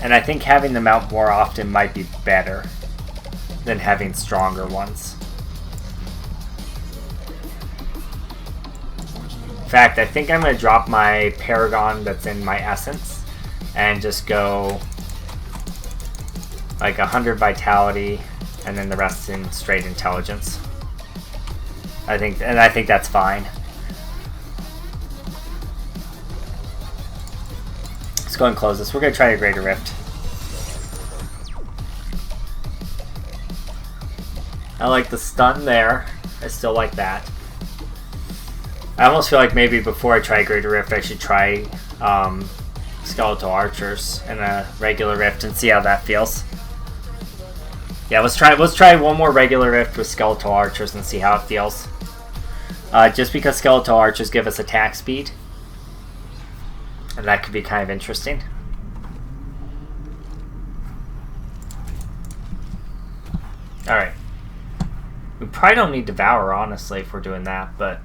[SPEAKER 1] And I think having them out more often might be better than having stronger ones. In fact, I think I'm going to drop my Paragon that's in my Essence and just go like 100 Vitality and then the rest in straight Intelligence. I think that's fine. Let's go and close this. We're going to try a Greater Rift. I like the stun there. I still like that. I almost feel like maybe before I try Greater Rift, I should try Skeletal Archers in a regular Rift and see how that feels. Yeah, let's try one more regular Rift with Skeletal Archers and see how it feels. Just because Skeletal Archers give us attack speed, and that could be kind of interesting. All right. We probably don't need Devour, honestly, if we're doing that, but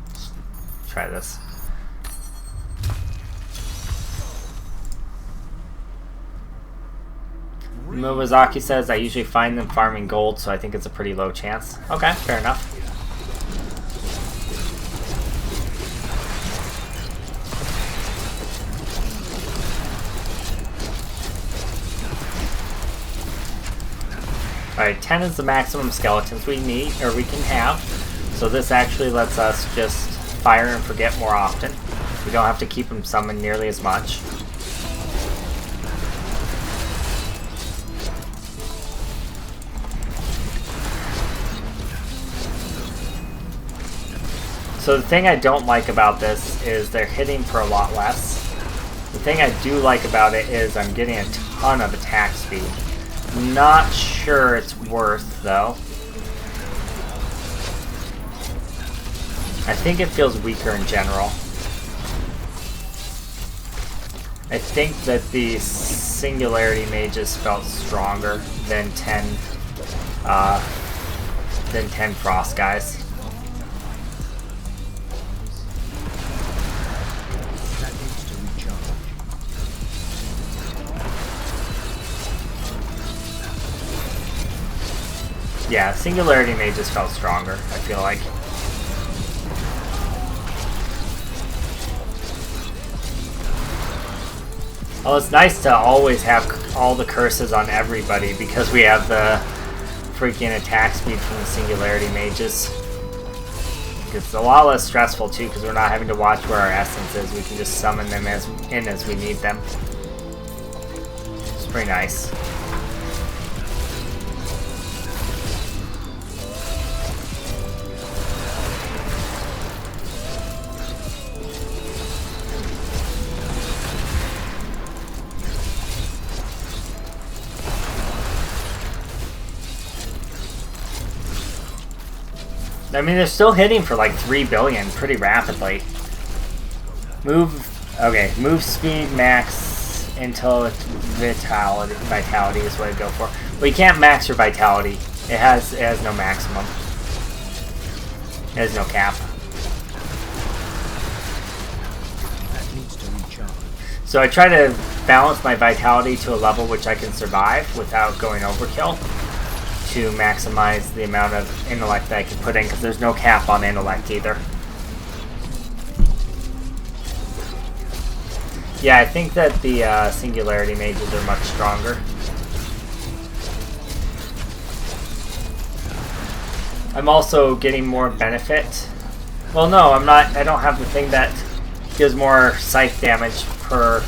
[SPEAKER 1] let's try this. Mobazaki says, I usually find them farming gold, so I think it's a pretty low chance. Okay, fair enough. Alright, 10 is the maximum skeletons we need, or we can have. So this actually lets us just fire and forget more often. We don't have to keep them summoned nearly as much. So the thing I don't like about this is they're hitting for a lot less. The thing I do like about it is I'm getting a ton of attack speed. Not sure it's worth, though. I think it feels weaker in general. I think that the Singularity Mages felt stronger than 10 Frost guys. Yeah, Singularity Mages felt stronger, I feel like. Well, it's nice to always have all the curses on everybody because we have the freaking attack speed from the Singularity Mages. It's a lot less stressful too because we're not having to watch where our essence is. We can just summon them as we need them. It's pretty nice. I mean, they're still hitting for like 3 billion pretty rapidly. Move speed max until it's vitality is what I go for. But you can't max your vitality. It has no maximum. It has no cap. So I try to balance my vitality to a level which I can survive without going overkill, to maximize the amount of intellect that I can put in, because there's no cap on intellect either. Yeah, I think that the Singularity Mages are much stronger. I'm also getting more benefit. Well, no, I'm not. I don't have the thing that gives more scythe damage per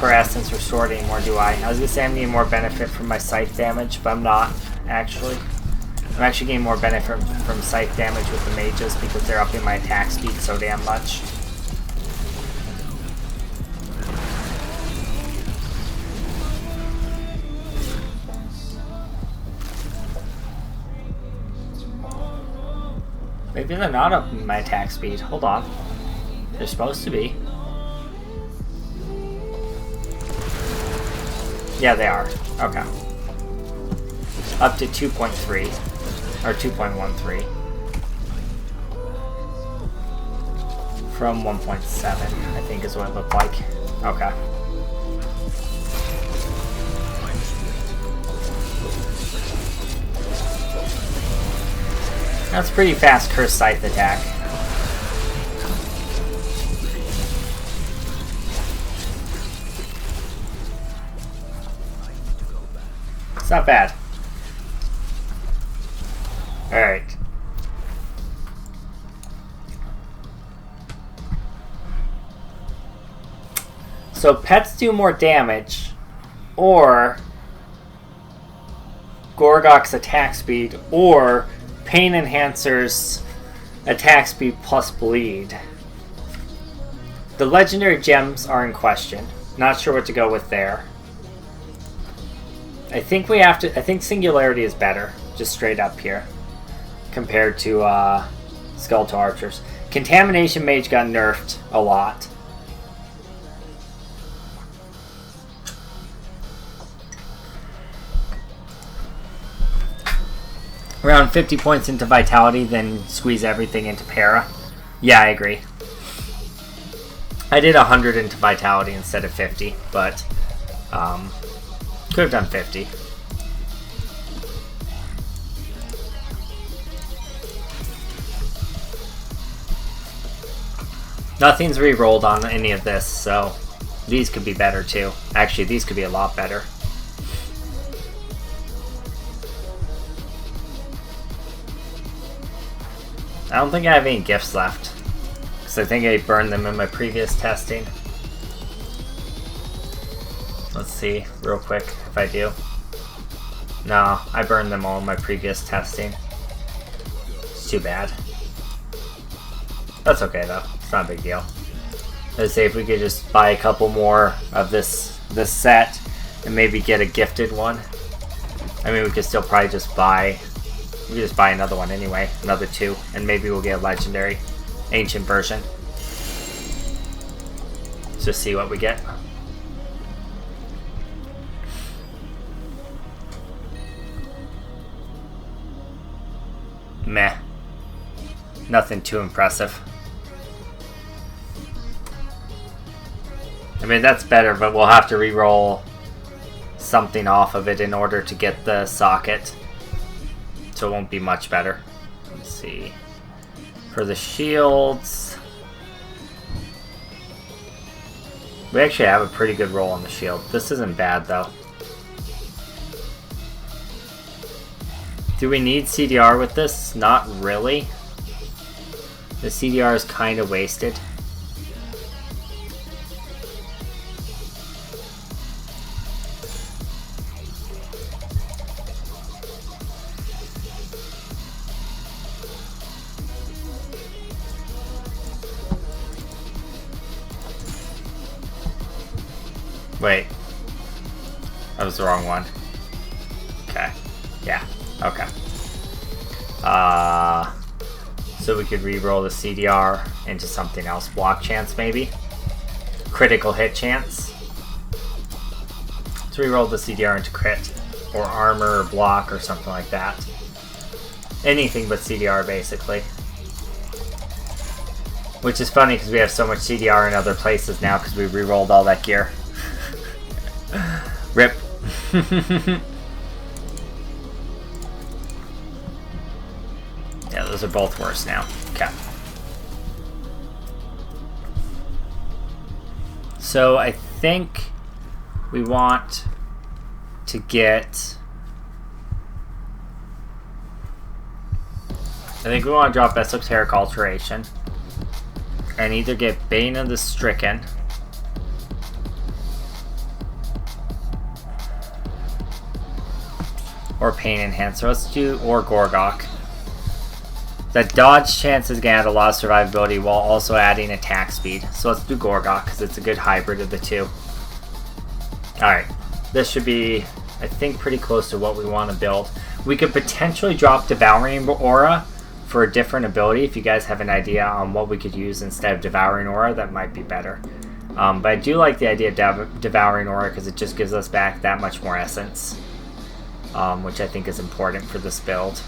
[SPEAKER 1] essence restored anymore, do I? I was gonna say I'm getting more benefit from my scythe damage, but I'm not, actually. I'm actually getting more benefit from scythe damage with the mages because they're upping my attack speed so damn much. Maybe they're not upping my attack speed. Hold on. They're supposed to be. Yeah, they are. Okay. Up to 2.3. Or 2.13. From 1.7, I think is what it looked like. Okay. That's pretty fast Curse Scythe attack. It's not bad. Alright. So pets do more damage, or Gorgok's attack speed, or Pain Enhancer's attack speed plus bleed. The legendary gems are in question. Not sure what to go with there. I think we have to. I think Singularity is better, just straight up here, compared to Skeletal Archers. Contamination Mage got nerfed a lot. Around 50 points into Vitality, then squeeze everything into Para. Yeah, I agree. I did 100 into Vitality instead of 50, but could have done 50. Nothing's re-rolled on any of this, so these could be better too. Actually, these could be a lot better. I don't think I have any gifts left, because I think I burned them in my previous testing. Let's see real quick if I do. No, I burned them all in my previous testing. It's too bad. That's okay though, it's not a big deal. Let's see if we could just buy a couple more of this set and maybe get a gifted one. I mean, we could still probably just buy... We can just buy another one anyway, another 2, and maybe we'll get a legendary ancient version. Let's just see what we get. Meh. Nothing too impressive. I mean, that's better, but we'll have to re-roll something off of it in order to get the socket. So it won't be much better. Let's see. For the shields, we actually have a pretty good roll on the shield. This isn't bad though. Do we need CDR with this? Not really. The CDR is kind of wasted. Wait. That was the wrong one. Okay. Yeah. Okay. So we could re-roll the CDR into something else. Block chance, maybe? Critical hit chance? Let's re-roll the CDR into crit. Or armor or block or something like that. Anything but CDR, basically. Which is funny because we have so much CDR in other places now because we re-rolled all that gear. Rip. Yeah, those are both worse now. Okay. So I think we want to get... I think we want to drop Esoteric Alteration. And either get Bane of the Stricken. Or Pain Enhancer. Let's do... Or Gorgok. That dodge chance is going to add a lot of survivability while also adding attack speed. So let's do Gorgok because it's a good hybrid of the two. Alright. This should be, I think, pretty close to what we want to build. We could potentially drop Devouring Aura for a different ability. If you guys have an idea on what we could use instead of Devouring Aura, that might be better. But I do like the idea of Devouring Aura because it just gives us back that much more essence. Which I think is important for this build.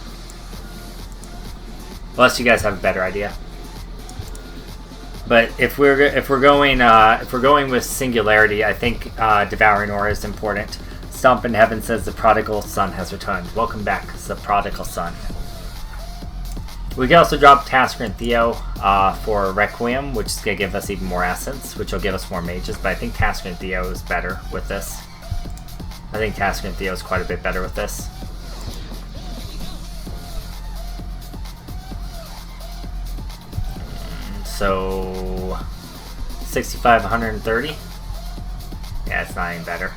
[SPEAKER 1] Unless you guys have a better idea. But if we're going with Singularity, I think Devouring Aura is important. Stomp in Heaven says the Prodigal Son has returned. Welcome back, the Prodigal Son. We can also drop Tasker and Theo for Requiem, which is going to give us even more essence, which will give us more mages. But I think Tasker and Theo is better with this. I think Tasker and Theo is quite a bit better with this. So 65, 130. Yeah, it's not any better.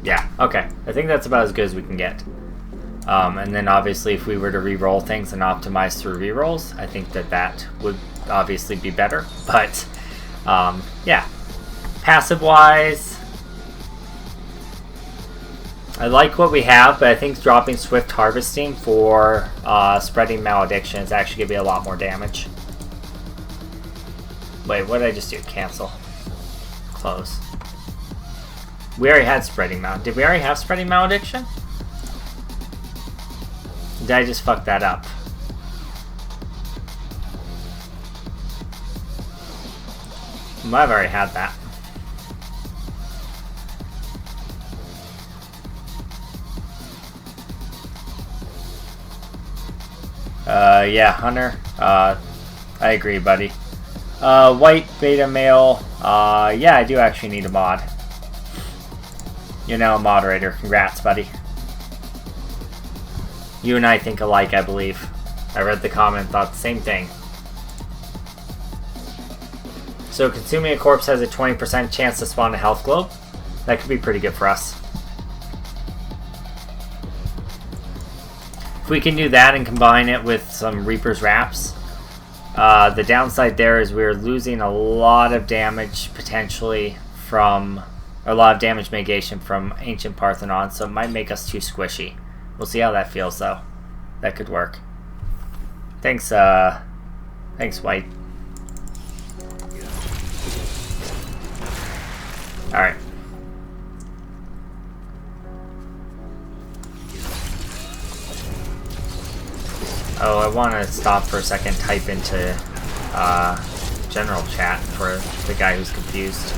[SPEAKER 1] Yeah, okay. I think that's about as good as we can get. And then obviously if we were to re-roll things and optimize through re-rolls, I think that that would obviously be better. But, yeah. Passive-wise, I like what we have, but I think dropping Swift Harvesting for spreading Malediction is actually going to be a lot more damage. Wait, what did I just do? Cancel. Close. We already had Spreading Malediction. Did we already have Spreading Malediction? Did I just fuck that up? Might have already had that. Yeah, Hunter. I agree, buddy. White beta male. Yeah, I do actually need a mod. You're now a moderator. Congrats, buddy. You and I think alike, I believe. I read the comment and thought the same thing. So consuming a corpse has a 20% chance to spawn a health globe. That could be pretty good for us. If we can do that and combine it with some Reaper's Wraps, the downside there is we're losing a lot of damage potentially from, or a lot of damage mitigation from Ancient Parthenon, so it might make us too squishy. We'll see how that feels though. That could work. Thanks, thanks, White. Alright. Oh, I want to stop for a second, type into general chat for the guy who's confused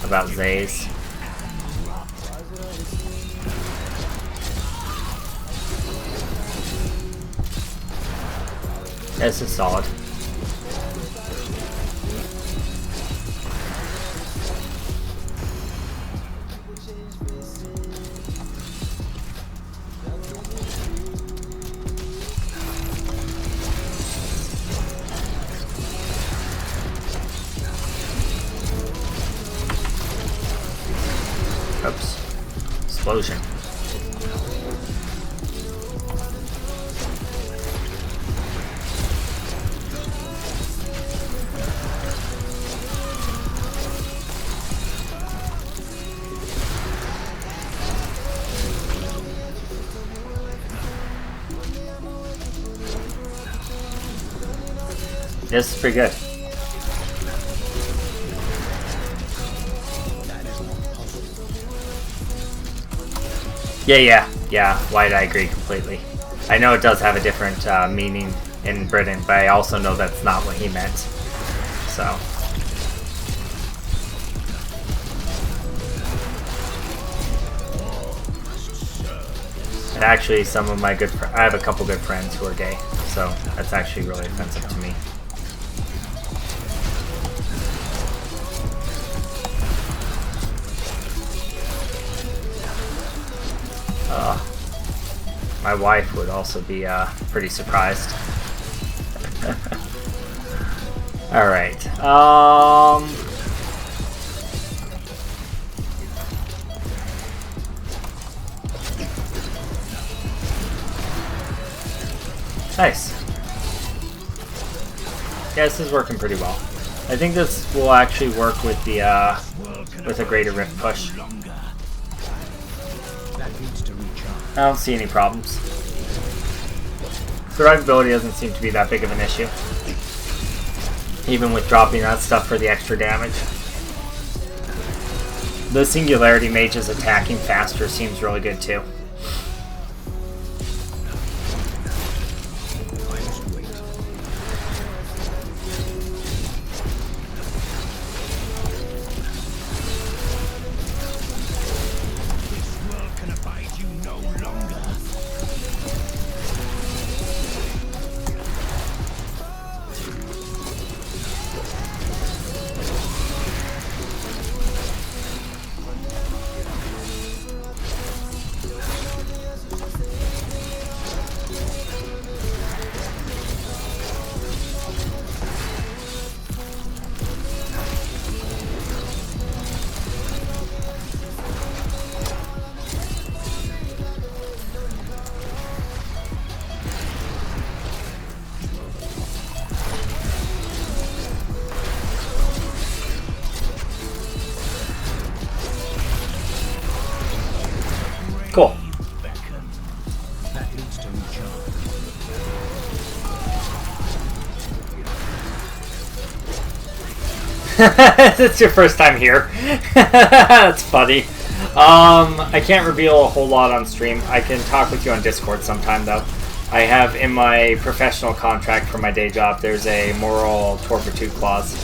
[SPEAKER 1] about Zays. This is solid. Oops. Explosion. This is pretty good. Yeah, White, I agree completely. I know it does have a different meaning in Britain, but I also know that's not what he meant. So. And actually, some of my good I have a couple good friends who are gay, so that's actually really offensive to me. My wife would also be pretty surprised. Alright. Nice. Yeah, this is working pretty well. I think this will actually work with the with a greater rift push. I don't see any problems. Survivability doesn't seem to be that big of an issue. Even with dropping that stuff for the extra damage. The Singularity Mages attacking faster seems really good too. Cool.
[SPEAKER 2] Beckon. That leads to recharge.
[SPEAKER 1] It's your first time here. That's funny. I can't reveal a whole lot on stream. I can talk with you on Discord sometime, though. I have in my professional contract for my day job, there's a moral turpitude clause,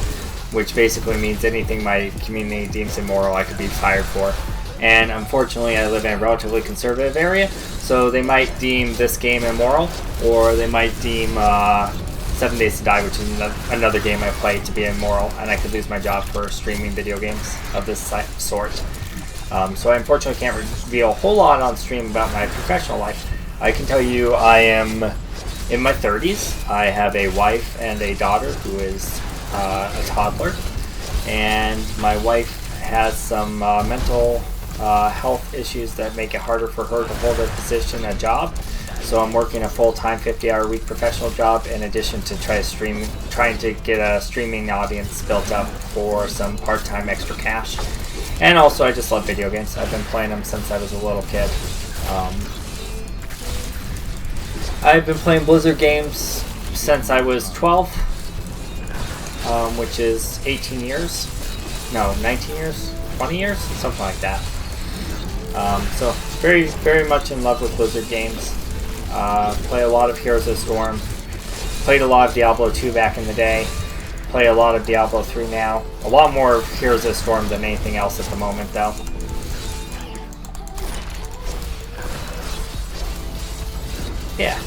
[SPEAKER 1] which basically means anything my community deems immoral I could be fired for. And unfortunately, I live in a relatively conservative area, so they might deem this game immoral, or they might deem 7 Days to Die, which is another game I play, to be immoral, and I could lose my job for streaming video games of this sort. So I unfortunately can't reveal a whole lot on stream about my professional life. I can tell you I am in my 30s. I have a wife and a daughter who is a toddler, and my wife has some mental health issues that make it harder for her to hold a position, a job. So I'm working a full-time 50-hour-a-week professional job in addition to trying to get a streaming audience built up for some part-time extra cash. And also, I just love video games. I've been playing them since I was a little kid. I've been playing Blizzard games since I was 12, which is 18 years. No, 19 years? 20 years? Something like that. So, very, very much in love with Blizzard games. Play a lot of Heroes of the Storm. Played a lot of Diablo 2 back in the day. Play a lot of Diablo 3 now. A lot more Heroes of the Storm than anything else at the moment, though. Yeah.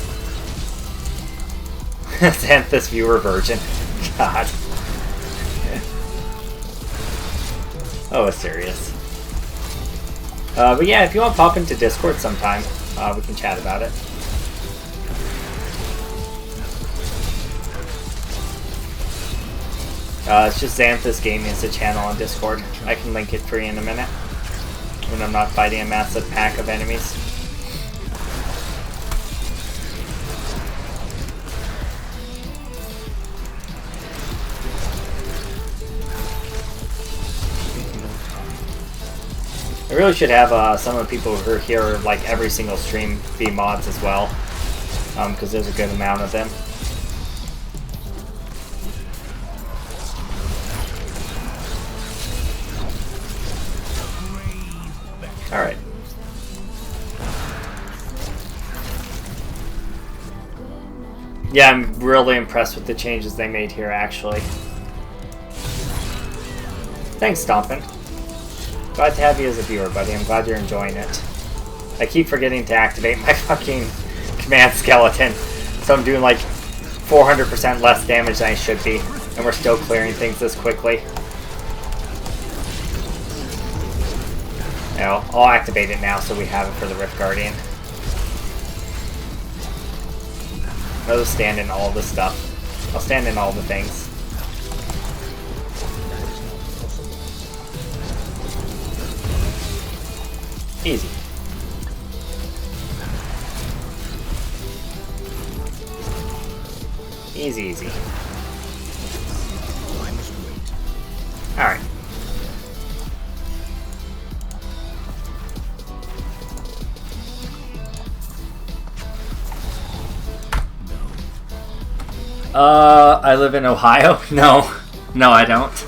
[SPEAKER 1] Xanthus viewer virgin. God. Oh, serious. But yeah, if you want to pop into Discord sometime, we can chat about it. It's just Xanthus Gaming is the channel on Discord. I can link it for you in a minute when I'm not fighting a massive pack of enemies. I really should have some of the people who are here, like every single stream, be mods as well, because there's a good amount of them. Alright. Yeah, I'm really impressed with the changes they made here, actually. Thanks, Stompin'. Glad to have you as a viewer, buddy. I'm glad you're enjoying it. I keep forgetting to activate my fucking command skeleton, so I'm doing like 400% less damage than I should be, and we're still clearing things this quickly. You know, I'll activate it now so we have it for the Rift Guardian. I'll stand in all the stuff. I'll stand in all the things. Easy. Easy, easy. Alright. I live in Ohio? No. No, I don't.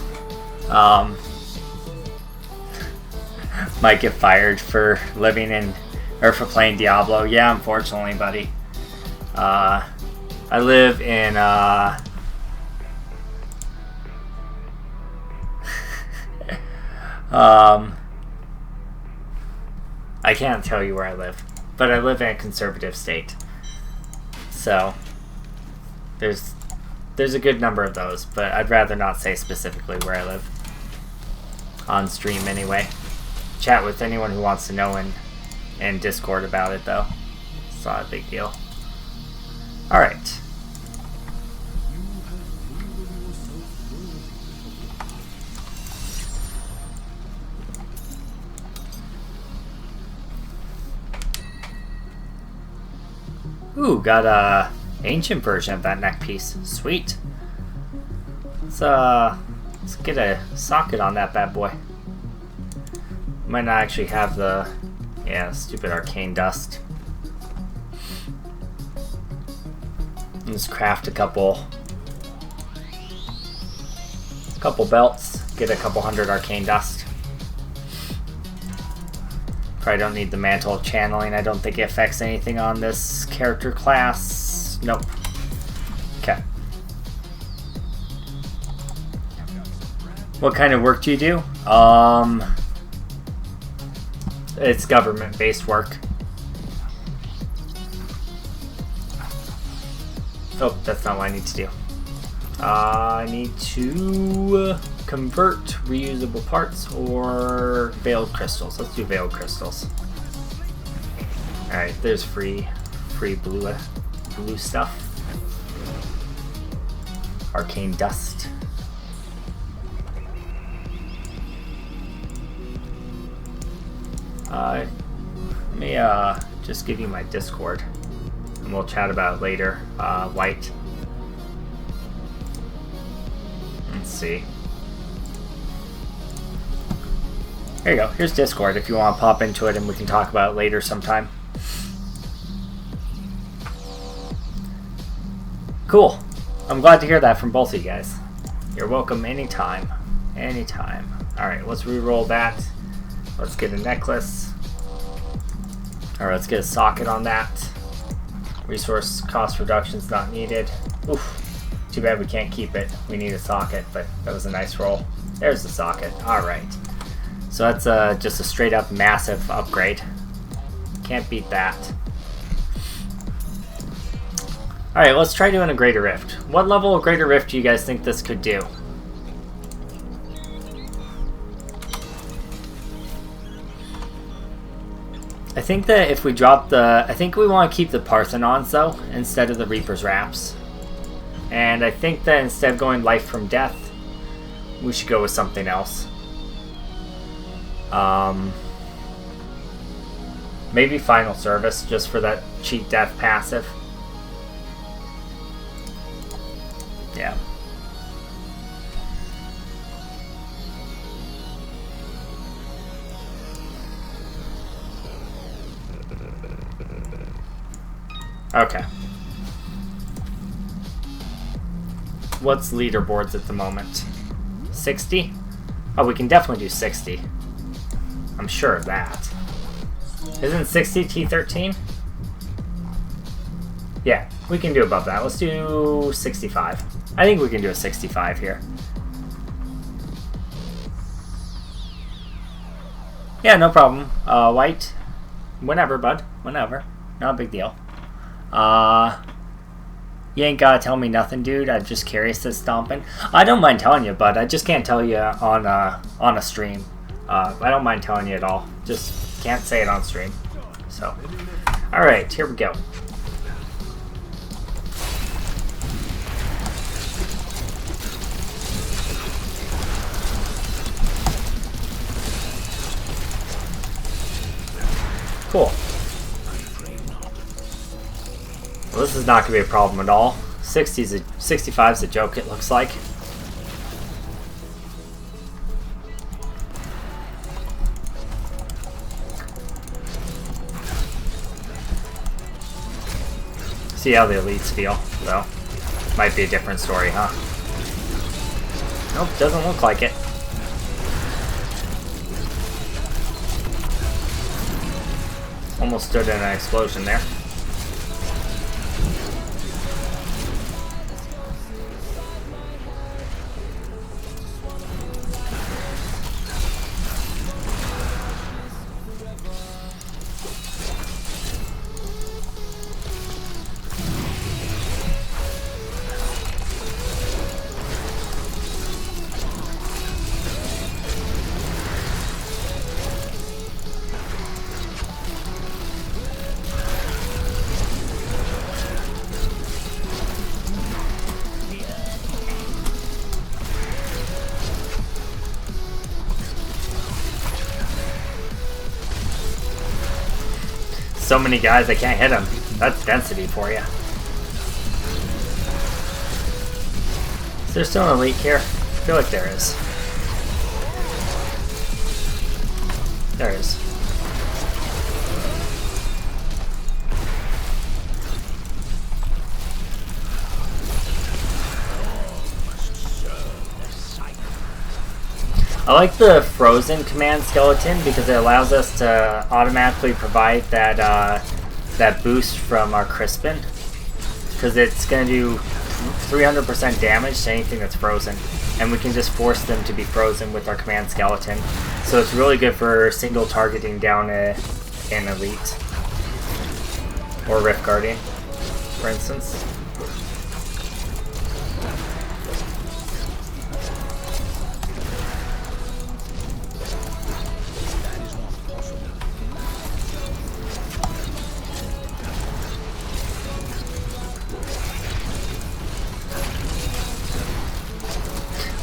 [SPEAKER 1] Might get fired for living in, or for playing Diablo. Yeah, unfortunately, buddy. I live in, I can't tell you where I live, but I live in a conservative state. So, there's a good number of those, but I'd rather not say specifically where I live. On stream, anyway. Chat with anyone who wants to know in Discord about it, though. It's not a big deal. Alright. Ooh, got a ancient version of that neck piece. Sweet. Let's get a socket on that bad boy. Might not actually have the Yeah, stupid arcane dust. Let's craft a couple belts, get a couple hundred arcane dust. Probably don't need the mantle of channeling. I don't think it affects anything on this character class. Nope. Okay. What kind of work do you do? It's government-based work. Oh, that's not what I need to do. I need to convert reusable parts or veiled crystals. Let's do veiled crystals. Alright, there's free blue stuff. Arcane dust. Let me just give you my Discord, and we'll chat about it later. White. Let's see. There you go. Here's Discord if you want to pop into it, and we can talk about it later sometime. Cool. I'm glad to hear that from both of you guys. You're welcome anytime. Anytime. Alright, let's re-roll that. Let's get a necklace. Alright, let's get a socket on that. Resource cost reduction's not needed. Oof. Too bad we can't keep it. We need a socket, but that was a nice roll. There's the socket. Alright. So that's just a straight up massive upgrade. Can't beat that. Alright, let's try doing a Greater Rift. What level of Greater Rift do you guys think this could do? I think that if we drop the... I think we want to keep the Parthenons, though, instead of the Reaper's Wraps. And I think that instead of going Life from Death, we should go with something else. Maybe Final Service, just for that cheat death passive. Yeah. Okay. What's leaderboards at the moment? 60? Oh, we can definitely do 60. I'm sure of that. Isn't 60 T13? Yeah, we can do above that. Let's do 65. I think we can do a 65 here. Yeah, no problem. White. Whenever, bud. Whenever. Not a big deal. You ain't gotta tell me nothing, dude. I'm just curious to stomping. I don't mind telling you, but I just can't tell you on a stream. I don't mind telling you at all. Just can't say it on stream. So, alright, here we go. Cool. Well, this is not going to be a problem at all. 65 is a joke, it looks like. See how the elites feel, though. Might be a different story, huh? Nope, doesn't look like it. Almost stood in an explosion there. So many guys, I can't hit them. That's density for you. Is there still an elite here? I feel like there is. There is. I like the frozen command skeleton because it allows us to automatically provide that that boost from our Crispin, because it's going to do 300% damage to anything that's frozen, and we can just force them to be frozen with our command skeleton. So it's really good for single targeting down an elite or Rift Guardian, for instance.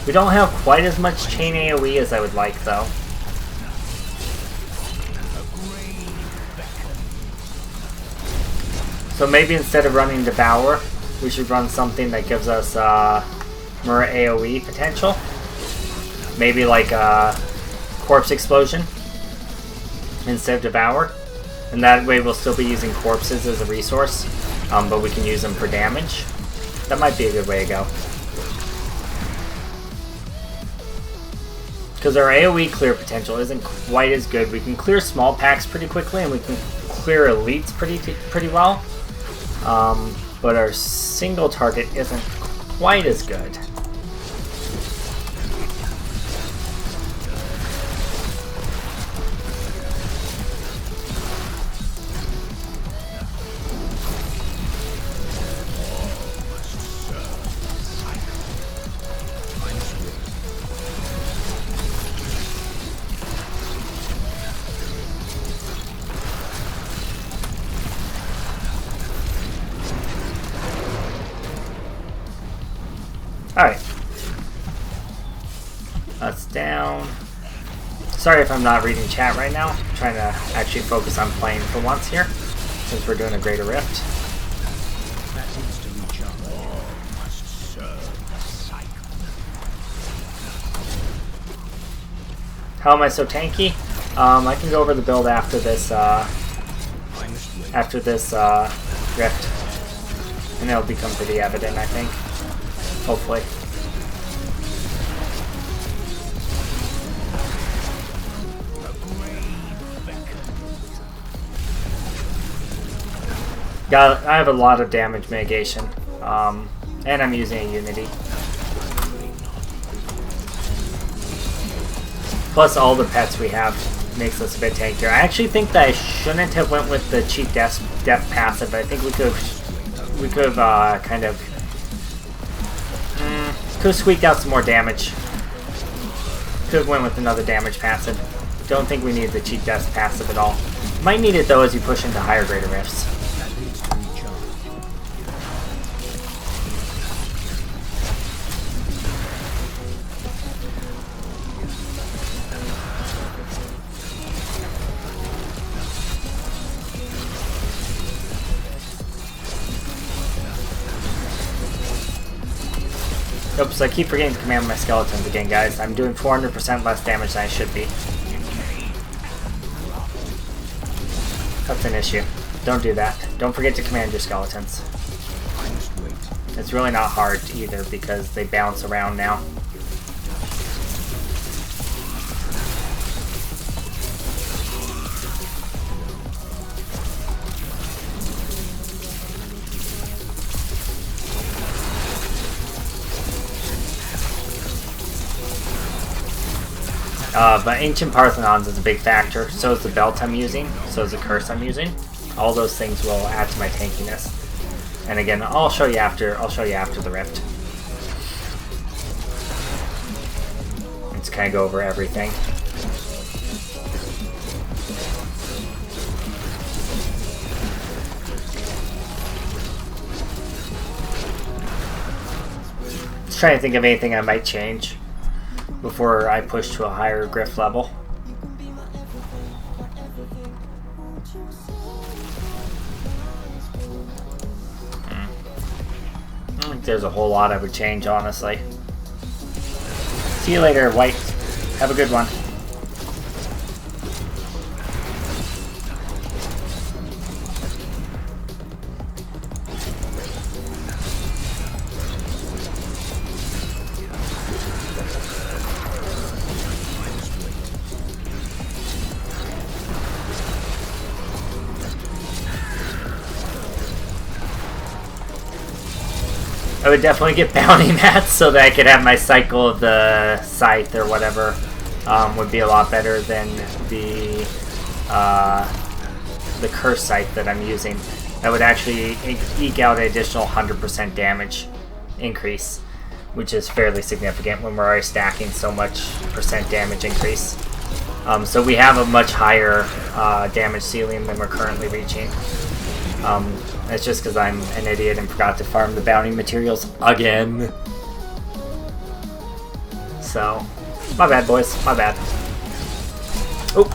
[SPEAKER 1] We don't have quite as much chain AoE as I would like, though. So maybe instead of running Devour, we should run something that gives us more AoE potential. Maybe like Corpse Explosion instead of Devour. And that way we'll still be using corpses as a resource, but we can use them for damage. That might be a good way to go. Because our AoE clear potential isn't quite as good. We can clear small packs pretty quickly, and we can clear elites pretty well. But our single target isn't quite as good. Alright. That's down. Sorry if I'm not reading chat right now. I'm trying to actually focus on playing for once here, since we're doing a greater rift. How am I so tanky? I can go over the build after this rift. And it'll become pretty evident, I think. Hopefully. I have a lot of damage mitigation, and I'm using a Unity. Plus all the pets we have makes us a bit tankier. I actually think that I shouldn't have went with the cheap death passive, but I think we could have kind of could have squeaked out some more damage. Could have went with another damage passive. Don't think we need the cheap death passive at all. Might need it though as you push into higher greater rifts. Oops, I keep forgetting to command my skeletons again, guys. I'm doing 400% less damage than I should be. That's an issue. Don't do that. Don't forget to command your skeletons. It's really not hard either because they bounce around now. But Ancient Parthenons is a big factor. So is the belt I'm using. So is the curse I'm using. All those things will add to my tankiness. And again, I'll show you after the rift. Let's kind of go over everything. Just trying to think of anything I might change before I push to a higher griff level. I don't think there's a whole lot I would change, honestly. See you later, White. Have a good one. I would definitely get bounty mats so that I could have my cycle of the scythe or whatever. Would be a lot better than the curse scythe that I'm using. That would actually eke out an additional 100% damage increase, which is fairly significant when we're already stacking so much percent damage increase. So we have a much higher damage ceiling than we're currently reaching. It's just because I'm an idiot and forgot to farm the bounty materials again. So, my bad, boys. My bad. Oh.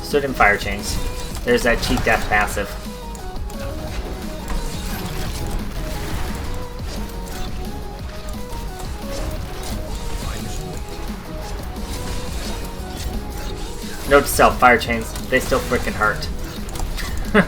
[SPEAKER 1] Stood in fire chains. There's that cheap death passive. Note to self, fire chains, they still freaking hurt. Go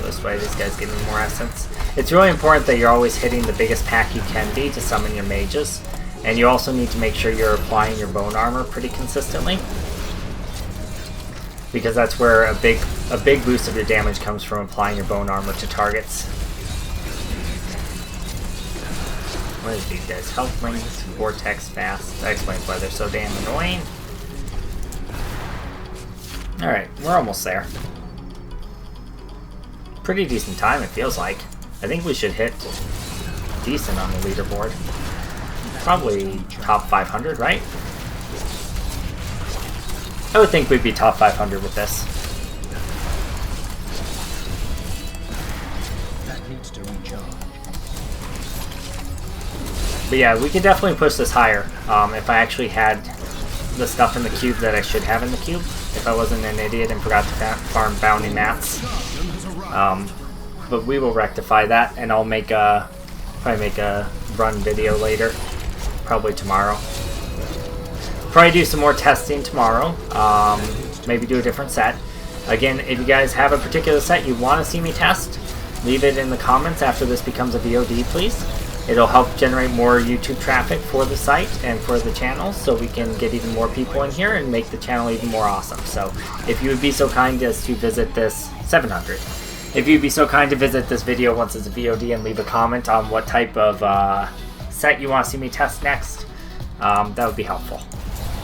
[SPEAKER 1] this way, these guys give me more essence. It's really important that you're always hitting the biggest pack you can be to summon your mages. And you also need to make sure you're applying your bone armor pretty consistently, because that's where a big boost of your damage comes from, applying your bone armor to targets. What is these guys? Health rings, vortex fast. That explains why they're so damn annoying. Alright, we're almost there. Pretty decent time, it feels like. I think we should hit decent on the leaderboard. Probably top 500, right? I would think we'd be top 500 with this.
[SPEAKER 2] That needs to recharge.
[SPEAKER 1] But yeah, we could definitely push this higher if I actually had the stuff in the cube that I should have in the cube. If I wasn't an idiot and forgot to farm bounty mats. But we will rectify that, and I'll make probably make a run video later. Probably tomorrow. Probably do some more testing tomorrow. Maybe do a different set. Again, if you guys have a particular set you want to see me test, leave it in the comments after this becomes a VOD, please. It'll help generate more YouTube traffic for the site and for the channel, so we can get even more people in here and make the channel even more awesome. So, if you would be so kind as to visit this 700. If you'd be so kind to visit this video once it's a VOD and leave a comment on what type of set you want to see me test next, that would be helpful.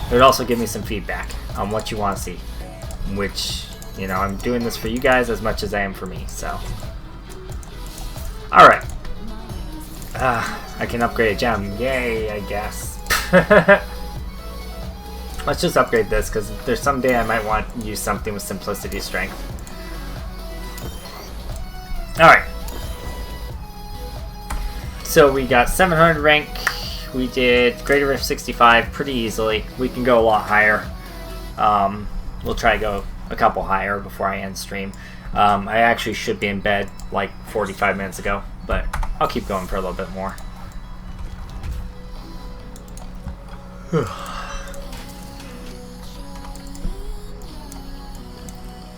[SPEAKER 1] It would also give me some feedback on what you want to see, which, you know, I'm doing this for you guys as much as I am for me, so. Alright. I can upgrade a gem. Yay, I guess. Let's just upgrade this, because there's someday I might want to use something with simplicity strength. Alright. So we got 700 rank. We did Greater Rift 65 pretty easily. We can go a lot higher. We'll try to go a couple higher before I end stream. I actually should be in bed like 45 minutes ago, but I'll keep going for a little bit more.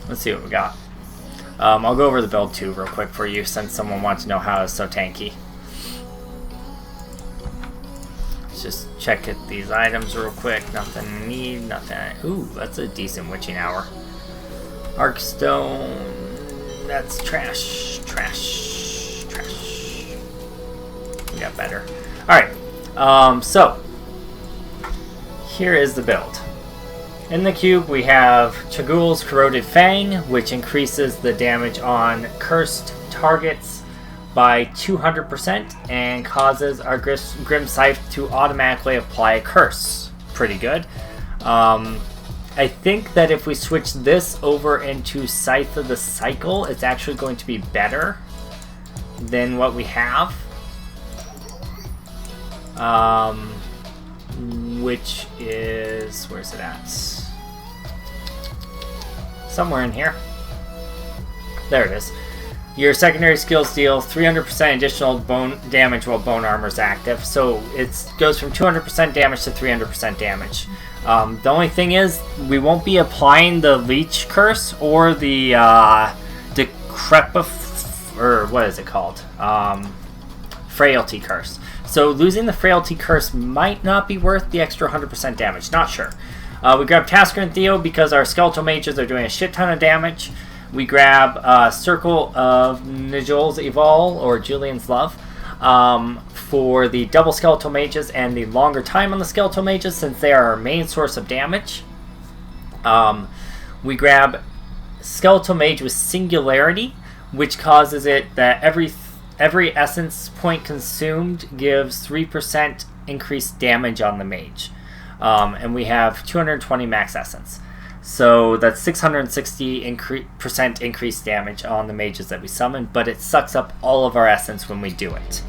[SPEAKER 1] Let's see what we got. I'll go over the build too real quick for you, since someone wants to know how it's so tanky. Let's just check it, these items real quick. Nothing I need, nothing. Ooh, that's a decent witching hour. Arkstone, that's trash, trash, trash. We got better. Alright, so here is the build. In the cube we have Chagul's Corroded Fang, which increases the damage on cursed targets by 200% and causes our Grim Scythe to automatically apply a curse. Pretty good. I think that if we switch this over into Scythe of the Cycle, it's actually going to be better than what we have. Which is, where's it at? Somewhere in here. There it is. Your secondary skills deal 300% additional bone damage while bone armor is active. So it goes from 200% damage to 300% damage. The only thing is, we won't be applying the Leech Curse or the or what is it called? Frailty Curse. So losing the Frailty Curse might not be worth the extra 100% damage. Not sure. We grab Tasker and Theo because our Skeletal Mages are doing a shit ton of damage. We grab Circle of Nigel's Evol, or Julian's Love, for the double Skeletal Mages and the longer time on the Skeletal Mages, since they are our main source of damage. We grab Skeletal Mage with Singularity, which causes it that every essence point consumed gives 3% increased damage on the mage. And we have 220 max essence. So that's 660% increased damage on the mages that we summon, but it sucks up all of our essence when we do it.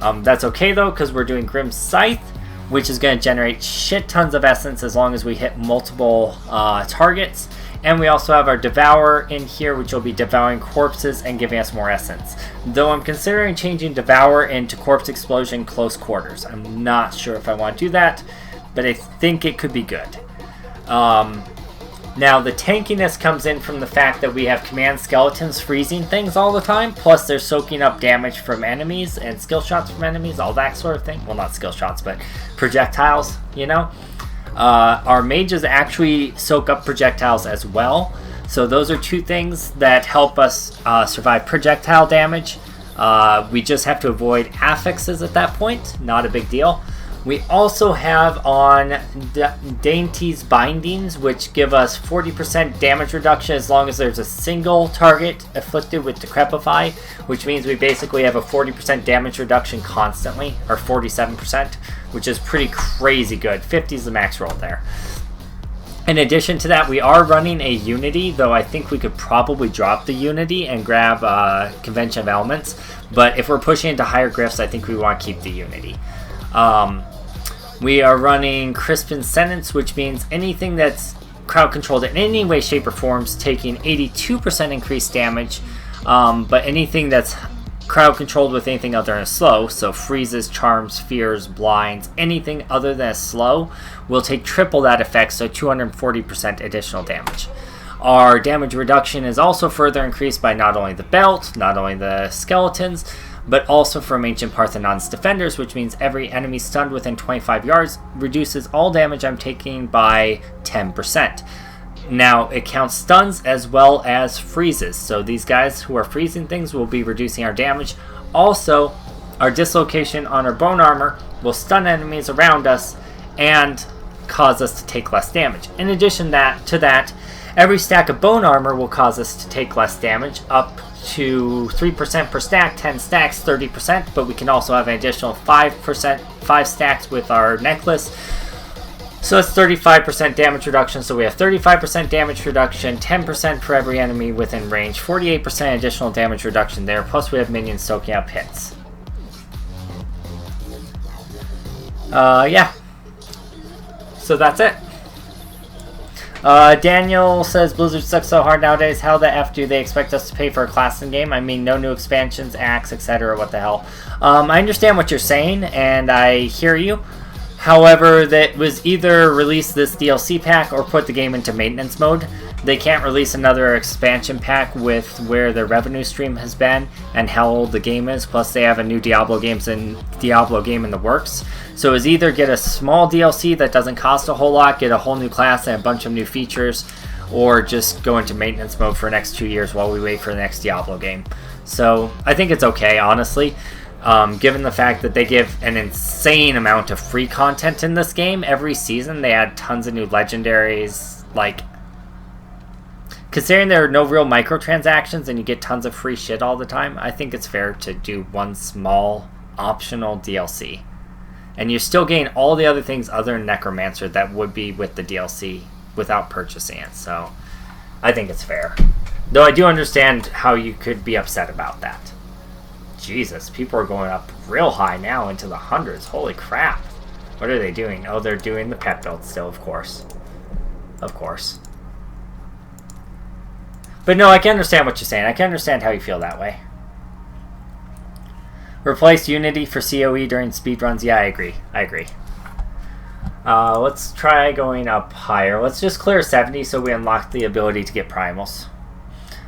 [SPEAKER 1] That's okay though, because we're doing Grim Scythe, which is going to generate shit tons of essence as long as we hit multiple targets. And we also have our Devour in here, which will be devouring corpses and giving us more essence. Though I'm considering changing Devour into Corpse Explosion Close Quarters. I'm not sure if I want to do that, but I think it could be good. Now, the tankiness comes in from the fact that we have Command Skeletons freezing things all the time, plus they're soaking up damage from enemies and skill shots from enemies, all that sort of thing. Well, not skill shots, but projectiles, you know? Our mages actually soak up projectiles as well. So those are two things that help us survive projectile damage. We just have to avoid affixes at that point. Not a big deal. We also have on Dainty's Bindings, which give us 40% damage reduction as long as there's a single target afflicted with Decrepify, which means we basically have a 40% damage reduction constantly, or 47%, which is pretty crazy good. 50 is the max roll there. In addition to that, we are running a Unity, though I think we could probably drop the Unity and grab Convention of Elements. But if we're pushing into higher Gryphs, I think we want to keep the Unity. We are running Crispin Sentence, which means anything that's crowd controlled in any way, shape, or form is taking 82% increased damage. But anything that's crowd controlled with anything other than a slow, so freezes, charms, fears, blinds, anything other than a slow, will take triple that effect, so 240% additional damage. Our damage reduction is also further increased by not only the belt, not only the skeletons, but also from Ancient Parthenon's Defenders, which means every enemy stunned within 25 yards reduces all damage I'm taking by 10%. Now, it counts stuns as well as freezes, so these guys who are freezing things will be reducing our damage. Also, our dislocation on our bone armor will stun enemies around us and cause us to take less damage. In addition to that, every stack of bone armor will cause us to take less damage, up to 3% per stack, 10 stacks, 30%, but we can also have an additional 5 stacks with our necklace. So that's 35% damage reduction, so we have 35% damage reduction, 10% for every enemy within range, 48% additional damage reduction there, plus we have minions soaking up hits. Yeah. So that's it. Daniel says Blizzard sucks so hard nowadays. How the F do they expect us to pay for a class in game? I mean, no new expansions, acts, etc. What the hell? I understand what you're saying, and I hear you. However, that was either release this DLC pack or put the game into maintenance mode. They can't release another expansion pack with where their revenue stream has been and how old the game is. Plus, they have a new Diablo game in the works. So it's either get a small DLC that doesn't cost a whole lot, get a whole new class and a bunch of new features, or just go into maintenance mode for the next 2 years while we wait for the next Diablo game. So I think it's okay, honestly. Given the fact that they give an insane amount of free content in this game every season, they add tons of new legendaries. Like, considering there are no real microtransactions and you get tons of free shit all the time, I think it's fair to do one small optional DLC. And you're still getting all the other things other than Necromancer that would be with the DLC without purchasing it. So I think it's fair. Though I do understand how you could be upset about that. Jesus, people are going up real high now into the hundreds. Holy crap. What are they doing? Oh, they're doing the pet build still, of course. Of course. But no, I can understand what you're saying. I can understand how you feel that way. Replace Unity for COE during speedruns. Yeah, I agree. I agree. Let's try going up higher. Let's just clear 70 so we unlock the ability to get primals.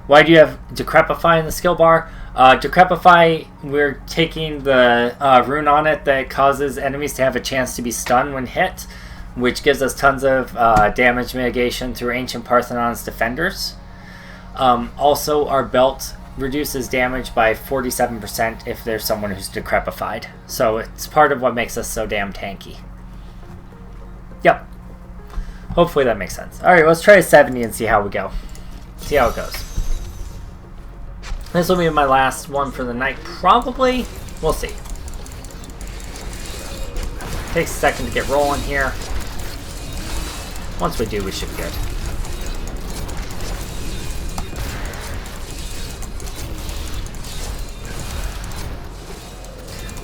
[SPEAKER 1] Why do you have Decrepify in the skill bar? Decrepify, we're taking the rune on it that causes enemies to have a chance to be stunned when hit, which gives us tons of damage mitigation through Ancient Parthenon's defenders. Also, our belt reduces damage by 47% if there's someone who's decrepified. So it's part of what makes us so damn tanky. Yep. Hopefully that makes sense. Alright, let's try a 70 and see how we go. See how it goes. This will be my last one for the night, probably. We'll see. Takes a second to get rolling here. Once we do, we should be good.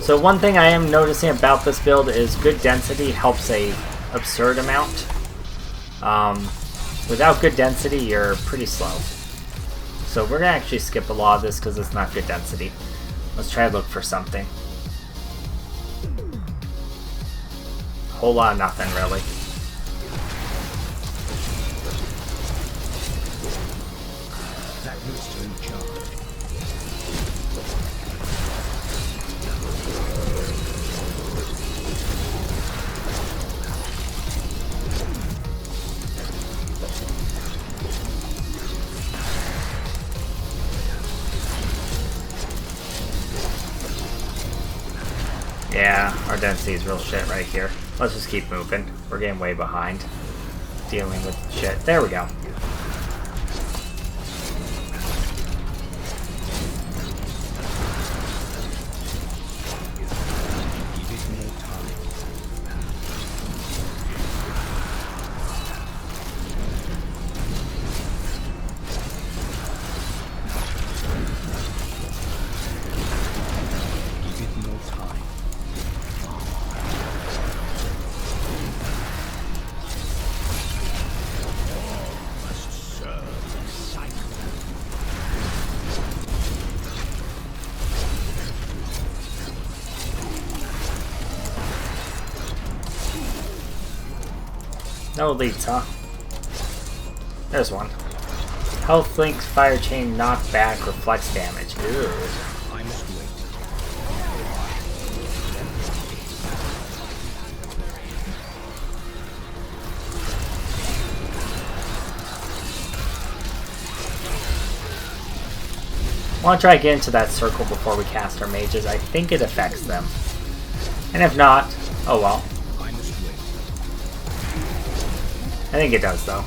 [SPEAKER 1] So one thing I am noticing about this build is good density helps a absurd amount. Without good density, you're pretty slow. So we're going to actually skip a lot of this because it's not good density. Let's try to look for something. A whole lot of nothing, really.
[SPEAKER 2] That needs to recharge.
[SPEAKER 1] Yeah, our density is real shit right here. Let's just keep moving. We're getting way behind. Dealing with shit. There we go.
[SPEAKER 2] Give it more time. Give it more time. Must serve the cycle.
[SPEAKER 1] No leads, huh? There's one. Health link, fire chain, knockback, reflex damage. Ew.
[SPEAKER 2] I must wait.
[SPEAKER 1] I want to try to get into that circle before we cast our mages. I think it affects them. And if not, oh well.
[SPEAKER 2] I must wait.
[SPEAKER 1] I think it does, though.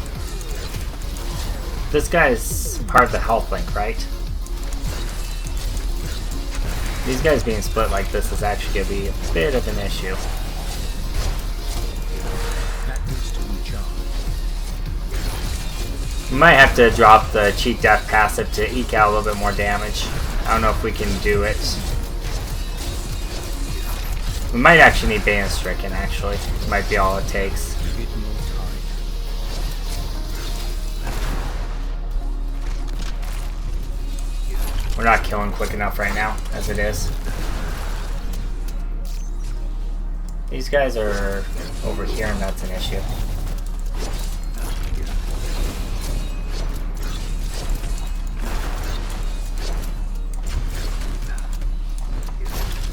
[SPEAKER 1] This guy is part of the health link, right? These guys being split like this is actually going to be a bit of an issue.
[SPEAKER 2] That needs to recharge.
[SPEAKER 1] We might have to drop the cheat death passive to eke out a little bit more damage. I don't know if we can do it. We might actually need Bane Stricken, actually. Might be all it takes.
[SPEAKER 2] Give it more time.
[SPEAKER 1] We're not killing quick enough right now, as it is. These guys are over here, and that's an issue.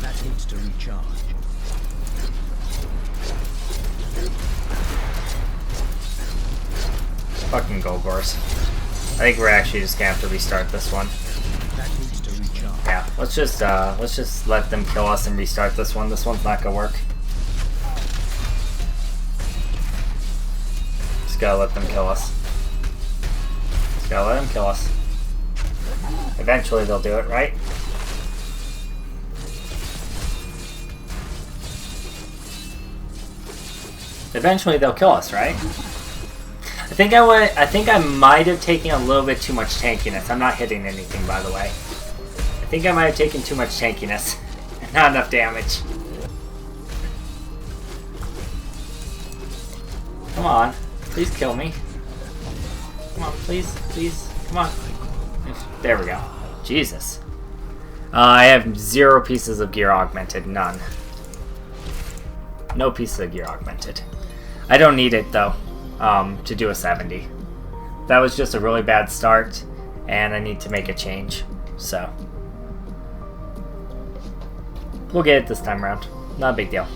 [SPEAKER 2] That needs to recharge.
[SPEAKER 1] Fucking Gogors. I think we're actually just gonna have to restart this one.
[SPEAKER 2] That needs to recharge.
[SPEAKER 1] Yeah, let's just let them kill us and restart this one. This one's not gonna work. Just gotta let them kill us. Just gotta let them kill us. Eventually they'll do it, right? Eventually they'll kill us, right? I think I might have taken a little bit too much tankiness. I'm not hitting anything, by the way. I think I might have taken too much tankiness. Not enough damage. Come on. Please kill me. Come on, please. Please. Come on. There we go. Jesus. I have 0 pieces of gear augmented. None. No pieces of gear augmented. I don't need it, though. To do a 70. That was just a really bad start, and I need to make a change. So, We'll get it this time around. Not a big deal.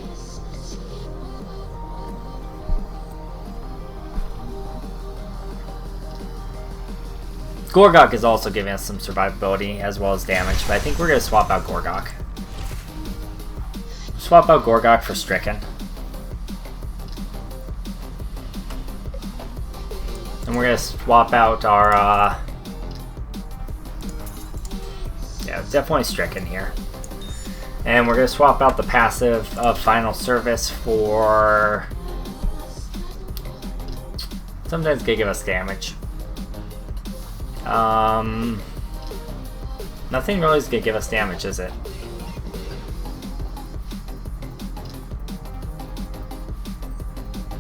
[SPEAKER 1] Gorgok is also giving us some survivability as well as damage, but I think we're going to swap out Gorgok. Swap out Gorgok for Stricken. And we're going to swap out our... yeah, definitely Stricken here. And we're going to swap out the passive of Final Service for... sometimes going to give us damage. Nothing really is going to give us damage, is it?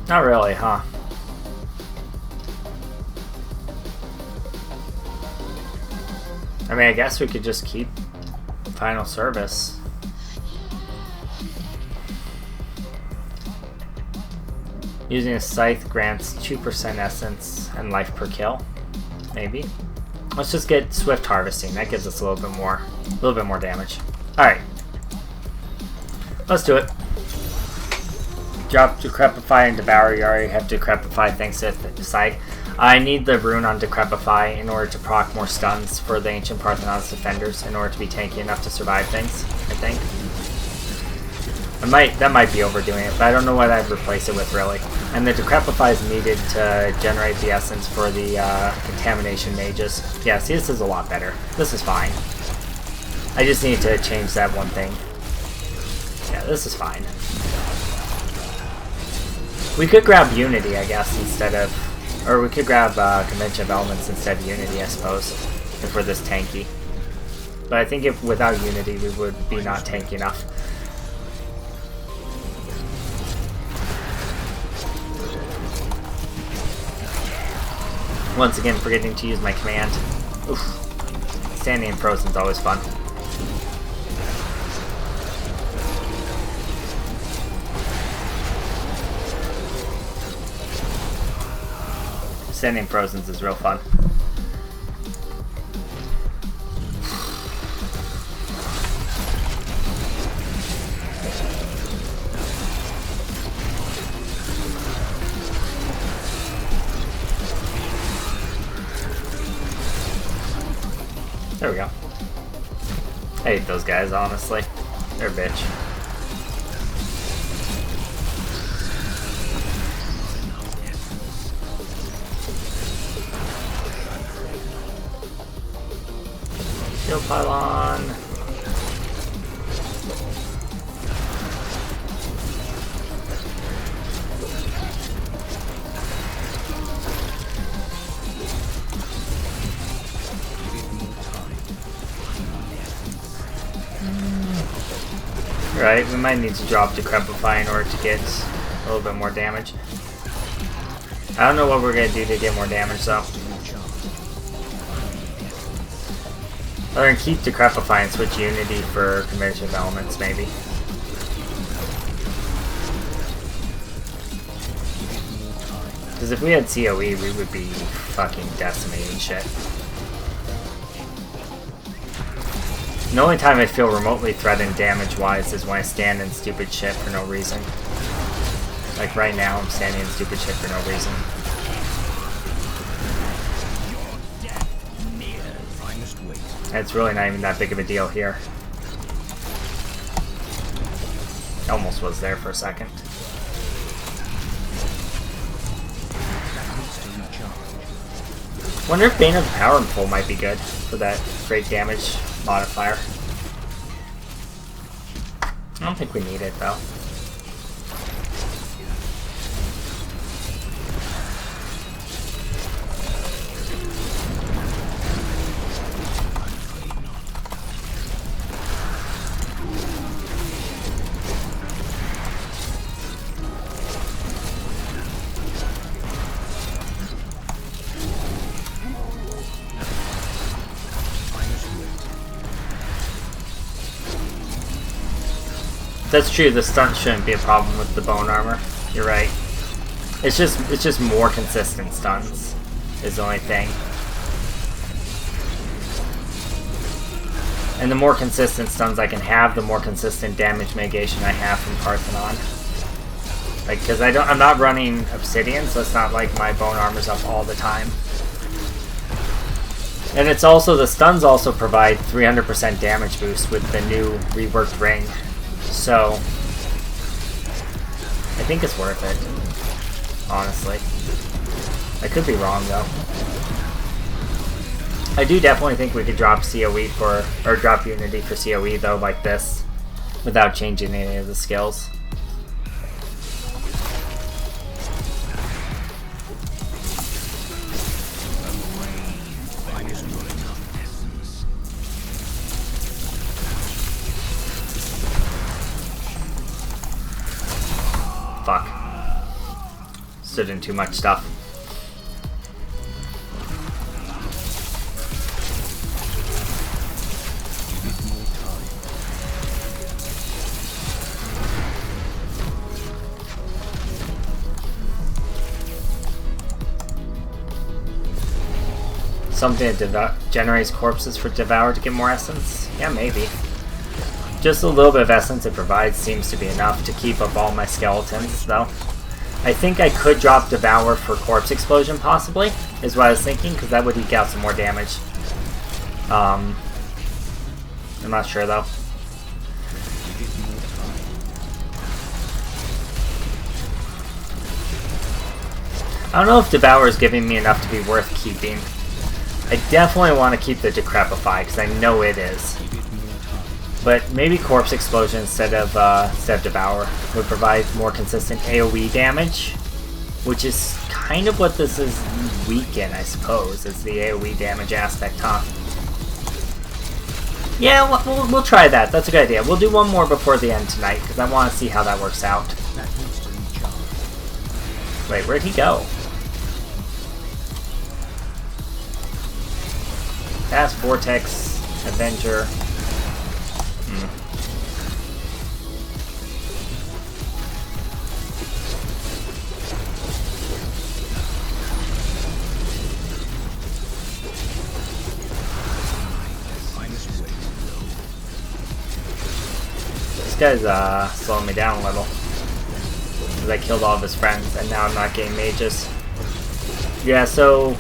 [SPEAKER 1] Not really, huh? I mean, I guess we could just keep Final Service. Using a Scythe grants 2% essence and life per kill. Maybe. Let's just get Swift Harvesting. That gives us a little bit more damage. Alright. Let's do it. Drop Decrepify and Devour. You already have Decrepify thanks to the side. I need the rune on Decrepify in order to proc more stuns for the Ancient Parthenon's defenders in order to be tanky enough to survive things, I think. That might be overdoing it, but I don't know what I'd replace it with, really. And the Decrepify is needed to generate the essence for the Contamination Mages. Yeah, see, this is a lot better. This is fine. I just need to change that one thing. Yeah, this is fine. We could grab Unity, I guess, instead of... or we could grab Convention of Elements instead of Unity, I suppose, if we're this tanky. But I think if without Unity, we would be not tanky enough. Once again, forgetting to use my command. Oof. Standing in frozen is always fun. Standing in frozen is real fun. There we go. I hate those guys, honestly. They're a bitch. Shield pylon. Right, we might need to drop Decrepify in order to get a little bit more damage. I don't know what we're going to do to get more damage, though. Other than keep Decrepify and switch Unity for Convention of Elements, maybe. Because if we had COE, we would be fucking decimating shit. The only time I feel remotely threatened damage-wise is when I stand in stupid shit for no reason. Like right now, I'm standing in stupid shit for no reason. And it's really not even that big of a deal here. Almost was there for a second. Wonder if Bane of the Power and Pull might be good for that great damage modifier. I don't think we need it though. That's true, the stunt shouldn't be a problem with the bone armor. You're right. It's just more consistent stunts is the only thing. And the more consistent stuns I can have, the more consistent damage mitigation I have from Parthenon. Like, because I'm not running Obsidian, so it's not like my bone armor's up all the time. And it's also, the stuns also provide 300% damage boost with the new reworked ring. So, I think it's worth it, honestly. I could be wrong though. I do definitely think we could drop COE or drop Unity for COE though, like this, without changing any of the skills. Fuck. Stood in too much stuff. Something that generates corpses for Devour to get more essence? Yeah, maybe. Just a little bit of essence it provides seems to be enough to keep up all my skeletons, though. I think I could drop Devour for Corpse Explosion, possibly, is what I was thinking, because that would eke out some more damage. I'm not sure, though. I don't know if Devour is giving me enough to be worth keeping. I definitely want to keep the Decrepify, because I know it is. But maybe Corpse Explosion instead of Devour would provide more consistent AoE damage, which is kind of what this is weak in, I suppose, is the AoE damage aspect, huh? Yeah, we'll try that. That's a good idea. We'll do one more before the end tonight, because I want to see how that works out. Wait, where'd he go? Fast Vortex, Avenger. This guy's slowing me down a little. Because I killed all of his friends, and now I'm not getting mages. Yeah, so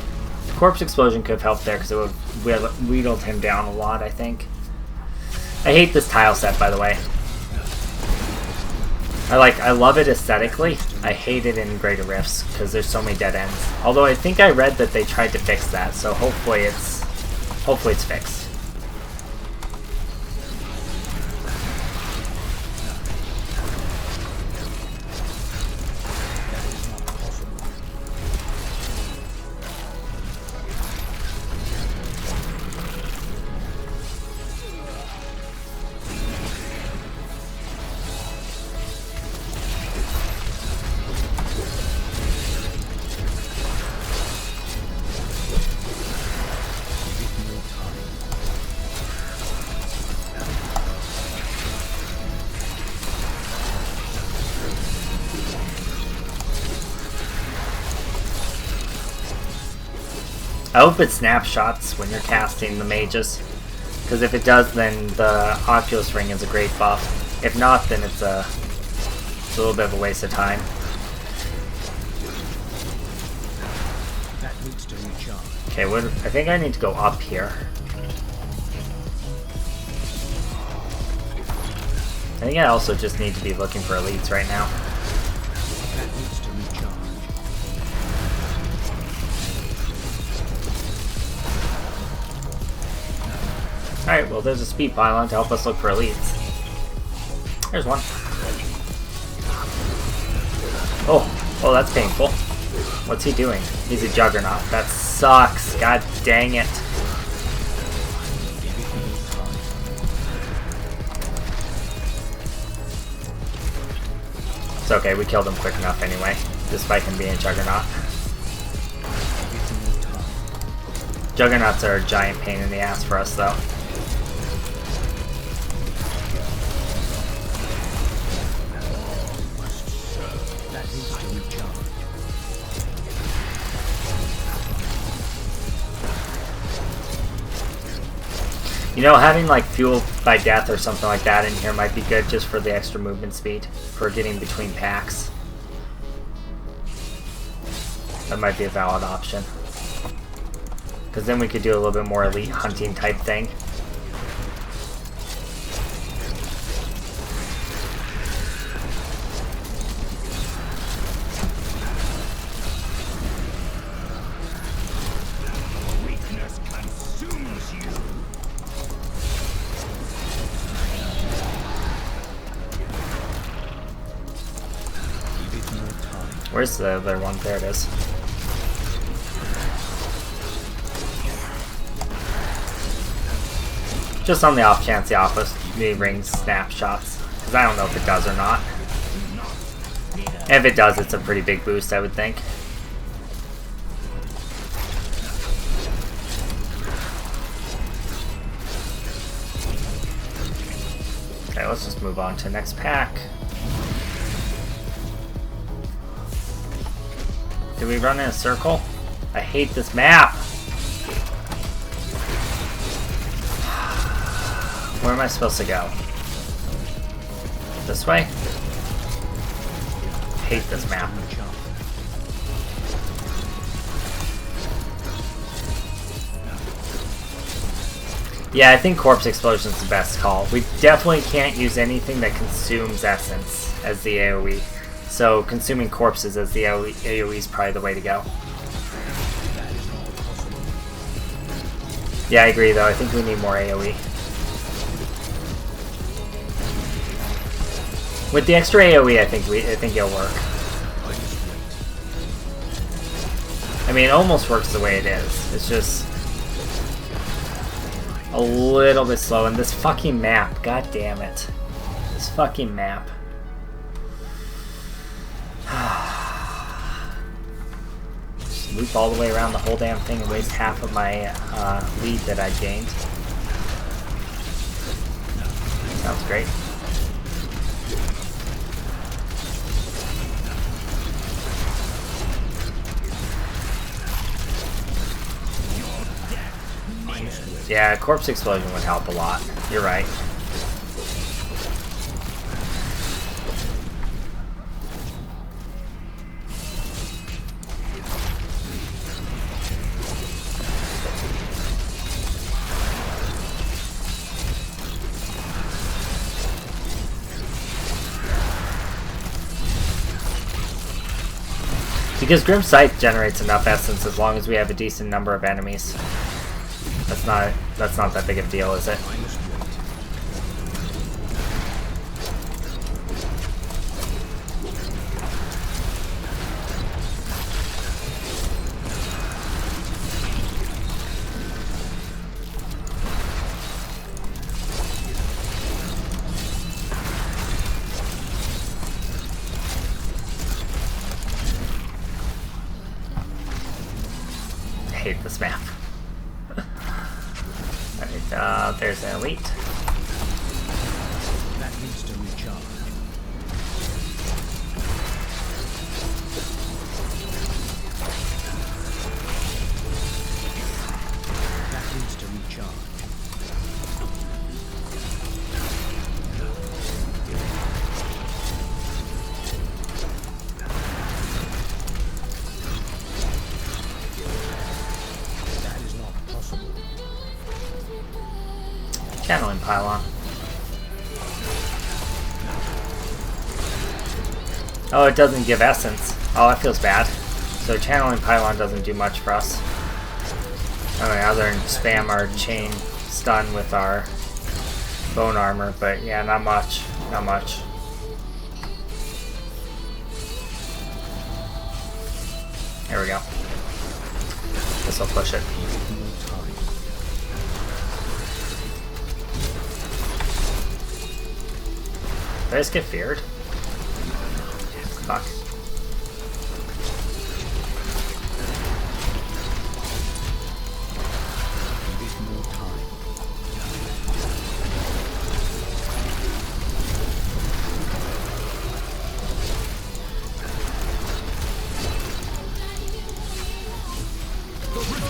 [SPEAKER 1] Corpse Explosion could have helped there, because it would have wheedled him down a lot, I think. I hate this tile set, by the way. I love it aesthetically. I hate it in Greater Rifts, because there's so many dead ends. Although I think I read that they tried to fix that, so hopefully it's fixed. I hope it snapshots when you're casting the mages, because if it does, then the Oculus Ring is a great buff. If not, then it's a little bit of a waste of time. Okay, I think I need to go up here. I think I also just need to be looking for elites right now. Alright, well there's a speed pylon to help us look for elites. There's one. Oh, that's painful. What's he doing? He's a Juggernaut. That sucks. God dang it. It's okay, we killed him quick enough anyway, despite him being a Juggernaut. Juggernauts are a giant pain in the ass for us, though. You know, having like fuel by death or something like that in here might be good just for the extra movement speed for getting between packs. That might be a valid option. Because then we could do a little bit more elite hunting type thing.
[SPEAKER 2] Weakness consumes you. Give it more time.
[SPEAKER 1] Where's the other one? There it is. Just on the off chance the office rings snapshots. Because I don't know if it does or not. If it does, it's a pretty big boost, I would think. Okay, let's just move on to the next pack. Do we run in a circle? I hate this map! Where am I supposed to go? This way? I hate this map. Yeah, I think Corpse Explosion is the best call. We definitely can't use anything that consumes essence as the AoE. So consuming corpses as the AoE is probably the way to go. Yeah, I agree though. I think we need more AoE. With the extra AoE, I think it'll work. I mean, it almost works the way it is. It's just a little bit slow. And this fucking map, god damn it. This fucking map. Just loop all the way around the whole damn thing and waste half of my lead that I gained. Sounds great. Yeah, Corpse Explosion would help a lot. You're right. Because Grim Scythe generates enough essence as long as we have a decent number of enemies. That's not that big of a deal, is it? I hate this map. There's an elite.
[SPEAKER 2] That needs to recharge. That needs to recharge. That is not possible.
[SPEAKER 1] Channeling Pylon. Oh, it doesn't give essence. Oh, that feels bad. So channeling Pylon doesn't do much for us. I mean, other than spam our chain stun with our bone armor, but yeah, not much. Not much. There we go. This will push it. Did I just get feared? Fuck.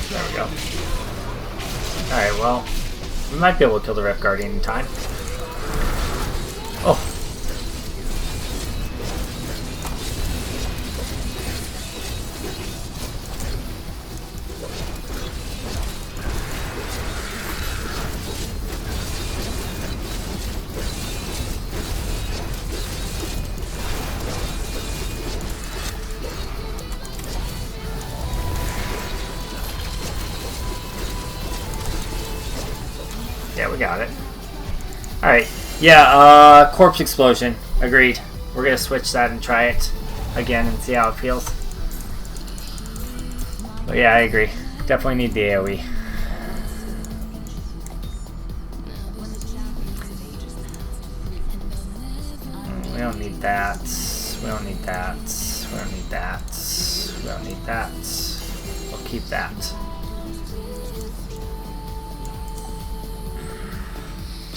[SPEAKER 1] There we go. Alright, well, We might be able to kill the Rift Guardian in time. Oh. Yeah, we got it. Alright. Yeah, corpse explosion. Agreed. We're gonna switch that and try it again and see how it feels. But yeah, I agree. Definitely need the AoE. We don't need that. We don't need that. We don't need that. We don't need that. We'll keep that.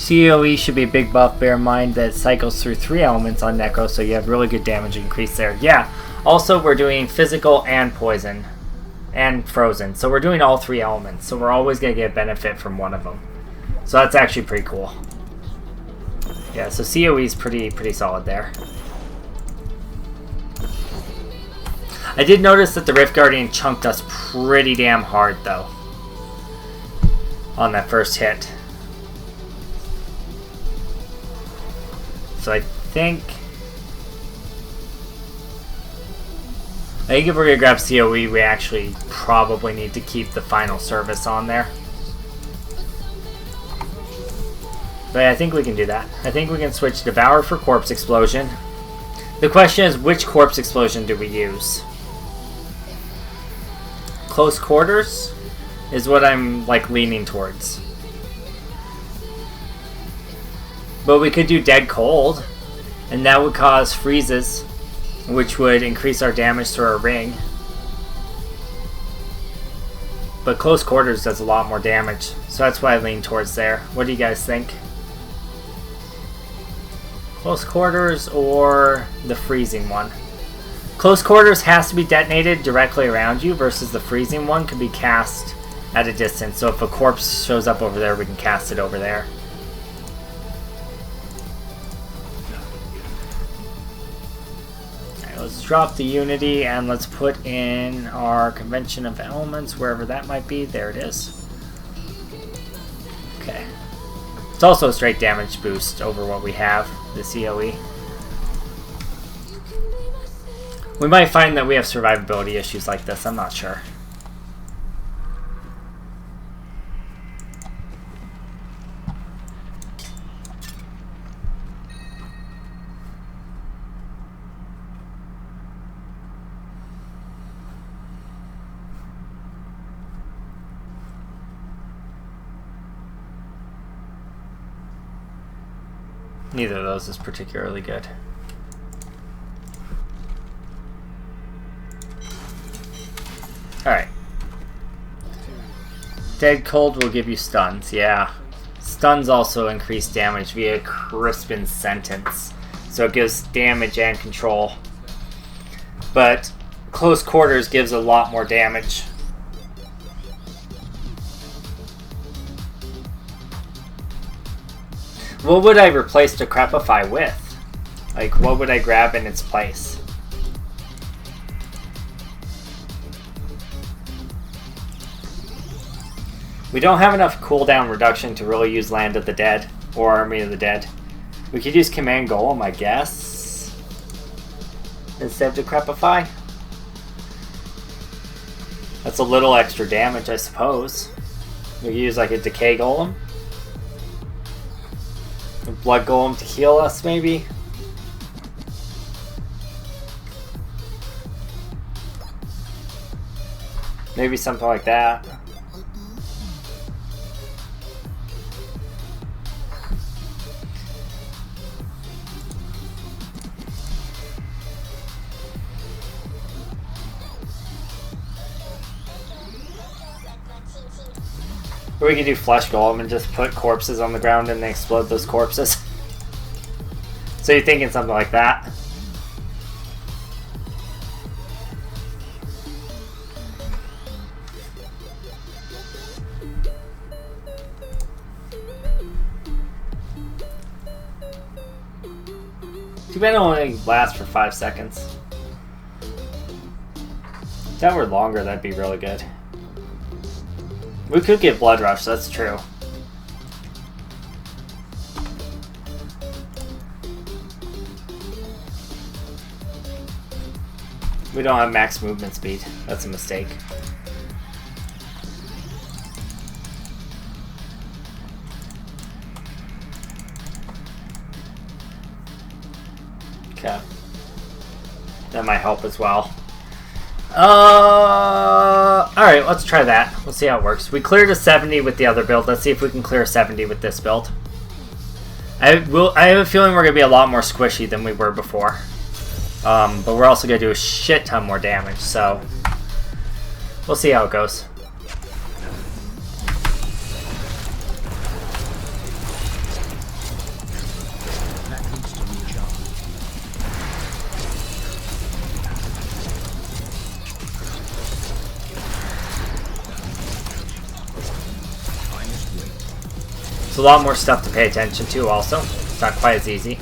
[SPEAKER 1] COE should be a big buff. Bear in mind that it cycles through 3 elements on Necro, so you have really good damage increase there. Yeah, also we're doing physical and poison and frozen, so we're doing all 3 elements, so we're always going to get benefit from one of them. So that's actually pretty cool. Yeah, so COE is pretty solid there. I did notice that the Rift Guardian chunked us pretty damn hard though on that first hit. So I think if we're going to grab COE, we actually probably need to keep the final service on there. But I think we can do that. I think we can switch Devour for Corpse Explosion. The question is, which Corpse Explosion do we use? Close Quarters is what I'm like leaning towards. But we could do Dead Cold, and that would cause freezes, which would increase our damage through our ring. But Close Quarters does a lot more damage, so that's why I lean towards there. What do you guys think? Close Quarters or the freezing one? Close Quarters has to be detonated directly around you, versus the freezing one can be cast at a distance. So if a corpse shows up over there, we can cast it over there. Let's drop the Unity and let's put in our Convention of Elements, wherever that might be. There it is. Okay. It's also a straight damage boost over what we have, the COE. We might find that we have survivability issues like this, I'm not sure. Neither of those is particularly good. Alright. Dead Cold will give you stuns, yeah. Stuns also increase damage via Crispin's Sentence. So it gives damage and control. But Close Quarters gives a lot more damage. What would I replace Decrepify with? Like, what would I grab in its place? We don't have enough cooldown reduction to really use Land of the Dead or Army of the Dead. We could use Command Golem, I guess, instead of Decrepify. That's a little extra damage, I suppose. We could use like a Decay Golem. A Blood Golem to heal us, maybe? Maybe something like that. Or we could do Flesh Golem and just put corpses on the ground and then explode those corpses. So you're thinking something like that? Too bad it only lasts for 5 seconds. If that were longer, that'd be really good. We could get Blood Rush, that's true. We don't have max movement speed. That's a mistake. Okay. That might help as well. Alright, let's try that. We'll see how it works. We cleared a 70 with the other build. Let's see if we can clear a 70 with this build. I have a feeling we're going to be a lot more squishy than we were before. But we're also going to do a shit ton more damage, so we'll see how it goes. There's a lot more stuff to pay attention to also. It's not quite as easy.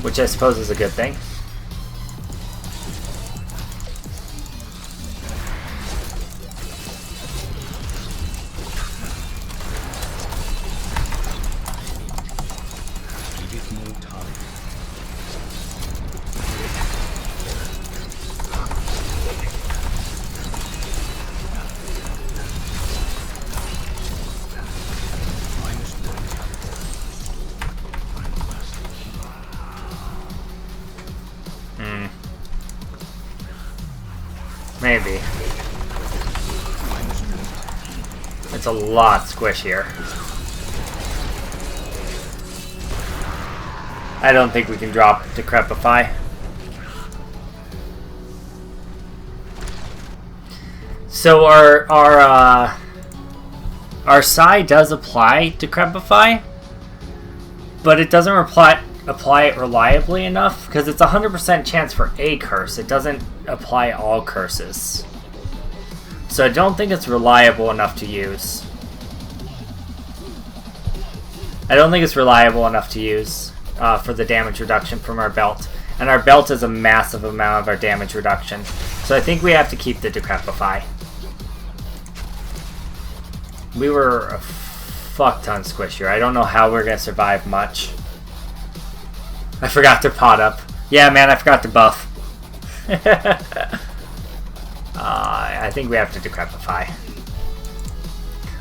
[SPEAKER 1] Which I suppose is a good thing. Maybe. It's a lot squishier. I don't think we can drop Decrepify. So our Psi does apply Decrepify, but it doesn't apply it reliably enough because it's 100% chance for a curse. It doesn't apply all curses. So I don't think it's reliable enough to use. I don't think it's reliable enough to use for the damage reduction from our belt. And our belt is a massive amount of our damage reduction. So I think we have to keep the Decrepify. We were a fuck ton squishier. I don't know how we're going to survive much. I forgot to pot up. Yeah, man, I forgot to buff. I think we have to Decrepify.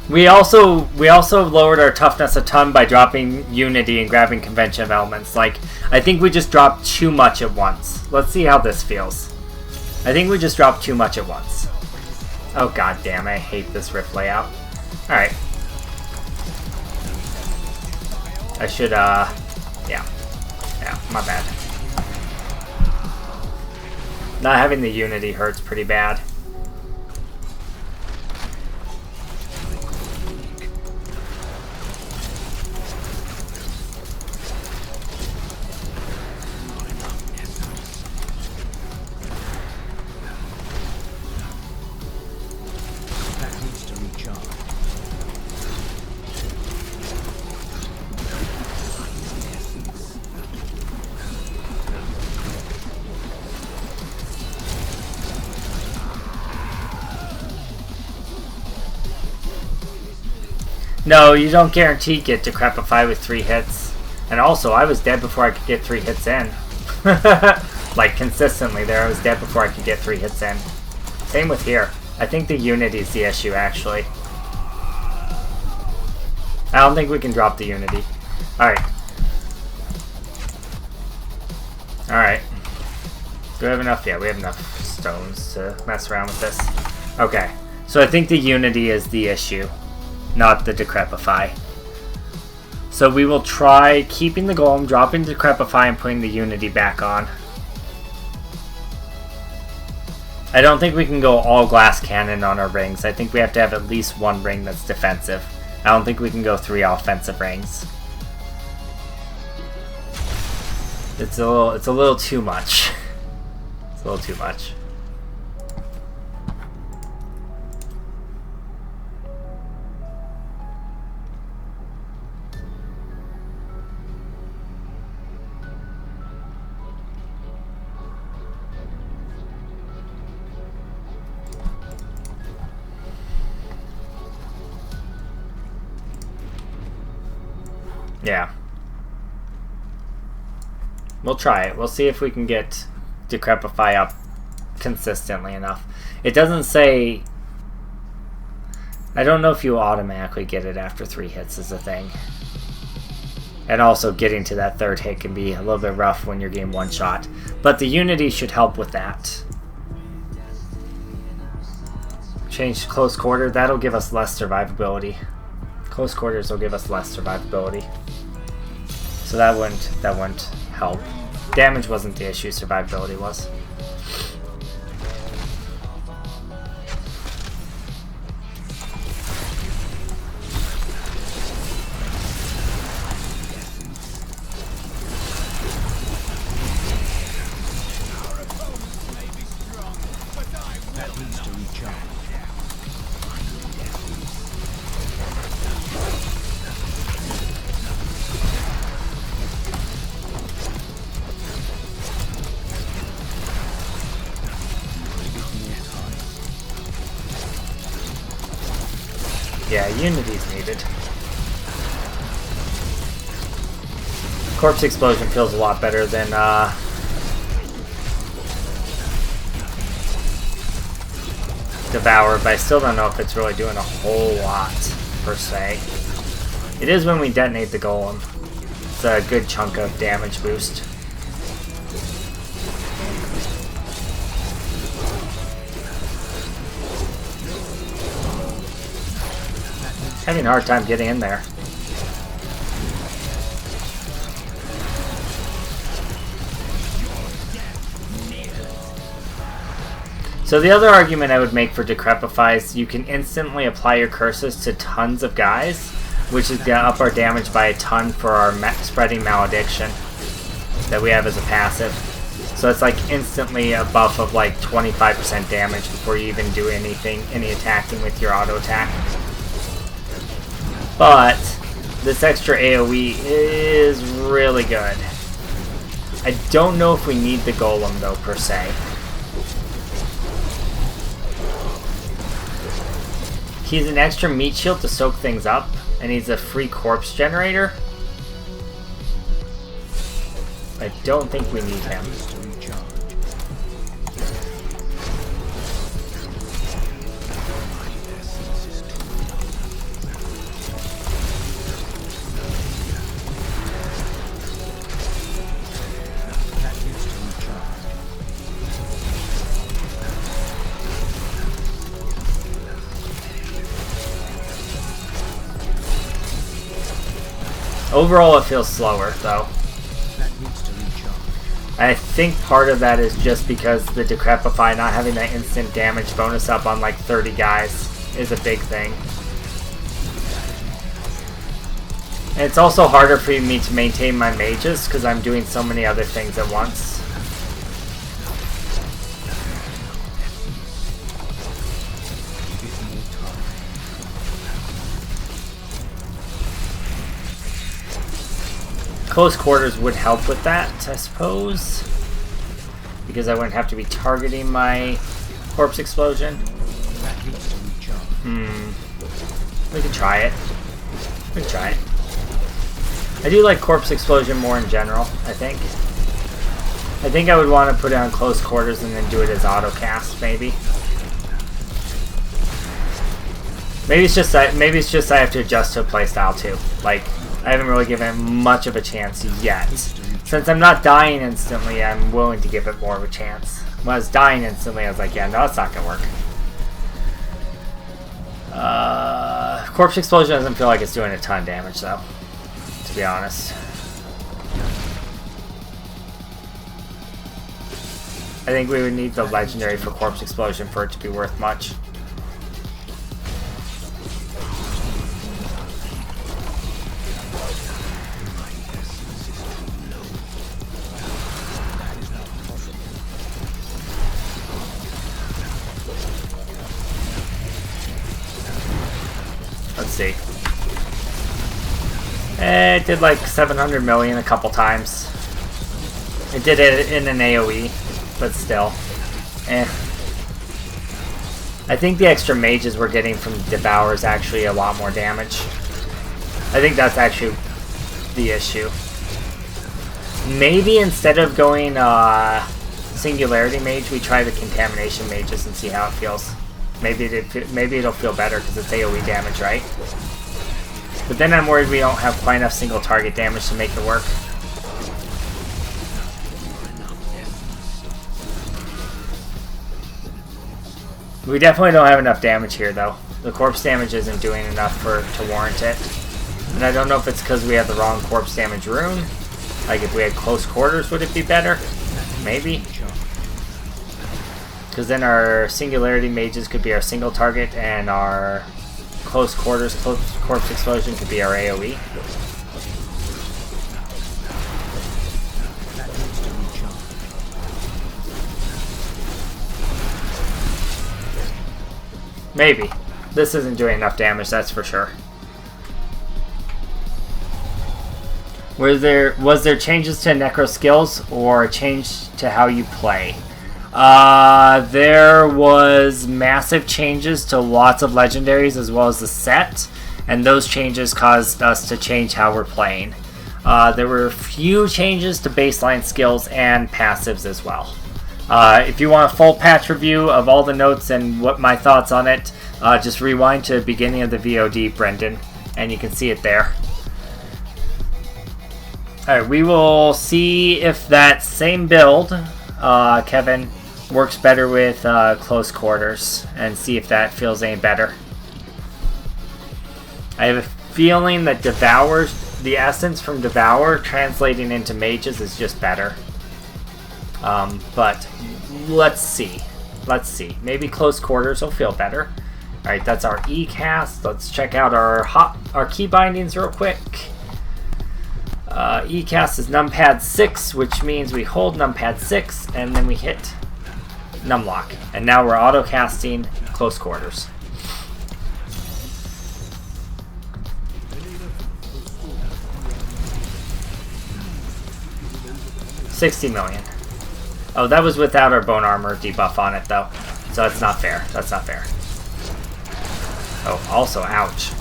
[SPEAKER 1] We also lowered our toughness a ton by dropping Unity and grabbing Convention of Elements. Like, I think we just dropped too much at once. Let's see how this feels. I think we just dropped too much at once. Oh god damn, I hate this rift layout. Alright. I should, yeah. Yeah, my bad. Not having the Unity hurts pretty bad. No, you don't guarantee get Decrepify with 3 hits. And also, I was dead before I could get 3 hits in. Like, consistently there, I was dead before I could get 3 hits in. Same with here. I think the Unity is the issue, actually. I don't think we can drop the Unity. Alright. Alright. Do we have enough? Yeah, we have enough stones to mess around with this. Okay. So I think the Unity is the issue, not the Decrepify. So we will try keeping the Golem, dropping Decrepify, and putting the Unity back on. I don't think we can go all glass cannon on our rings. I think we have to have at least 1 ring that's defensive. I don't think we can go 3 offensive rings. It's a little too much. It's a little too much. Yeah. We'll try it. We'll see if we can get Decrepify up consistently enough. It doesn't say... I don't know if you automatically get it after 3 hits is a thing. And also getting to that 3rd hit can be a little bit rough when you're getting one shot. But the Unity should help with that. Change to close quarter. That'll give us less survivability. Close quarters will give us less survivability. So that wouldn't help. Damage wasn't the issue, survivability was. Yeah, Unity's needed. Corpse Explosion feels a lot better than Devour, but I still don't know if it's really doing a whole lot, per se. It is when we detonate the Golem. It's a good chunk of damage boost. Having a hard time getting in there. So the other argument I would make for Decrepify is you can instantly apply your curses to tons of guys, which is going to up our damage by a ton for our spreading malediction that we have as a passive. So it's like instantly a buff of like 25% damage before you even do anything, any attacking with your auto attack. But this extra AoE is really good. I don't know if we need the Golem though, per se. He's an extra meat shield to soak things up, and he's a free corpse generator. I don't think we need him. Overall, it feels slower, though. I think part of that is just because the Decrepify not having that instant damage bonus up on like 30 guys is a big thing. And it's also harder for me to maintain my mages because I'm doing so many other things at once. Close quarters would help with that, I suppose, because I wouldn't have to be targeting my corpse explosion. We could try it. We could try it. I do like corpse explosion more in general, I think. I think I would want to put it on close quarters and then do it as auto cast, maybe. Maybe it's just I have to adjust to a playstyle too. Like, I haven't really given it much of a chance yet. Since I'm not dying instantly, I'm willing to give it more of a chance. When I was dying instantly, I was like, yeah, no, it's not gonna work. Corpse Explosion doesn't feel like it's doing a ton of damage, though, to be honest. I think we would need the Legendary for Corpse Explosion for it to be worth much. Let's see. It did like 700 million a couple times. It did it in an AoE, but still. I think the extra mages we're getting from Devour is actually a lot more damage. I think that's actually the issue. Maybe instead of going Singularity Mage, we try the Contamination Mages and see how it feels. Maybe it'll feel better because it's AoE damage, right? But then I'm worried we don't have quite enough single target damage to make it work. We definitely don't have enough damage here, though. The corpse damage isn't doing enough to warrant it. And I don't know if it's because we have the wrong corpse damage rune. Like, if we had close quarters, would it be better? Maybe. Because then our Singularity Mages could be our single target, and our close quarters corpse explosion could be our AoE. Maybe. This isn't doing enough damage, that's for sure. Was there changes to Necro skills or change to how you play? There was massive changes to lots of legendaries as well as the set, and those changes caused us to change how we're playing. There were a few changes to baseline skills and passives as well. If you want a full patch review of all the notes and what my thoughts on it, just rewind to the beginning of the VOD, Brendan, and you can see it there. Alright, we will see if that same build, Kevin, works better with close quarters, and see if that feels any better. I have a feeling that the essence from Devour translating into mages is just better. But let's see. Maybe close quarters will feel better. Alright, that's our E cast. Let's check out our key bindings real quick. E cast is numpad 6, which means we hold numpad 6 and then we hit numlock. And now we're auto casting close quarters. $60 million. Oh, that was without our bone armor debuff on it, though. So that's not fair. That's not fair. Oh, also, ouch.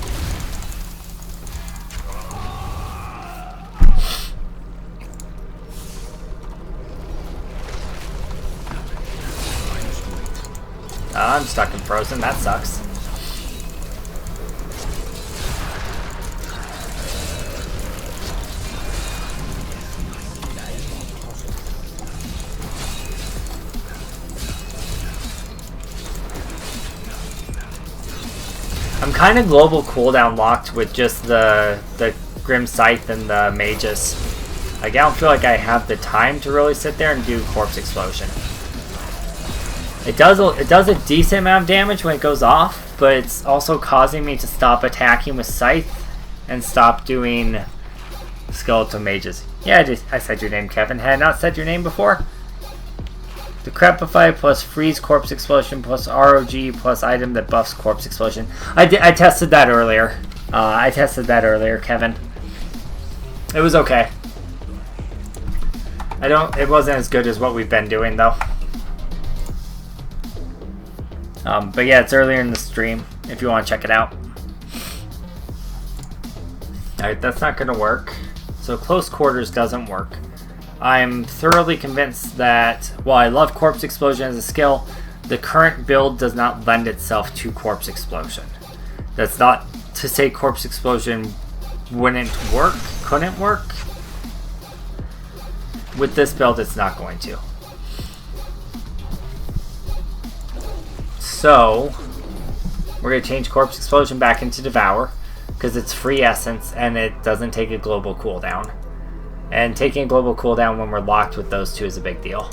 [SPEAKER 1] I'm stuck and frozen. That sucks. I'm kind of global cooldown locked with just the Grim Scythe and the Mages. Like, I don't feel like I have the time to really sit there and do Corpse Explosion. It does a decent amount of damage when it goes off, but it's also causing me to stop attacking with Scythe and stop doing Skeletal Mages. Yeah, I said your name, Kevin. Had I not said your name before? Decrepify plus Freeze Corpse Explosion plus ROG plus item that buffs Corpse Explosion. I tested that earlier. Kevin. It was okay. It wasn't as good as what we've been doing, though. But yeah, it's earlier in the stream if you want to check it out. Alright, that's not going to work. So close quarters doesn't work. I'm thoroughly convinced that while I love Corpse Explosion as a skill, the current build does not lend itself to Corpse Explosion. That's not to say Corpse Explosion couldn't work. With this build, it's not going to. So, we're going to change Corpse Explosion back into Devour, because it's free essence and it doesn't take a global cooldown. And taking a global cooldown when we're locked with those two is a big deal.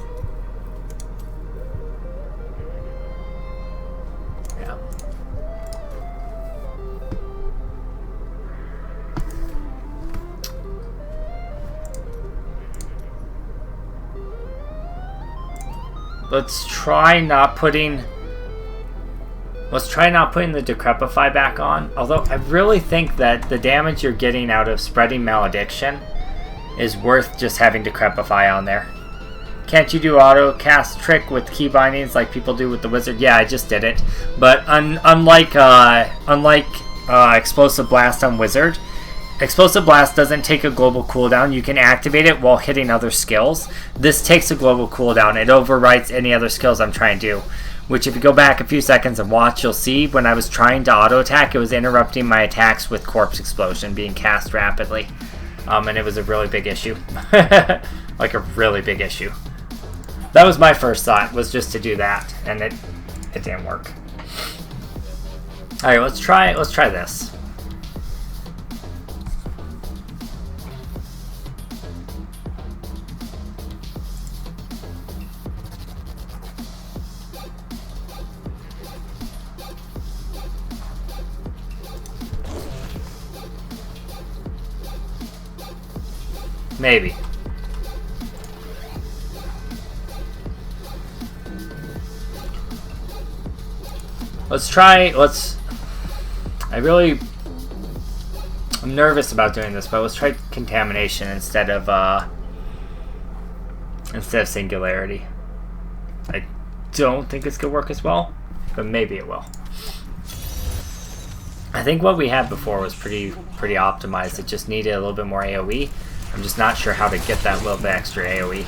[SPEAKER 1] Yeah. Let's try not putting the Decrepify back on. Although I really think that the damage you're getting out of spreading Malediction is worth just having Decrepify on there. Can't you do auto cast trick with key bindings like people do with the wizard? Yeah, I just did it. But unlike Explosive Blast on wizard, Explosive Blast doesn't take a global cooldown. You can activate it while hitting other skills. This takes a global cooldown. It overwrites any other skills I'm trying to do. Which if you go back a few seconds and watch, you'll see when I was trying to auto-attack, it was interrupting my attacks with Corpse Explosion being cast rapidly. And it was a really big issue. Like a really big issue. That was my first thought, was just to do that. And it didn't work. Alright, let's try this. Maybe. I'm nervous about doing this, but let's try Contamination instead of Singularity. I don't think it's gonna work as well, but maybe it will. I think what we had before was pretty optimized. It just needed a little bit more AoE. I'm just not sure how to get that little bit extra AoE.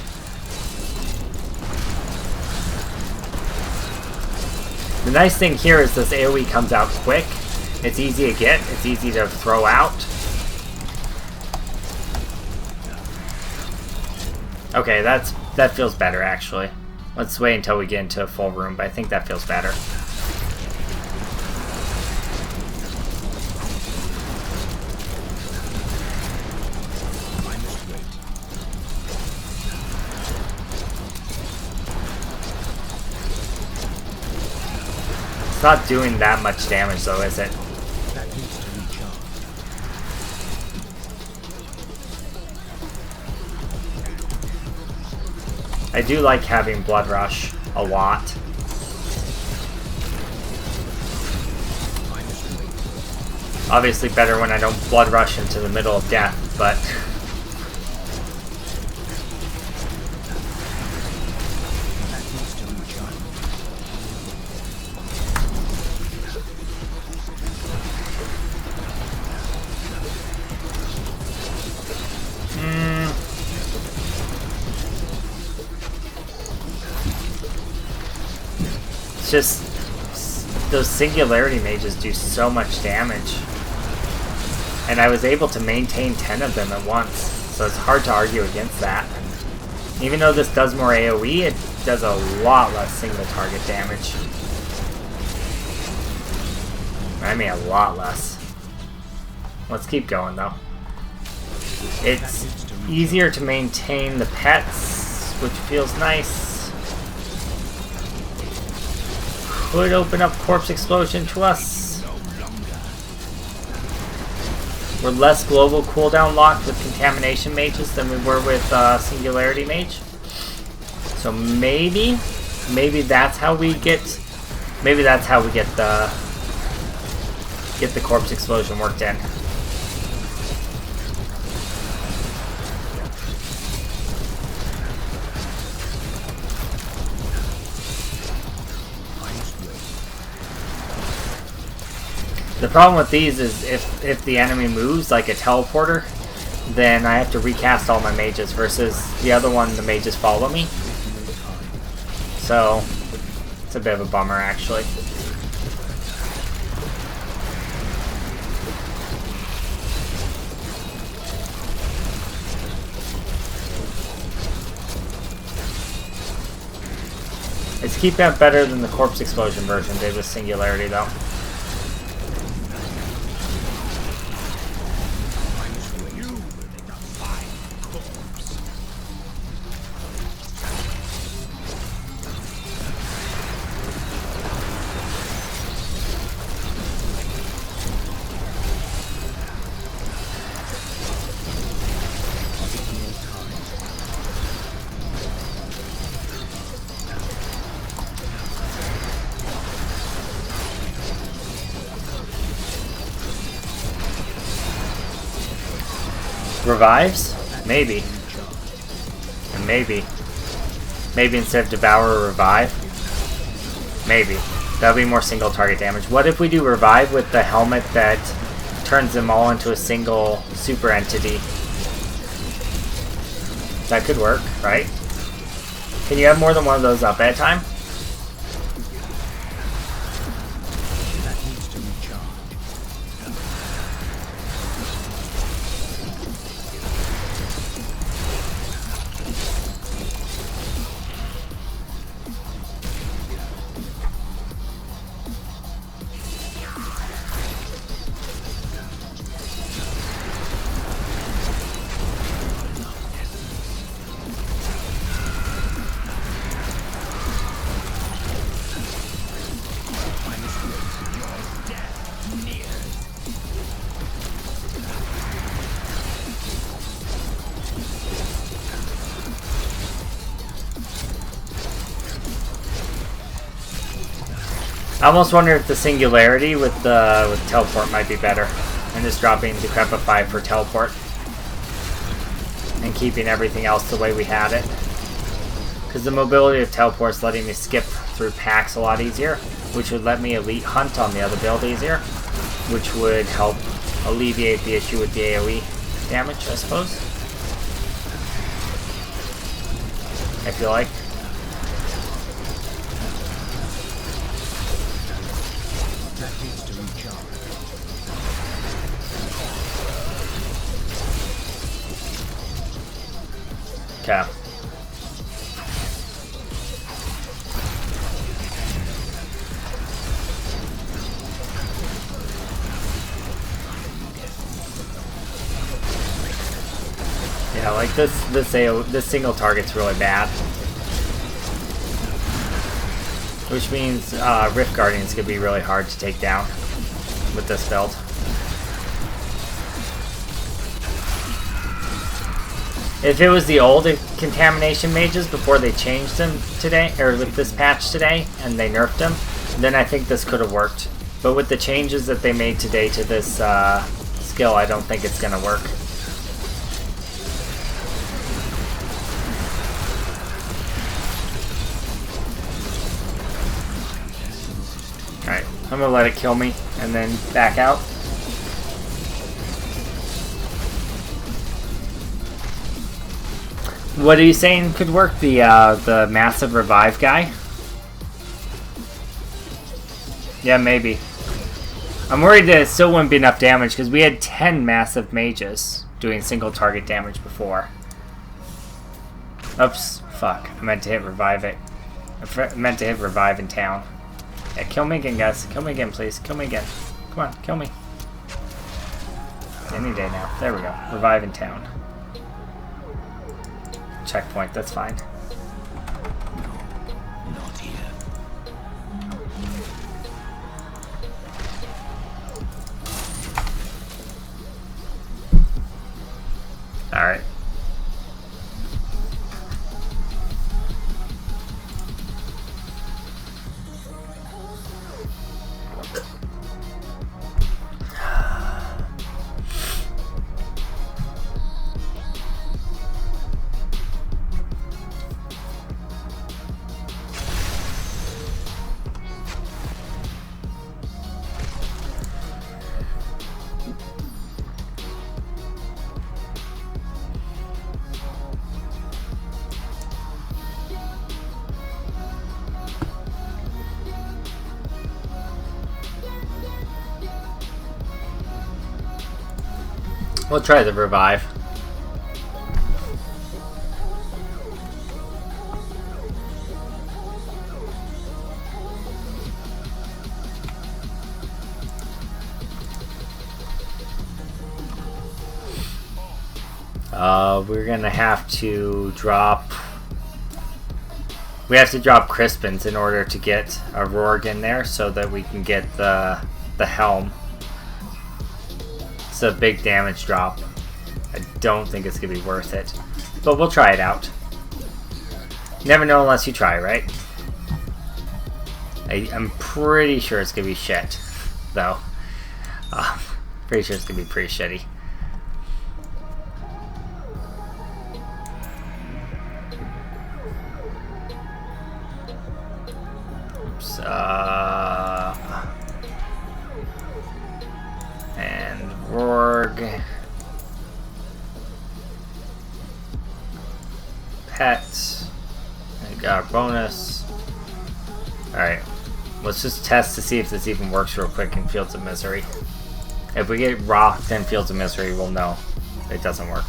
[SPEAKER 1] The nice thing here is this AoE comes out quick. It's easy to get. It's easy to throw out. Okay, that feels better actually. Let's wait until we get into a full room, but I think that feels better. It's not doing that much damage though, is it? I do like having Blood Rush a lot. Obviously better when I don't Blood Rush into the middle of death, but... It's just those Singularity mages do so much damage, and I was able to maintain 10 of them at once, so it's hard to argue against that. Even though this does more AoE, it does a lot less single target damage. I mean a lot less. Let's keep going though. It's easier to maintain the pets, which feels nice. Could open up Corpse Explosion to us. We're less global cooldown locked with Contamination mages than we were with Singularity mage. So maybe that's how we get the Corpse Explosion worked in. The problem with these is if the enemy moves like a teleporter, then I have to recast all my mages, versus the other one, the mages follow me. So it's a bit of a bummer actually. It's keeping up better than the Corpse Explosion version did with Singularity though. Revives? Maybe. And maybe instead of Devour, Revive? Maybe. That'll be more single target damage. What if we do Revive with the helmet that turns them all into a single super entity. That could work, right? Can you have more than one of those up at a time?
[SPEAKER 2] That needs to recharge.
[SPEAKER 1] I almost wonder if the singularity with teleport might be better, and just dropping Decrepify for teleport and keeping everything else the way we had it. Because the mobility of teleport is letting me skip through packs a lot easier, which would let me elite hunt on the other build easier, which would help alleviate the issue with the AoE damage, I suppose. I feel like.
[SPEAKER 2] That needs to recharge.
[SPEAKER 1] Okay. Yeah, like this single target's really bad. Which means Rift Guardian's gonna be really hard to take down with this build. If it was the old contamination mages before they changed them today, or with this patch today, and they nerfed them, then I think this could have worked. But with the changes that they made today to this skill, I don't think it's gonna work. Alright, I'm gonna let it kill me and then back out. What are you saying could work? The massive revive guy? Yeah, maybe. I'm worried that it still wouldn't be enough damage because we had 10 massive mages doing single target damage before. Oops, fuck. I meant to hit revive it. I meant to hit revive in town. Yeah, kill me again, guys. Kill me again, please. Kill me again. Come on, kill me. Any day now. There we go. Revive in town. Checkpoint, that's fine.
[SPEAKER 2] No, not here.
[SPEAKER 1] Alright. We'll try the revive. We're gonna have to drop... We have to drop Crispins in order to get a Rorg in there so that we can get the helm. It's a big damage drop. I don't think it's gonna be worth it, but we'll try it out. You never know unless you try, right? I'm pretty sure it's gonna be shit, though. Pretty sure it's gonna be pretty shitty. Oops, and bonus. Alright. Let's just test to see if this even works real quick in Fields of Misery. If we get rocked in Fields of Misery, we'll know it doesn't work.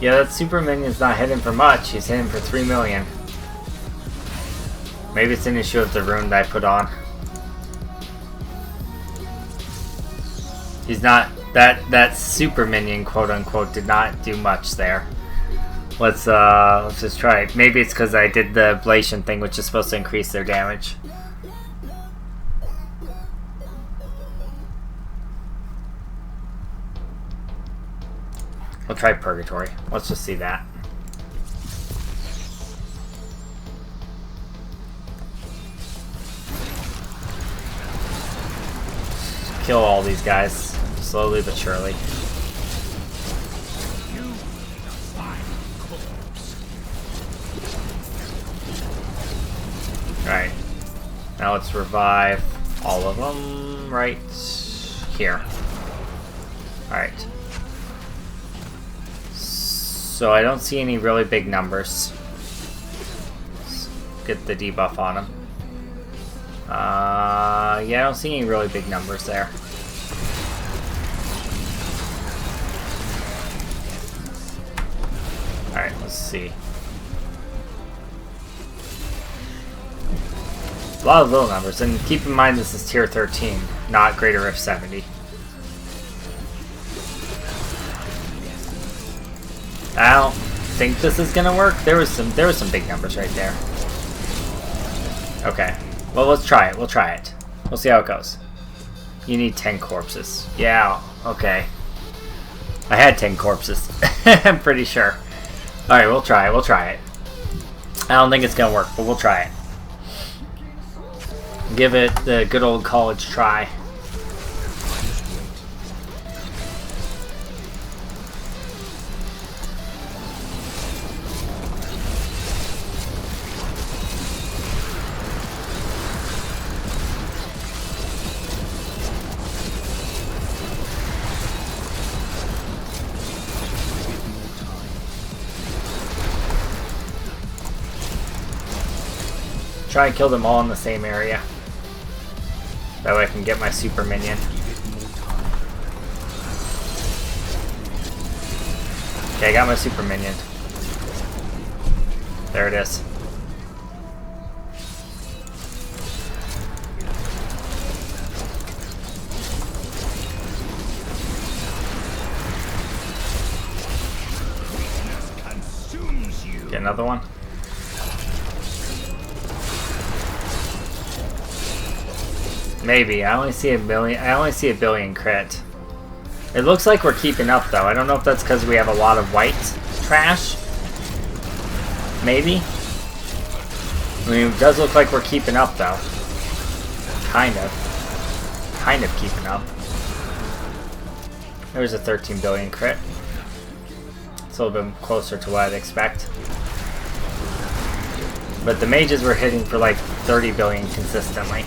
[SPEAKER 1] Yeah, that super minion's not hitting for much. He's hitting for 3 million. Maybe it's an issue of the rune that I put on. He's not... That super minion, quote unquote, did not do much there. Let's just try it. Maybe it's because I did the ablation thing, which is supposed to increase their damage. We'll try Purgatory. Let's just see that. Kill all these guys, slowly but surely. Alright. Now let's revive all of them right here. Alright. So I don't see any really big numbers. Let's get the debuff on him. Yeah, I don't see any really big numbers there. Alright, let's see. A lot of little numbers, and keep in mind this is tier 13, not greater of 70. I don't think this is gonna work. There was some big numbers right there. Okay. Well, let's try it. We'll try it. We'll see how it goes. You need 10 corpses. Yeah, okay. I had 10 corpses. I'm pretty sure. Alright, we'll try it. We'll try it. I don't think it's gonna work, but we'll try it. Give it the good old college try. Try and kill them all in the same area. That way I can get my super minion. Okay, I got my super minion. There it is. Get another one. Maybe. I only see a billion. I only see a billion crit. It looks like we're keeping up though. I don't know if that's because we have a lot of white trash. Maybe. I mean, it does look like we're keeping up though. Kind of. Kind of keeping up. There's a 13 billion crit. It's a little bit closer to what I'd expect. But the mages were hitting for like 30 billion consistently.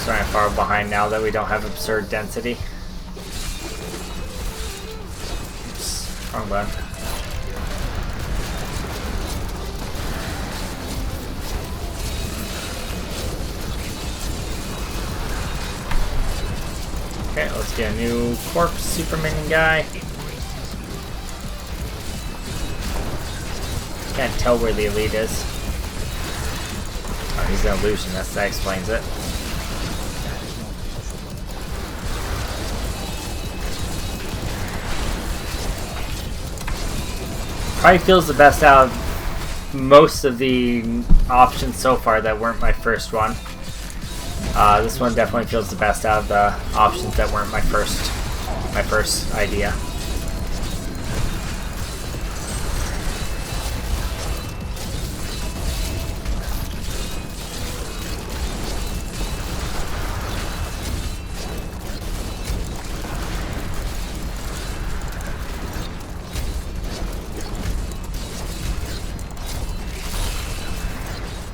[SPEAKER 1] Starting far behind now that we don't have absurd density. Oops, wrong button. Okay, let's get a new corpse super minion guy. Can't tell where the elite is. Oh, he's an illusionist, that explains it. Probably feels the best out of most of the options so far that weren't my first one. This one definitely feels the best out of the options that weren't my first idea.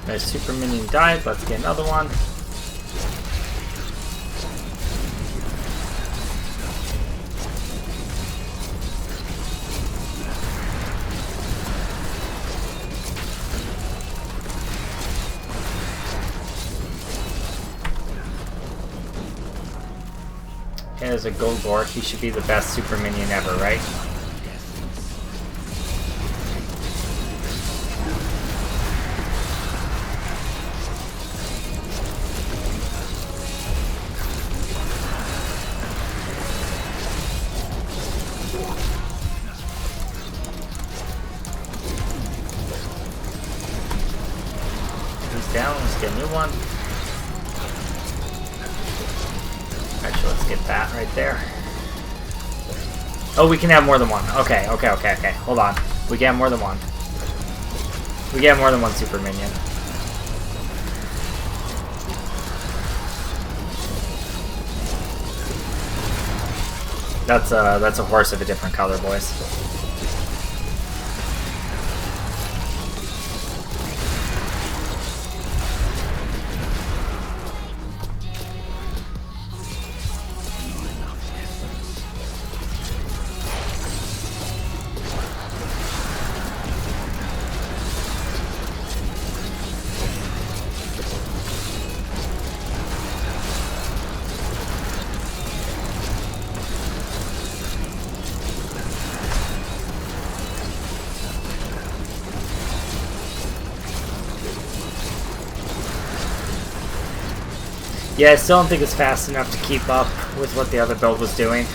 [SPEAKER 1] There's super minion died. Let's get another one. Okay, there's a Golgor. He should be the best super minion ever, right? He's down. Let's get a new one. Actually, let's get that right there. Oh, we can have more than one. Okay. Hold on. We can have more than one. We can have more than one super minion. That's a horse of a different color, boys. Yeah, I still don't think it's fast enough to keep up with what the other build was doing.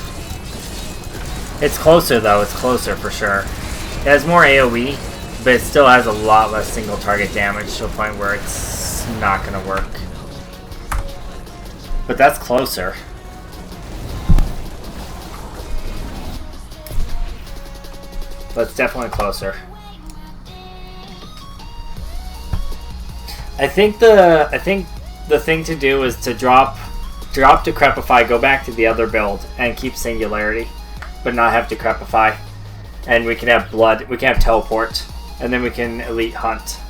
[SPEAKER 1] It's closer though, it's closer for sure. It has more AoE, but it still has a lot less single target damage to a point where it's not gonna work. But that's closer. That's definitely closer. I think the thing to do is to drop Decrepify, go back to the other build, and keep Singularity, but not have Decrepify. And we can have Blood, we can have Teleport, and then we can Elite Hunt.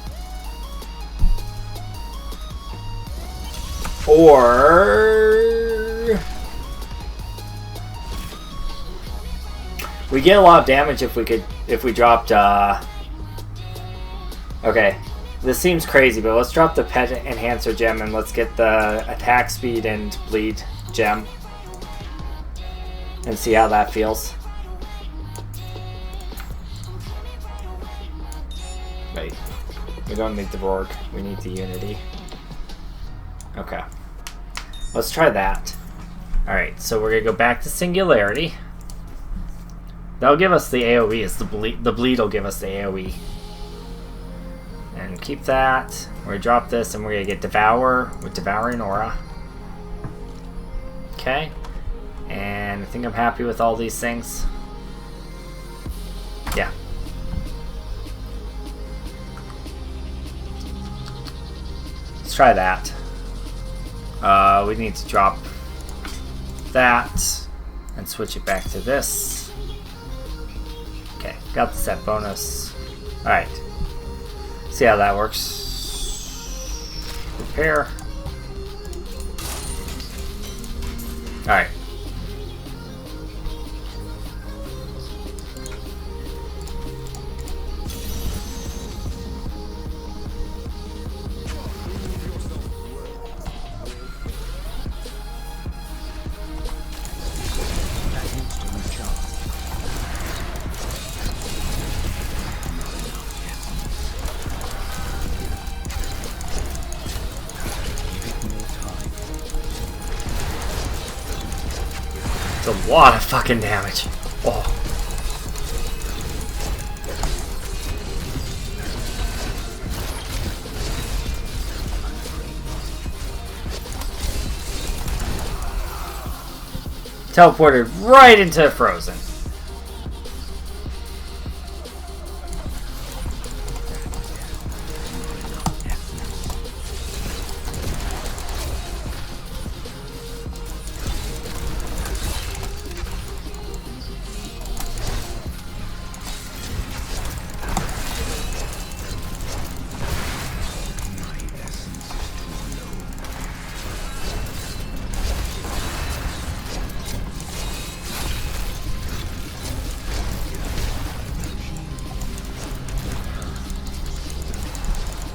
[SPEAKER 1] Or we get a lot of damage if we dropped okay. This seems crazy, but let's drop the Pet Enhancer gem and let's get the attack speed and bleed gem and see how that feels. Wait, we don't need the Rourke, we need the Unity. Okay, let's try that. Alright, so we're gonna go back to Singularity. That'll give us the AoE, it's the bleed will give us the AoE. And keep that. We're gonna drop this and we're gonna get Devour with Devouring Aura. Okay. And I think I'm happy with all these things. Yeah. Let's try that. We need to drop that and switch it back to this. Okay, got the set bonus. Alright. See how that works. Repair. Alright. It's a lot of fucking damage. Oh. Teleported right into Frozen.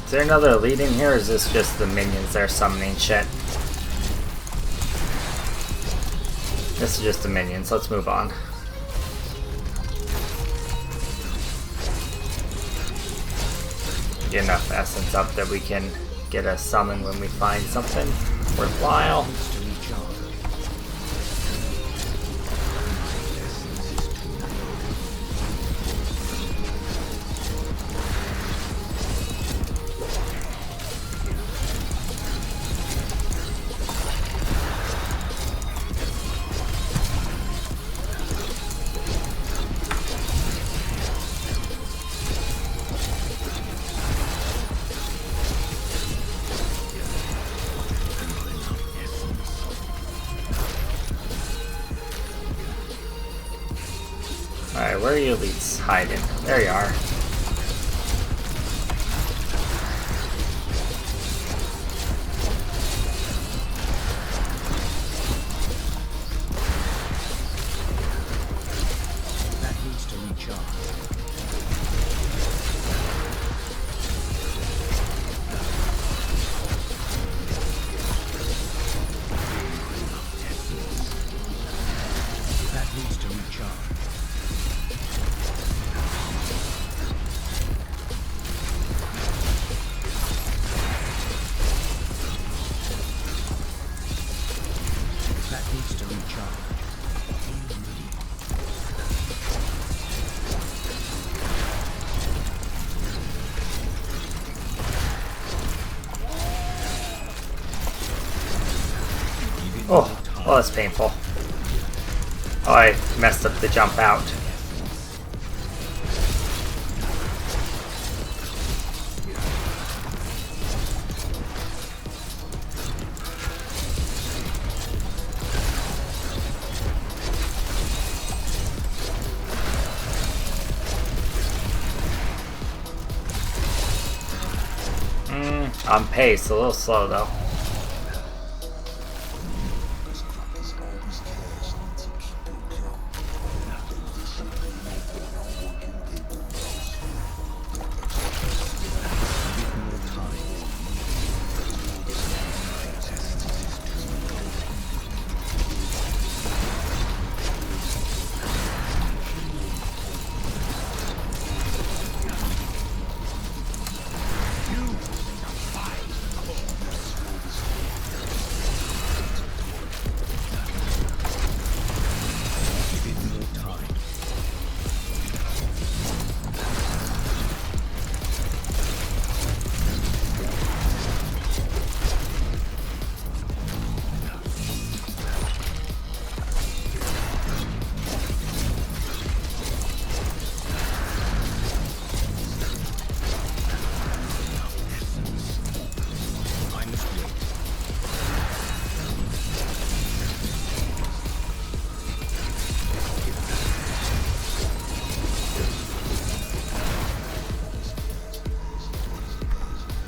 [SPEAKER 1] Is there another elite in here, or is this just the minions that are summoning shit? This is just the minions. Let's move on. Get enough essence up that we can get a summon when we find something worthwhile. Alright, where are you elites hiding? There you are.
[SPEAKER 2] That needs to recharge. That needs to recharge. That needs to recharge.
[SPEAKER 1] Oh, well, that's painful. Oh, I messed up the jump out. On pace, a little slow though.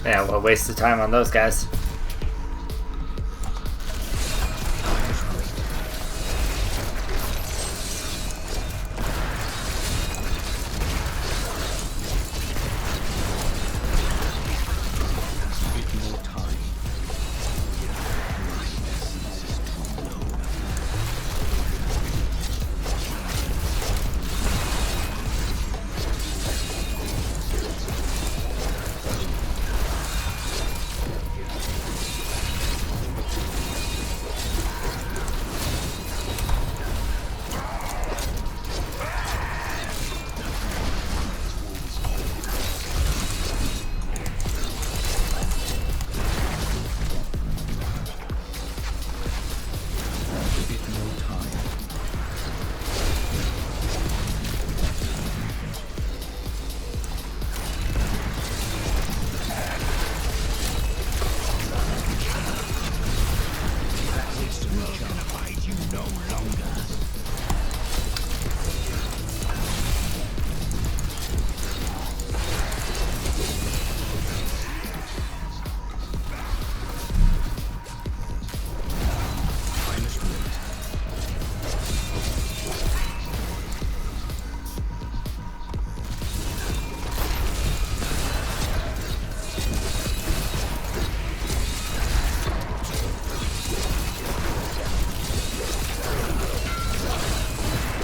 [SPEAKER 1] Yeah, well, waste of time on those guys.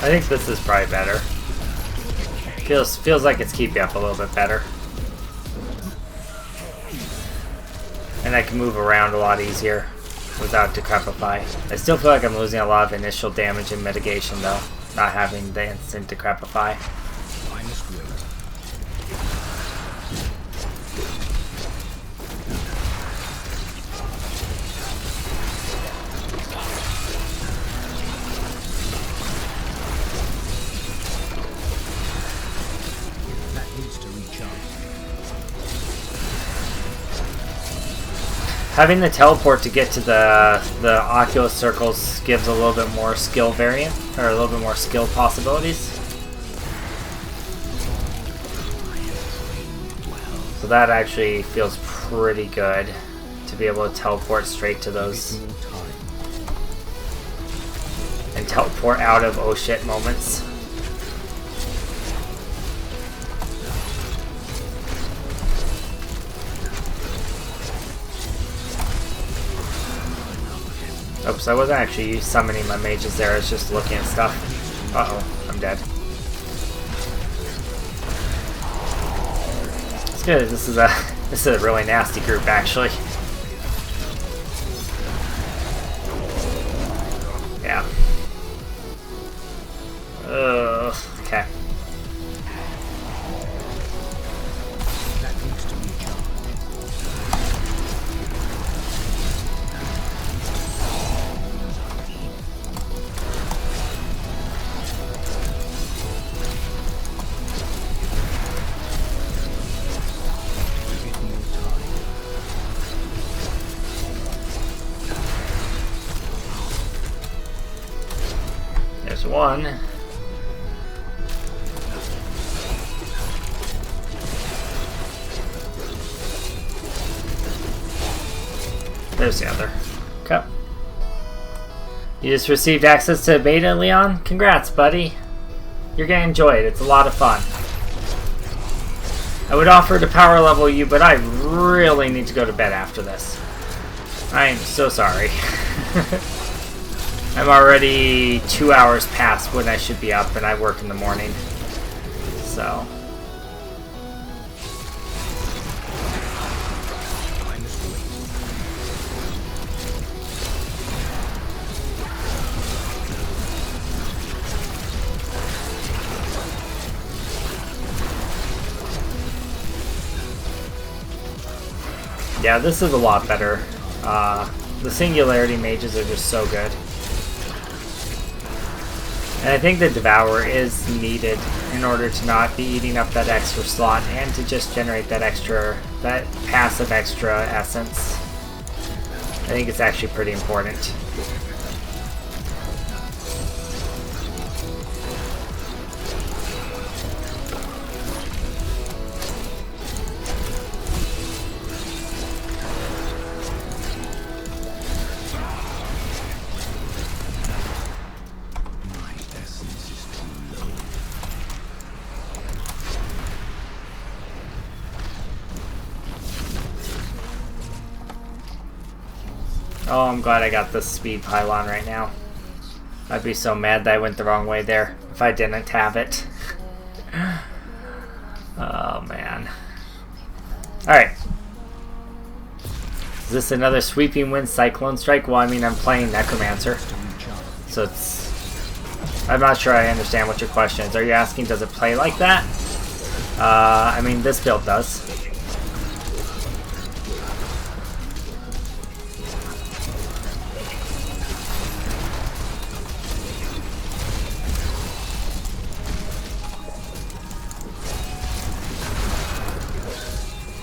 [SPEAKER 1] I think this is probably better. Feels like it's keeping up a little bit better. And I can move around a lot easier without Decrepify. I still feel like I'm losing a lot of initial damage and mitigation though, not having the instant Decrepify. Having the teleport to get to the Oculus circles gives a little bit more skill variant, or a little bit more skill possibilities. So that actually feels pretty good to be able to teleport straight to those and teleport out of oh shit moments. Oops, I wasn't actually summoning my mages there, I was just looking at stuff. Uh-oh, I'm dead. It's good, this is a really nasty group actually. Yeah. Okay. There's one. There's the other. Okay. You just received access to beta, Leon? Congrats, buddy. You're gonna enjoy it. It's a lot of fun. I would offer to power level you, but I really need to go to bed after this. I am so sorry. I'm already 2 hours past when I should be up, and I work in the morning. So. Yeah, this is a lot better. The Singularity mages are just so good. And I think the Devourer is needed in order to not be eating up that extra slot and to just generate that passive extra essence. I think it's actually pretty important. Oh, I'm glad I got this speed pylon right now. I'd be so mad that I went the wrong way there if I didn't have it. Oh, man. Alright. Is this another sweeping wind cyclone strike? Well, I mean, I'm playing Necromancer. So it's... I'm not sure I understand what your question is. Are you asking, does it play like that? I mean, this build does.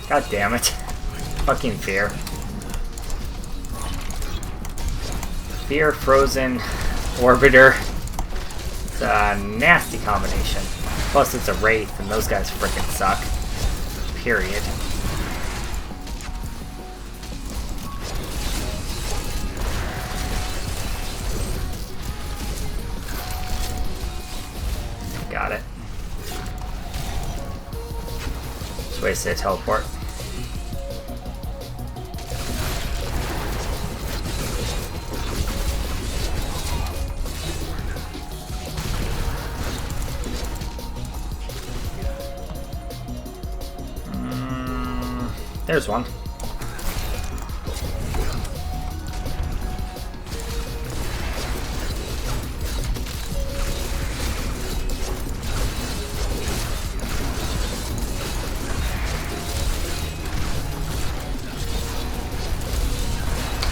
[SPEAKER 1] God damn it. Fucking Fear. Fear, Frozen, Orbiter. It's a nasty combination. Plus it's a Wraith, and those guys frickin' suck. Period. Got it. Just wasted a teleport. There's one.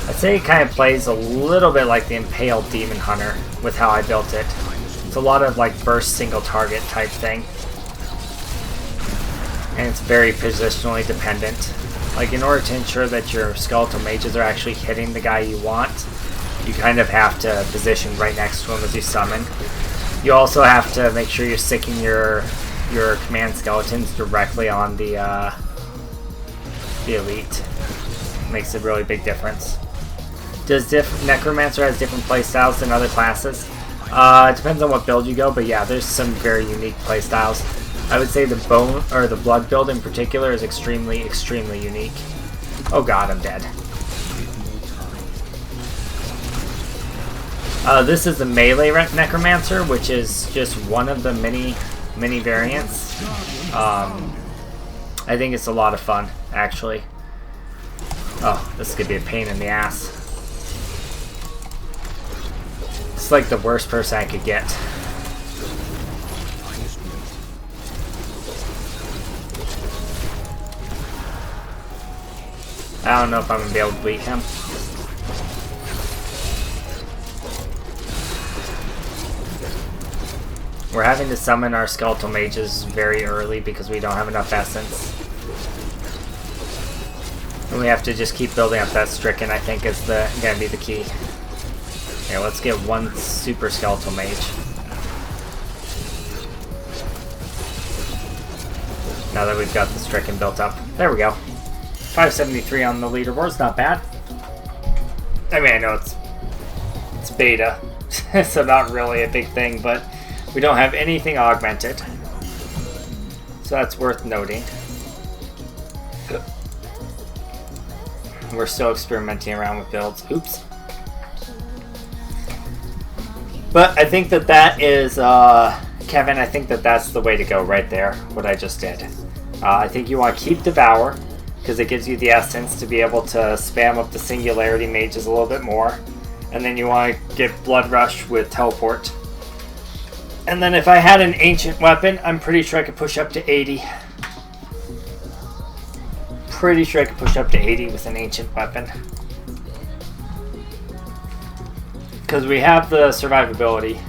[SPEAKER 1] I'd say it kind of plays a little bit like the Impaled Demon Hunter with how I built it. It's a lot of like burst single target type thing. And it's very positionally dependent. Like in order to ensure that your skeletal mages are actually hitting the guy you want, you kind of have to position right next to him as you summon. You also have to make sure you're sticking your command skeletons directly on the elite. Makes a really big difference. Does Necromancer has different playstyles than other classes? It depends on what build you go, but yeah, there's some very unique playstyles. I would say the bone or the blood build in particular is extremely, extremely unique. Oh god, I'm dead. This is the melee Necromancer, which is just one of the many variants. I think it's a lot of fun, actually. Oh, this could be a pain in the ass. It's like the worst person I could get. I don't know if I'm going to be able to beat him. We're having to summon our skeletal mages very early because we don't have enough essence. And we have to just keep building up that stricken, I think, is going to be the key. Here, let's get one super skeletal mage. Now that we've got the stricken built up. There we go. 573 on the leaderboard's not bad. I mean, I know it's beta, so not really a big thing, but we don't have anything augmented. So that's worth noting. We're still experimenting around with builds. Oops. But I think that is, Kevin, I think that's the way to go right there, what I just did. I think you want to keep Devour, because it gives you the essence to be able to spam up the Singularity Mages a little bit more. And then you want to get Blood Rush with Teleport. And then if I had an Ancient Weapon, I'm pretty sure I could push up to 80. Pretty sure I could push up to 80 with an Ancient Weapon. Because we have the survivability.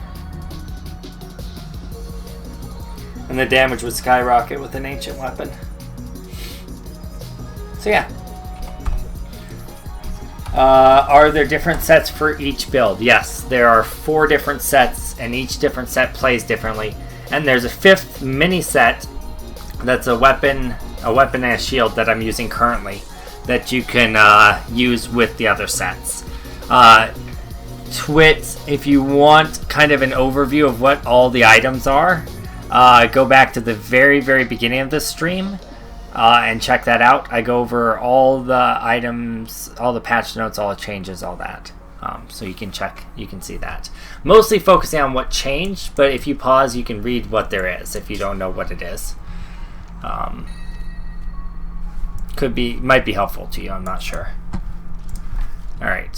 [SPEAKER 1] And the damage would skyrocket with an Ancient Weapon. So yeah. Are there different sets for each build? Yes, there are 4 different sets, and each different set plays differently. And there's a 5th mini set that's a weapon and a shield that I'm using currently that you can use with the other sets. Twit, if you want kind of an overview of what all the items are, go back to the very, very beginning of this stream and check that out. I go over all the items, all the patch notes, all the changes, all that. So you can check, you can see that. Mostly focusing on what changed, but if you pause, you can read what there is if you don't know what it is. Might be helpful to you, I'm not sure. Alright.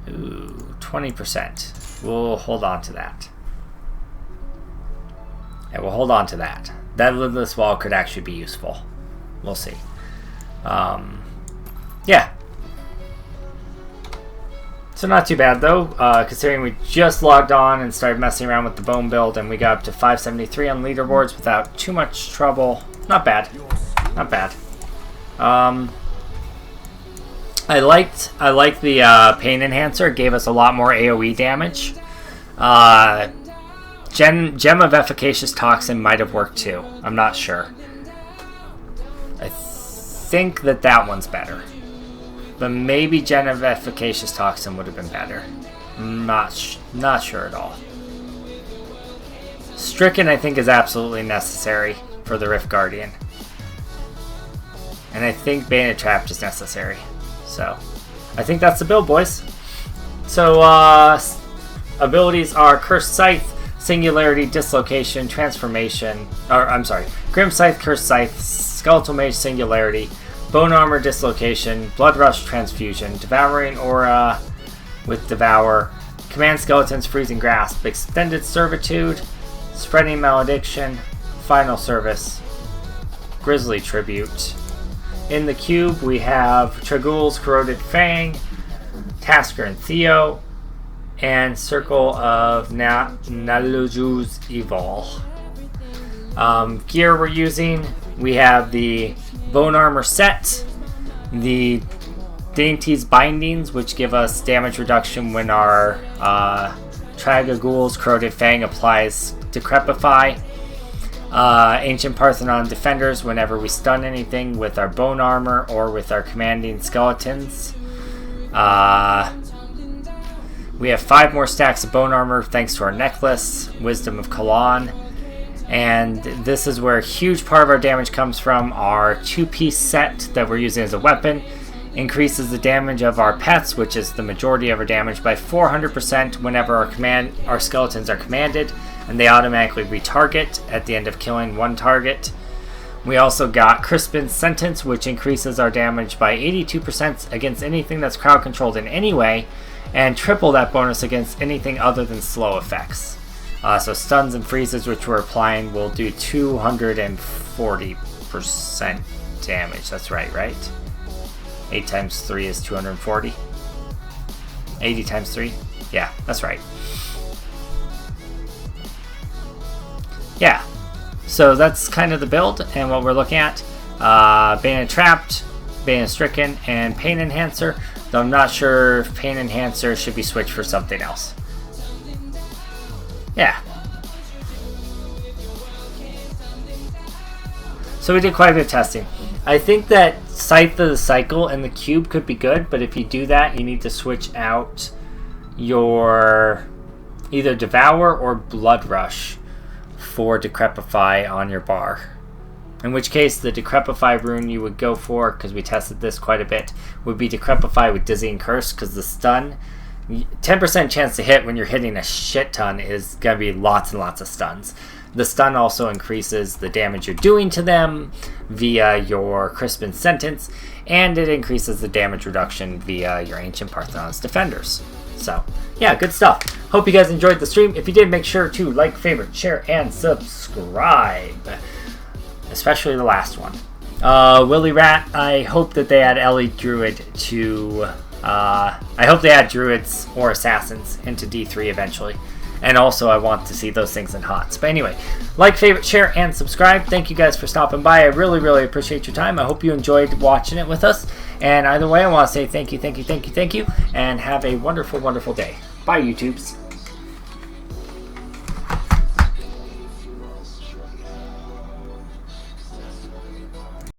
[SPEAKER 1] Ooh, 20%. We'll hold on to that. Yeah, we'll hold on to that. That lidless wall could actually be useful. We'll see. Yeah. So not too bad though, considering we just logged on and started messing around with the bone build and we got up to 573 on leaderboards without too much trouble. Not bad. Not bad. I liked the pain enhancer. It gave us a lot more AoE damage. Gem of Efficacious Toxin might have worked too. I'm not sure. I think that one's better. But maybe Gem of Efficacious Toxin would have been better. Not sure at all. Stricken, I think, is absolutely necessary for the Rift Guardian. And I think Bayonet Trapped is necessary. So, I think that's the build, boys. So, abilities are Cursed Scythe, Singularity, Dislocation, Transformation, Grim Scythe, Cursed Scythe, Skeletal Mage, Singularity, Bone Armor, Dislocation, Blood Rush, Transfusion, Devouring Aura with Devour, Command Skeletons, Freezing Grasp, Extended Servitude, Spreading Malediction, Final Service, Grizzly Tribute. In the cube we have Tragul's Corroded Fang, Tasker and Theo, and Circle of Naluju's Evil. Gear we're using, we have the Bone Armor set, the Dainty's Bindings, which give us damage reduction when our Tragul's Corroded Fang applies Decrepify. Ancient Parthenon Defenders whenever we stun anything with our Bone Armor or with our Commanding Skeletons. We have 5 more stacks of Bone Armor thanks to our necklace, Wisdom of Kalan. And this is where a huge part of our damage comes from. Our 2-piece set that we're using as a weapon increases the damage of our pets, which is the majority of our damage, by 400% whenever our skeletons are commanded, and they automatically retarget at the end of killing one target. We also got Crispin's Sentence, which increases our damage by 82% against anything that's crowd controlled in any way, and triple that bonus against anything other than slow effects. So stuns and freezes, which we're applying, will do 240% damage. That's right? 8 times 3 is 240. 80 times 3? Yeah, that's right. Yeah, so that's kind of the build and what we're looking at. Bane and Trapped, Bane and Stricken, and Pain Enhancer, though I'm not sure if Pain Enhancer should be switched for something else. Yeah. So we did quite a bit of testing. I think that Scythe of the Cycle and the cube could be good, but if you do that, you need to switch out your either Devour or Blood Rush for Decrepify on your bar. In which case, the Decrepify rune you would go for, because we tested this quite a bit, would be Decrepify with Dizzying Curse, because the stun, 10% chance to hit when you're hitting a shit ton is going to be lots and lots of stuns. The stun also increases the damage you're doing to them via your Crispin Sentence, and it increases the damage reduction via your Ancient Parthenon's Defenders. So, yeah, good stuff. Hope you guys enjoyed the stream. If you did, make sure to like, favorite, share, and subscribe. Especially the last one. Willy Rat, I hope that they add Ellie Druid to... I hope they add Druids or Assassins into D3 eventually. And also, I want to see those things in HOTS. But anyway, like, favorite, share, and subscribe. Thank you guys for stopping by. I really, really appreciate your time. I hope you enjoyed watching it with us. And either way, I want to say thank you, and have a wonderful, wonderful day. Bye, YouTubes.